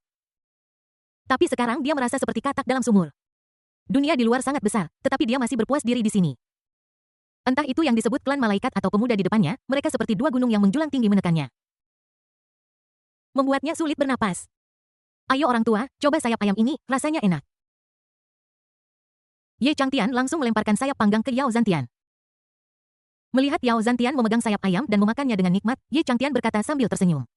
Tapi sekarang dia merasa seperti katak dalam sumur. Dunia di luar sangat besar, tetapi dia masih berpuas diri di sini. Entah itu yang disebut klan malaikat atau pemuda di depannya, mereka seperti 2 gunung yang menjulang tinggi menekannya. Membuatnya sulit bernapas. Ayo orang tua, coba sayap ayam ini, rasanya enak. Ye Changtian langsung melemparkan sayap panggang ke Yao Zantian. Melihat Yao Zantian memegang sayap ayam dan memakannya dengan nikmat, Ye Changtian berkata sambil tersenyum.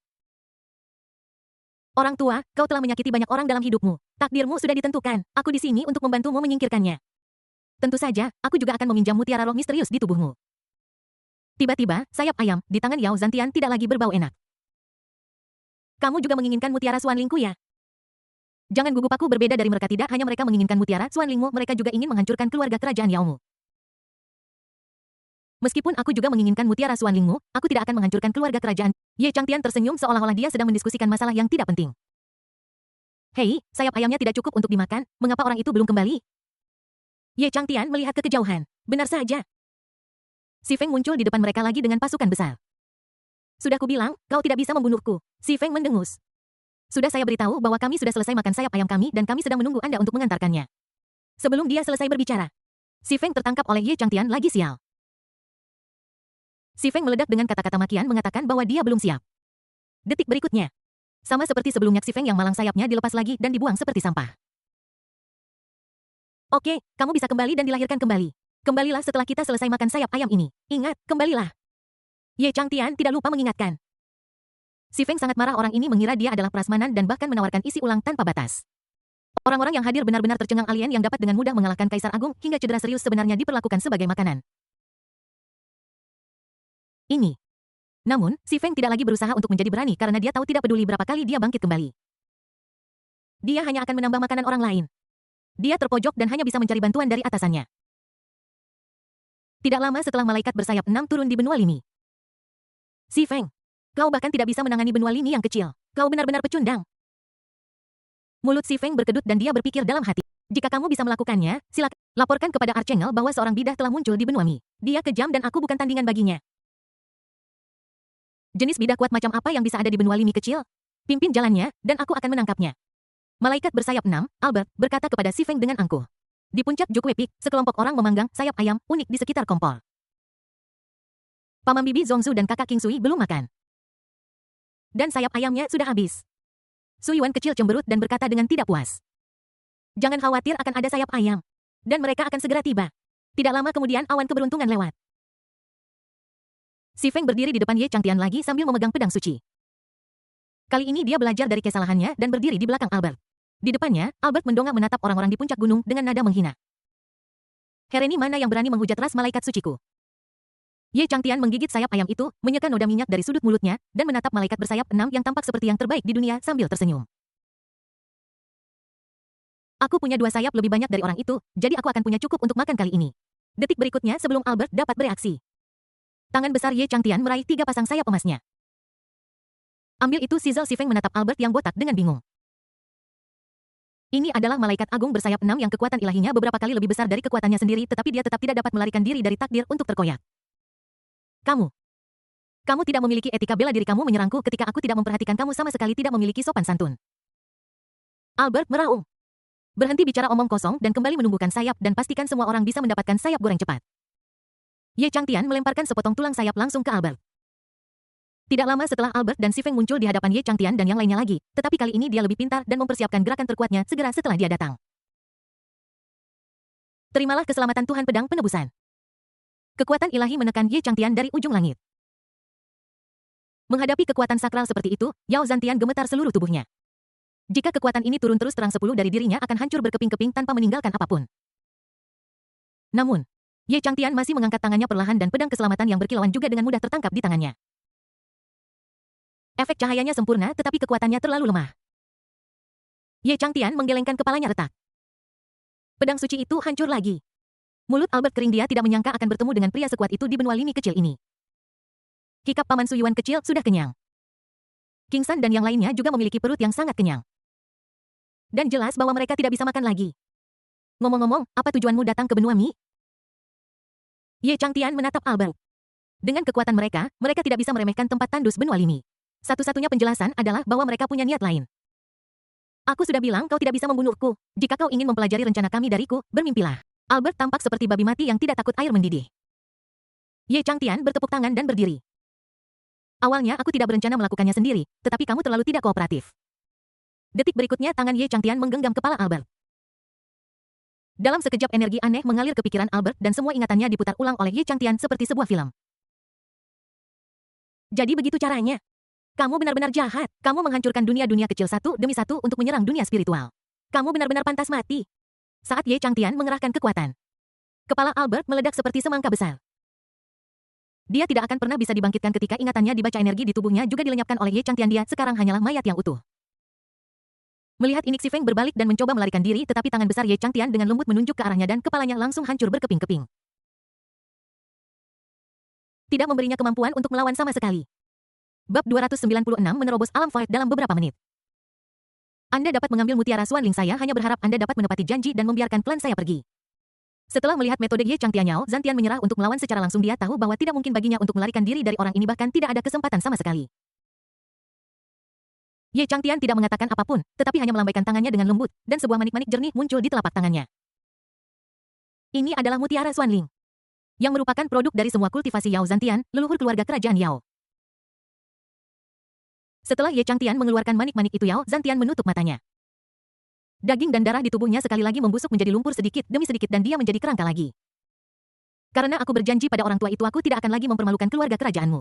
Orang tua, kau telah menyakiti banyak orang dalam hidupmu. Takdirmu sudah ditentukan, aku di sini untuk membantumu menyingkirkannya. Tentu saja, aku juga akan meminjam mutiara roh misterius di tubuhmu. Tiba-tiba, sayap ayam di tangan Yao Zantian tidak lagi berbau enak. Kamu juga menginginkan mutiara Xuanlingku ya? Jangan gugup, aku berbeda dari mereka, tidak hanya mereka menginginkan mutiara Xuanlingmu, mereka juga ingin menghancurkan keluarga kerajaan Yaomu. Meskipun aku juga menginginkan mutiara Xuanlingmu, aku tidak akan menghancurkan keluarga kerajaan. Ye Changtian tersenyum seolah-olah dia sedang mendiskusikan masalah yang tidak penting. Hei, sayap ayamnya tidak cukup untuk dimakan, mengapa orang itu belum kembali? Ye Changtian melihat ke kejauhan. Benar saja. Si Feng muncul di depan mereka lagi dengan pasukan besar. Sudah kubilang, kau tidak bisa membunuhku. Si Feng mendengus. Sudah saya beritahu bahwa kami sudah selesai makan sayap ayam kami dan kami sedang menunggu Anda untuk mengantarkannya. Sebelum dia selesai berbicara, si Feng tertangkap oleh Ye Changtian lagi sial. Si Feng meledak dengan kata-kata makian mengatakan bahwa dia belum siap. Detik berikutnya, sama seperti sebelumnya, si Feng yang malang sayapnya dilepas lagi dan dibuang seperti sampah. Oke, kamu bisa kembali dan dilahirkan kembali. Kembalilah setelah kita selesai makan sayap ayam ini. Ingat, kembalilah. Ye Changtian tidak lupa mengingatkan. Si Feng sangat marah, orang ini mengira dia adalah prasmanan dan bahkan menawarkan isi ulang tanpa batas. Orang-orang yang hadir benar-benar tercengang, alien yang dapat dengan mudah mengalahkan Kaisar Agung hingga cedera serius sebenarnya diperlakukan sebagai makanan. Ini. Namun, si Feng tidak lagi berusaha untuk menjadi berani karena dia tahu tidak peduli berapa kali dia bangkit kembali. Dia hanya akan menambah makanan orang lain. Dia terpojok dan hanya bisa mencari bantuan dari atasannya. Tidak lama setelah malaikat bersayap 6 turun di benua Lini. Si Feng, kau bahkan tidak bisa menangani benua Lini yang kecil. Kau benar-benar pecundang. Mulut si Feng berkedut dan dia berpikir dalam hati. Jika kamu bisa melakukannya, silakan. Laporkan kepada Archangel bahwa seorang bidah telah muncul di benua Mi. Dia kejam dan aku bukan tandingan baginya. Jenis bidah kuat macam apa yang bisa ada di benua Lini kecil? Pimpin jalannya, dan aku akan menangkapnya. Malaikat bersayap 6, Albert, berkata kepada si Feng dengan angkuh. Di puncak Jukwe Peak, sekelompok orang memanggang sayap ayam unik di sekitar kompor. Paman Bibi Zongzu dan kakak King Sui belum makan. Dan sayap ayamnya sudah habis. Su Yuan kecil cemberut dan berkata dengan tidak puas. Jangan khawatir, akan ada sayap ayam. Dan mereka akan segera tiba. Tidak lama kemudian awan keberuntungan lewat. Si Feng berdiri di depan Ye Changtian lagi sambil memegang pedang suci. Kali ini dia belajar dari kesalahannya dan berdiri di belakang Albert. Di depannya, Albert mendongak menatap orang-orang di puncak gunung dengan nada menghina. Hereni mana yang berani menghujat ras malaikat suciku? Ye Changtian menggigit sayap ayam itu, menyeka noda minyak dari sudut mulutnya, dan menatap malaikat bersayap 6 yang tampak seperti yang terbaik di dunia sambil tersenyum. Aku punya 2 sayap lebih banyak dari orang itu, jadi aku akan punya cukup untuk makan kali ini. Detik berikutnya sebelum Albert dapat bereaksi. Tangan besar Ye Changtian meraih 3 pasang sayap emasnya. Ambil itu, Sizzle. Si Feng menatap Albert yang botak dengan bingung. Ini adalah malaikat agung bersayap 6 yang kekuatan ilahinya beberapa kali lebih besar dari kekuatannya sendiri, tetapi dia tetap tidak dapat melarikan diri dari takdir untuk terkoyak. Kamu tidak memiliki etika, bela diri kamu menyerangku ketika aku tidak memperhatikan kamu sama sekali, tidak memiliki sopan santun. Albert meraung. Berhenti bicara omong kosong dan kembali menumbuhkan sayap dan pastikan semua orang bisa mendapatkan sayap goreng cepat. Ye Changtian melemparkan sepotong tulang sayap langsung ke Albert. Tidak lama setelah Albert dan Si Feng muncul di hadapan Ye Changtian dan yang lainnya lagi, tetapi kali ini dia lebih pintar dan mempersiapkan gerakan terkuatnya segera setelah dia datang. Terimalah keselamatan Tuhan Pedang Penebusan. Kekuatan ilahi menekan Ye Changtian dari ujung langit. Menghadapi kekuatan sakral seperti itu, Yao Zantian gemetar seluruh tubuhnya. Jika kekuatan ini turun terus, terang 10 dari dirinya akan hancur berkeping-keping tanpa meninggalkan apapun. Namun, Ye Changtian masih mengangkat tangannya perlahan dan pedang keselamatan yang berkilauan juga dengan mudah tertangkap di tangannya. Efek cahayanya sempurna, tetapi kekuatannya terlalu lemah. Ye Changtian menggelengkan kepalanya retak. Pedang suci itu hancur lagi. Mulut Albert kering, dia tidak menyangka akan bertemu dengan pria sekuat itu di benua lini kecil ini. Hikap Paman Su Yuan kecil sudah kenyang. King San dan yang lainnya juga memiliki perut yang sangat kenyang. Dan jelas bahwa mereka tidak bisa makan lagi. Ngomong-ngomong, apa tujuanmu datang ke benua Mi? Ye Changtian menatap Albert. Dengan kekuatan mereka, mereka tidak bisa meremehkan tempat tandus benua lini. Satu-satunya penjelasan adalah bahwa mereka punya niat lain. Aku sudah bilang kau tidak bisa membunuhku. Jika kau ingin mempelajari rencana kami dariku, bermimpilah. Albert tampak seperti babi mati yang tidak takut air mendidih. Ye Changtian bertepuk tangan dan berdiri. Awalnya aku tidak berencana melakukannya sendiri, tetapi kamu terlalu tidak kooperatif. Detik berikutnya tangan Ye Changtian menggenggam kepala Albert. Dalam sekejap energi aneh mengalir ke pikiran Albert dan semua ingatannya diputar ulang oleh Ye Changtian seperti sebuah film. Jadi begitu caranya. Kamu benar-benar jahat. Kamu menghancurkan dunia-dunia kecil satu demi satu untuk menyerang dunia spiritual. Kamu benar-benar pantas mati. Saat Ye Changtian mengerahkan kekuatan, kepala Albert meledak seperti semangka besar. Dia tidak akan pernah bisa dibangkitkan ketika ingatannya dibaca, energi di tubuhnya juga dilenyapkan oleh Ye Changtian. Dia sekarang hanyalah mayat yang utuh. Melihat ini, Si Feng berbalik dan mencoba melarikan diri, tetapi tangan besar Ye Changtian dengan lembut menunjuk ke arahnya dan kepalanya langsung hancur berkeping-keping. Tidak memberinya kemampuan untuk melawan sama sekali. Bab 296, menerobos alam void dalam beberapa menit. Anda dapat mengambil mutiara Xuanling. Saya hanya berharap Anda dapat menepati janji dan membiarkan klan saya pergi. Setelah melihat metode Ye Changtian, Yao Zantian menyerah untuk melawan secara langsung. Dia tahu bahwa tidak mungkin baginya untuk melarikan diri dari orang ini, bahkan tidak ada kesempatan sama sekali. Ye Changtian tidak mengatakan apapun, tetapi hanya melambaikan tangannya dengan lembut, dan sebuah manik-manik jernih muncul di telapak tangannya. Ini adalah mutiara Xuanling, yang merupakan produk dari semua kultivasi Yao Zantian, leluhur keluarga kerajaan Yao. Setelah Ye Changtian mengeluarkan manik-manik itu, Yao Zantian menutup matanya. Daging dan darah di tubuhnya sekali lagi membusuk menjadi lumpur sedikit demi sedikit dan dia menjadi kerangka lagi. Karena aku berjanji pada orang tua itu, aku tidak akan lagi mempermalukan keluarga kerajaanmu.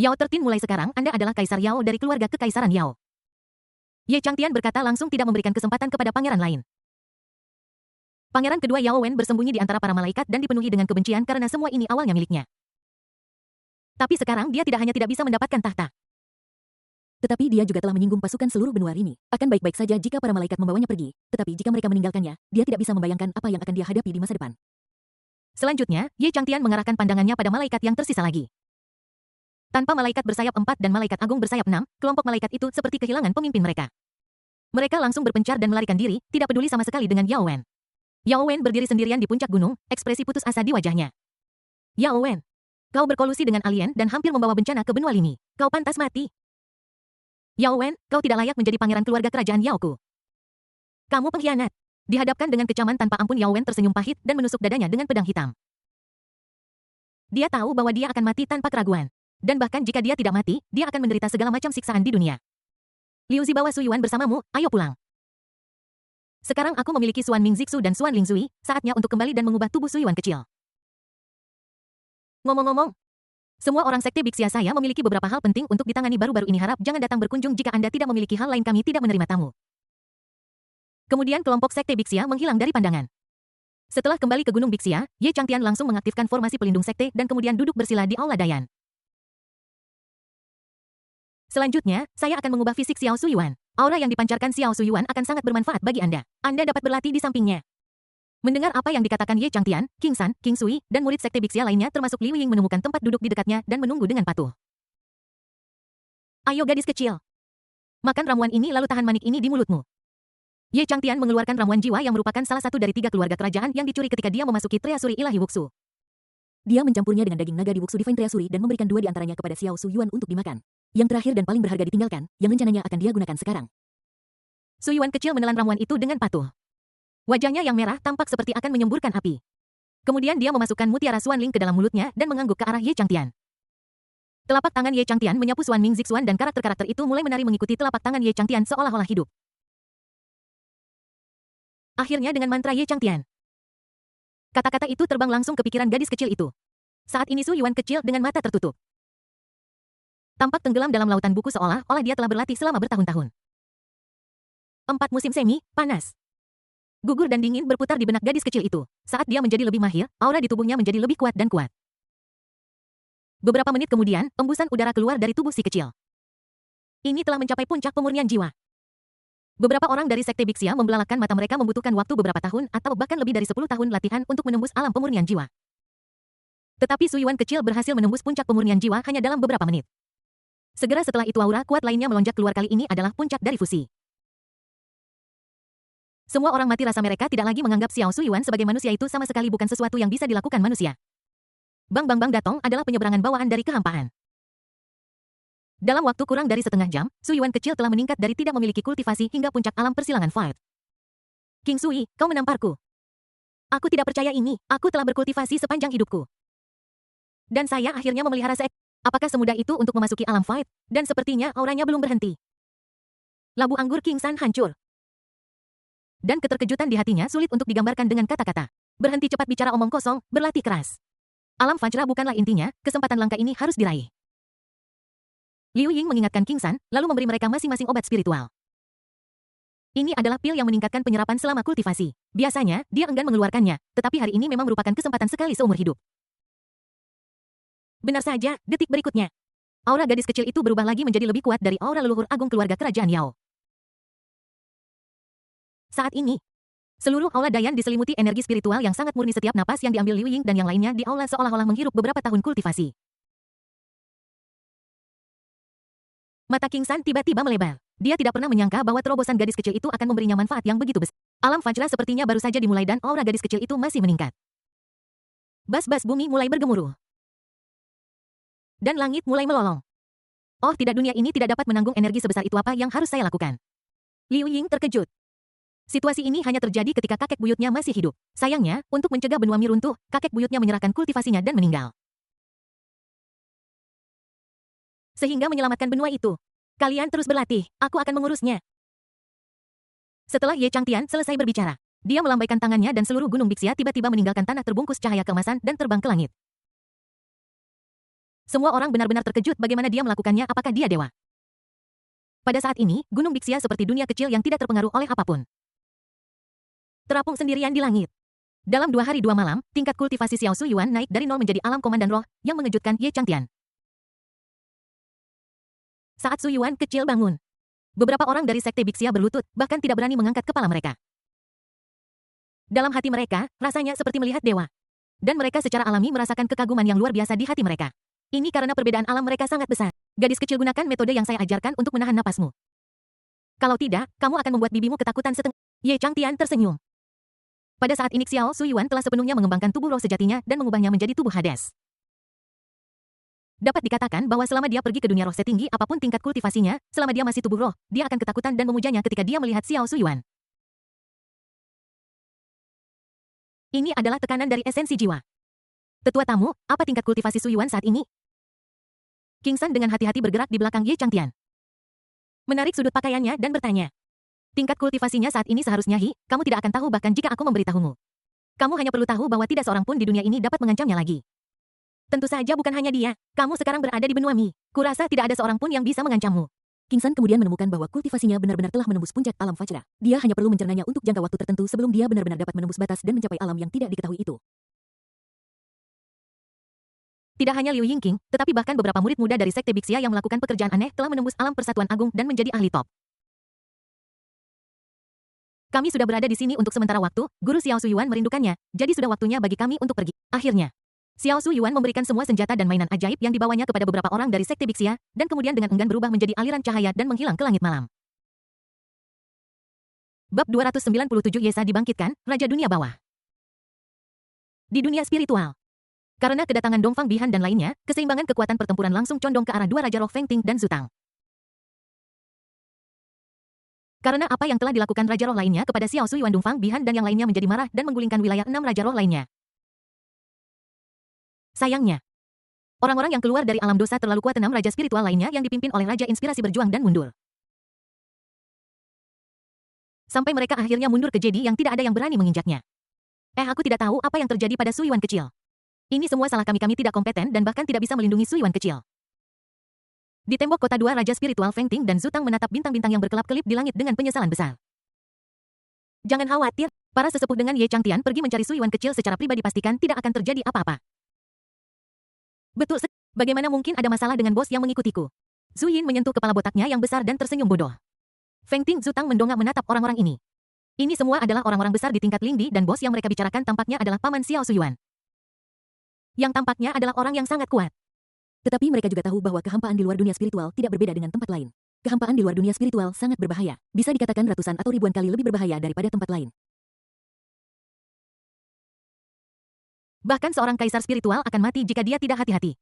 Yao Tertin, mulai sekarang Anda adalah Kaisar Yao dari keluarga Kekaisaran Yao. Ye Changtian berkata langsung, tidak memberikan kesempatan kepada pangeran lain. Pangeran kedua Yao Wen bersembunyi di antara para malaikat dan dipenuhi dengan kebencian karena semua ini awalnya miliknya. Tapi sekarang dia tidak hanya tidak bisa mendapatkan tahta, Tetapi dia juga telah menyinggung pasukan seluruh benua ini. Akan baik-baik saja jika para malaikat membawanya pergi, tetapi jika mereka meninggalkannya, dia tidak bisa membayangkan apa yang akan dia hadapi di masa depan. Selanjutnya, Ye Changtian mengarahkan pandangannya pada malaikat yang tersisa lagi. Tanpa malaikat bersayap 4 dan malaikat agung bersayap 6, kelompok malaikat itu seperti kehilangan pemimpin mereka. Mereka langsung berpencar dan melarikan diri, tidak peduli sama sekali dengan Yao Wen. Yao Wen berdiri sendirian di puncak gunung, ekspresi putus asa di wajahnya. Yao Wen, kau berkolusi dengan alien dan hampir membawa bencana ke benua Lini. Kau pantas mati. Yao Wen, kau tidak layak menjadi pangeran keluarga kerajaan Yaoku. Kamu pengkhianat. Dihadapkan dengan kecaman tanpa ampun, Yao Wen tersenyum pahit dan menusuk dadanya dengan pedang hitam. Dia tahu bahwa dia akan mati tanpa keraguan. Dan bahkan jika dia tidak mati, dia akan menderita segala macam siksaan di dunia. Liu Zi, bawa Su Yuan bersamamu, ayo pulang. Sekarang aku memiliki Xuan Ming Zixu dan Xuan Ling Zui, saatnya untuk kembali dan mengubah tubuh Suyuan kecil. Ngomong-ngomong, semua orang sekte Bixia saya memiliki beberapa hal penting untuk ditangani baru-baru ini. Harap jangan datang berkunjung jika Anda tidak memiliki hal lain, kami tidak menerima tamu. Kemudian kelompok sekte Bixia menghilang dari pandangan. Setelah kembali ke Gunung Bixia, Ye Changtian langsung mengaktifkan formasi pelindung sekte dan kemudian duduk bersila di Aula Dayan. Selanjutnya, saya akan mengubah fisik Xiao Suyuan. Aura yang dipancarkan Xiao Suyuan akan sangat bermanfaat bagi Anda. Anda dapat berlatih di sampingnya. Mendengar apa yang dikatakan Ye Changtian, King San, King Sui, dan murid sekte Bixia lainnya termasuk Liu Ying menemukan tempat duduk di dekatnya dan menunggu dengan patuh. Ayo gadis kecil. Makan ramuan ini lalu tahan manik ini di mulutmu. Ye Changtian mengeluarkan ramuan jiwa yang merupakan salah satu dari 3 keluarga kerajaan yang dicuri ketika dia memasuki Treasuri Ilahi Wuxu. Dia mencampurnya dengan daging naga di Wuxu Divine Treasury dan memberikan 2 di antaranya kepada Xiao Suyuan untuk dimakan. Yang terakhir dan paling berharga ditinggalkan, yang rencananya akan dia gunakan sekarang. Suyuan kecil menelan ramuan itu dengan patuh. Wajahnya yang merah tampak seperti akan menyemburkan api. Kemudian dia memasukkan mutiara Xuan Ling ke dalam mulutnya dan mengangguk ke arah Ye Changtian. Telapak tangan Ye Changtian menyapu Xuan Ming Zixuan dan karakter-karakter itu mulai menari mengikuti telapak tangan Ye Changtian seolah-olah hidup. Akhirnya dengan mantra Ye Changtian. Kata-kata itu terbang langsung ke pikiran gadis kecil itu. Saat ini Suyuan kecil dengan mata tertutup. Tampak tenggelam dalam lautan buku seolah-olah dia telah berlatih selama bertahun-tahun. 4 musim semi, panas. Gugur dan dingin berputar di benak gadis kecil itu. Saat dia menjadi lebih mahir, aura di tubuhnya menjadi lebih kuat dan kuat. Beberapa menit kemudian, embusan udara keluar dari tubuh si kecil. Ini telah mencapai puncak pemurnian jiwa. Beberapa orang dari sekte Bixia membelalakkan mata, mereka membutuhkan waktu beberapa tahun atau bahkan lebih dari 10 tahun latihan untuk menembus alam pemurnian jiwa. Tetapi Suyuan kecil berhasil menembus puncak pemurnian jiwa hanya dalam beberapa menit. Segera setelah itu aura kuat lainnya melonjak keluar, kali ini adalah puncak dari fusi. Semua orang mati rasa, mereka tidak lagi menganggap Xiao Suyuan sebagai manusia, itu sama sekali bukan sesuatu yang bisa dilakukan manusia. Bang Bang Bang Datong adalah penyeberangan bawaan dari kehampaan. Dalam waktu kurang dari setengah jam, Suyuan kecil telah meningkat dari tidak memiliki kultivasi hingga puncak alam persilangan fight. King Sui, kau menamparku. Aku tidak percaya ini, aku telah berkultivasi sepanjang hidupku. Dan saya akhirnya memelihara apakah semudah itu untuk memasuki alam fight? Dan sepertinya auranya belum berhenti. Labu anggur King San hancur. Dan keterkejutan di hatinya sulit untuk digambarkan dengan kata-kata. Berhenti cepat bicara omong kosong, berlatih keras. Alam Fajra bukanlah intinya, kesempatan langka ini harus diraih. Liu Ying mengingatkan King San, lalu memberi mereka masing-masing obat spiritual. Ini adalah pil yang meningkatkan penyerapan selama kultivasi. Biasanya, dia enggan mengeluarkannya, tetapi hari ini memang merupakan kesempatan sekali seumur hidup. Benar saja, detik berikutnya. Aura gadis kecil itu berubah lagi menjadi lebih kuat dari aura leluhur agung keluarga kerajaan Yao. Saat ini, seluruh aula Dayan diselimuti energi spiritual yang sangat murni. Setiap napas yang diambil Liu Ying dan yang lainnya di aula seolah-olah menghirup beberapa tahun kultivasi. Mata King San tiba-tiba melebar. Dia tidak pernah menyangka bahwa terobosan gadis kecil itu akan memberinya manfaat yang begitu besar. Alam Fajra sepertinya baru saja dimulai dan aura gadis kecil itu masih meningkat. Bas-bas bumi mulai bergemuruh. Dan langit mulai melolong. Oh tidak, dunia ini tidak dapat menanggung energi sebesar itu. Apa yang harus saya lakukan? Liu Ying terkejut. Situasi ini hanya terjadi ketika kakek buyutnya masih hidup. Sayangnya, untuk mencegah benua Mi runtuh, kakek buyutnya menyerahkan kultivasinya dan meninggal. Sehingga menyelamatkan benua itu. Kalian terus berlatih, aku akan mengurusnya. Setelah Ye Changtian selesai berbicara, dia melambaikan tangannya dan seluruh gunung Bixia tiba-tiba meninggalkan tanah terbungkus cahaya keemasan dan terbang ke langit. Semua orang benar-benar terkejut bagaimana dia melakukannya. Apakah dia dewa? Pada saat ini, gunung Bixia seperti dunia kecil yang tidak terpengaruh oleh apapun. Terapung sendirian di langit. Dalam 2 hari 2 malam, tingkat kultivasi Xiao Suyuan naik dari 0 menjadi alam komandan roh, yang mengejutkan Ye Changtian. Saat Suyuan kecil bangun, beberapa orang dari sekte Bixia berlutut, bahkan tidak berani mengangkat kepala mereka. Dalam hati mereka, rasanya seperti melihat dewa. Dan mereka secara alami merasakan kekaguman yang luar biasa di hati mereka. Ini karena perbedaan alam mereka sangat besar. Gadis kecil, gunakan metode yang saya ajarkan untuk menahan napasmu. Kalau tidak, kamu akan membuat bibimu ketakutan setengah. Ye Changtian tersenyum. Pada saat ini Xiao Suyuan telah sepenuhnya mengembangkan tubuh roh sejatinya dan mengubahnya menjadi tubuh Hades. Dapat dikatakan bahwa selama dia pergi ke dunia roh setinggi apapun tingkat kultivasinya, selama dia masih tubuh roh, dia akan ketakutan dan memujanya ketika dia melihat Xiao Suyuan. Ini adalah tekanan dari esensi jiwa. Tetua tamu, apa tingkat kultivasi Suyuan saat ini? King San dengan hati-hati bergerak di belakang Ye Changtian. Menarik sudut pakaiannya dan bertanya. Tingkat kultivasinya saat ini seharusnya kamu tidak akan tahu bahkan jika aku memberitahumu. Kamu hanya perlu tahu bahwa tidak seorang pun di dunia ini dapat mengancamnya lagi. Tentu saja bukan hanya dia, kamu sekarang berada di benua Mi. Kurasa tidak ada seorang pun yang bisa mengancammu. King San kemudian menemukan bahwa kultivasinya benar-benar telah menembus puncak alam Fajra. Dia hanya perlu mencernanya untuk jangka waktu tertentu sebelum dia benar-benar dapat menembus batas dan mencapai alam yang tidak diketahui itu. Tidak hanya Liu Yingqing, tetapi bahkan beberapa murid muda dari Sekte Bixia yang melakukan pekerjaan aneh telah menembus alam Persatuan Agung dan menjadi ahli top. Kami sudah berada di sini untuk sementara waktu, Guru Xiao Suyuan merindukannya, jadi sudah waktunya bagi kami untuk pergi. Akhirnya, Xiao Suyuan memberikan semua senjata dan mainan ajaib yang dibawanya kepada beberapa orang dari Sekte Bixia, dan kemudian dengan enggan berubah menjadi aliran cahaya dan menghilang ke langit malam. Bab 297 Yesa dibangkitkan, Raja Dunia Bawah. Di dunia spiritual. Karena kedatangan Dongfang Bihan dan lainnya, keseimbangan kekuatan pertempuran langsung condong ke arah dua Raja Roh Feng Ting dan Zutang. Karena apa yang telah dilakukan Raja Roh lainnya kepada Xiao Suyuan, Dongfang Bihan dan yang lainnya menjadi marah dan menggulingkan wilayah 6 Raja Roh lainnya. Sayangnya, orang-orang yang keluar dari alam dosa terlalu kuat. 6 Raja Spiritual lainnya yang dipimpin oleh Raja Inspirasi berjuang dan mundur. Sampai mereka akhirnya mundur ke Jedi yang tidak ada yang berani menginjaknya. Aku tidak tahu apa yang terjadi pada Suyuan kecil. Ini semua salah kami tidak kompeten dan bahkan tidak bisa melindungi Suyuan kecil. Di tembok kota dua Raja Spiritual Feng Ting dan Zutang menatap bintang-bintang yang berkelap-kelip di langit dengan penyesalan besar. Jangan khawatir, para sesepuh dengan Ye Changtian pergi mencari Suyuan kecil secara pribadi, pastikan tidak akan terjadi apa-apa. Betul, bagaimana mungkin ada masalah dengan bos yang mengikutiku? Zhu Yin menyentuh kepala botaknya yang besar dan tersenyum bodoh. Feng Ting Zutang mendongak menatap orang-orang ini. Ini semua adalah orang-orang besar di tingkat Lingdi dan bos yang mereka bicarakan tampaknya adalah paman Xiao Suyuan. Yang tampaknya adalah orang yang sangat kuat. Tetapi mereka juga tahu bahwa kehampaan di luar dunia spiritual tidak berbeda dengan tempat lain. Kehampaan di luar dunia spiritual sangat berbahaya. Bisa dikatakan ratusan atau ribuan kali lebih berbahaya daripada tempat lain. Bahkan seorang kaisar spiritual akan mati jika dia tidak hati-hati.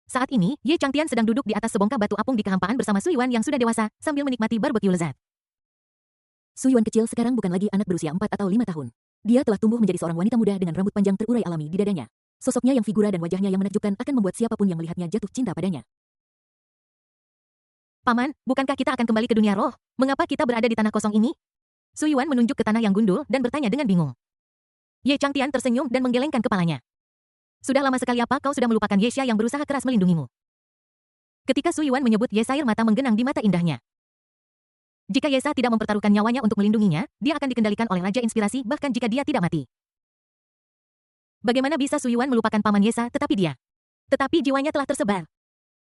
Saat ini, Ye Changtian sedang duduk di atas sebongkah batu apung di kehampaan bersama Suyuan yang sudah dewasa, sambil menikmati barbecue lezat. Suyuan kecil sekarang bukan lagi anak berusia 4 atau 5 tahun. Dia telah tumbuh menjadi seorang wanita muda dengan rambut panjang terurai alami di dadanya. Sosoknya yang figura dan wajahnya yang menakjubkan akan membuat siapapun yang melihatnya jatuh cinta padanya. Paman, bukankah kita akan kembali ke dunia roh? Mengapa kita berada di tanah kosong ini? Suyuan menunjuk ke tanah yang gundul dan bertanya dengan bingung. Ye Changtian tersenyum dan menggelengkan kepalanya. Sudah lama sekali apa kau sudah melupakan Ye Xia yang berusaha keras melindungimu? Ketika Suyuan menyebut Ye, air mata menggenang di mata indahnya. Jika Ye Xia tidak mempertaruhkan nyawanya untuk melindunginya, dia akan dikendalikan oleh Raja Inspirasi bahkan jika dia tidak mati. Bagaimana bisa Suyuan melupakan paman Ye Xia tetapi jiwanya telah tersebar.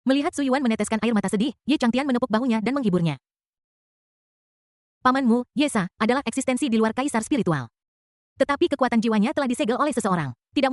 Melihat Suyuan meneteskan air mata sedih, Ye Changtian menepuk bahunya dan menghiburnya. Pamanmu, Ye Xia, adalah eksistensi di luar kaisar spiritual. Tetapi kekuatan jiwanya telah disegel oleh seseorang. Tidak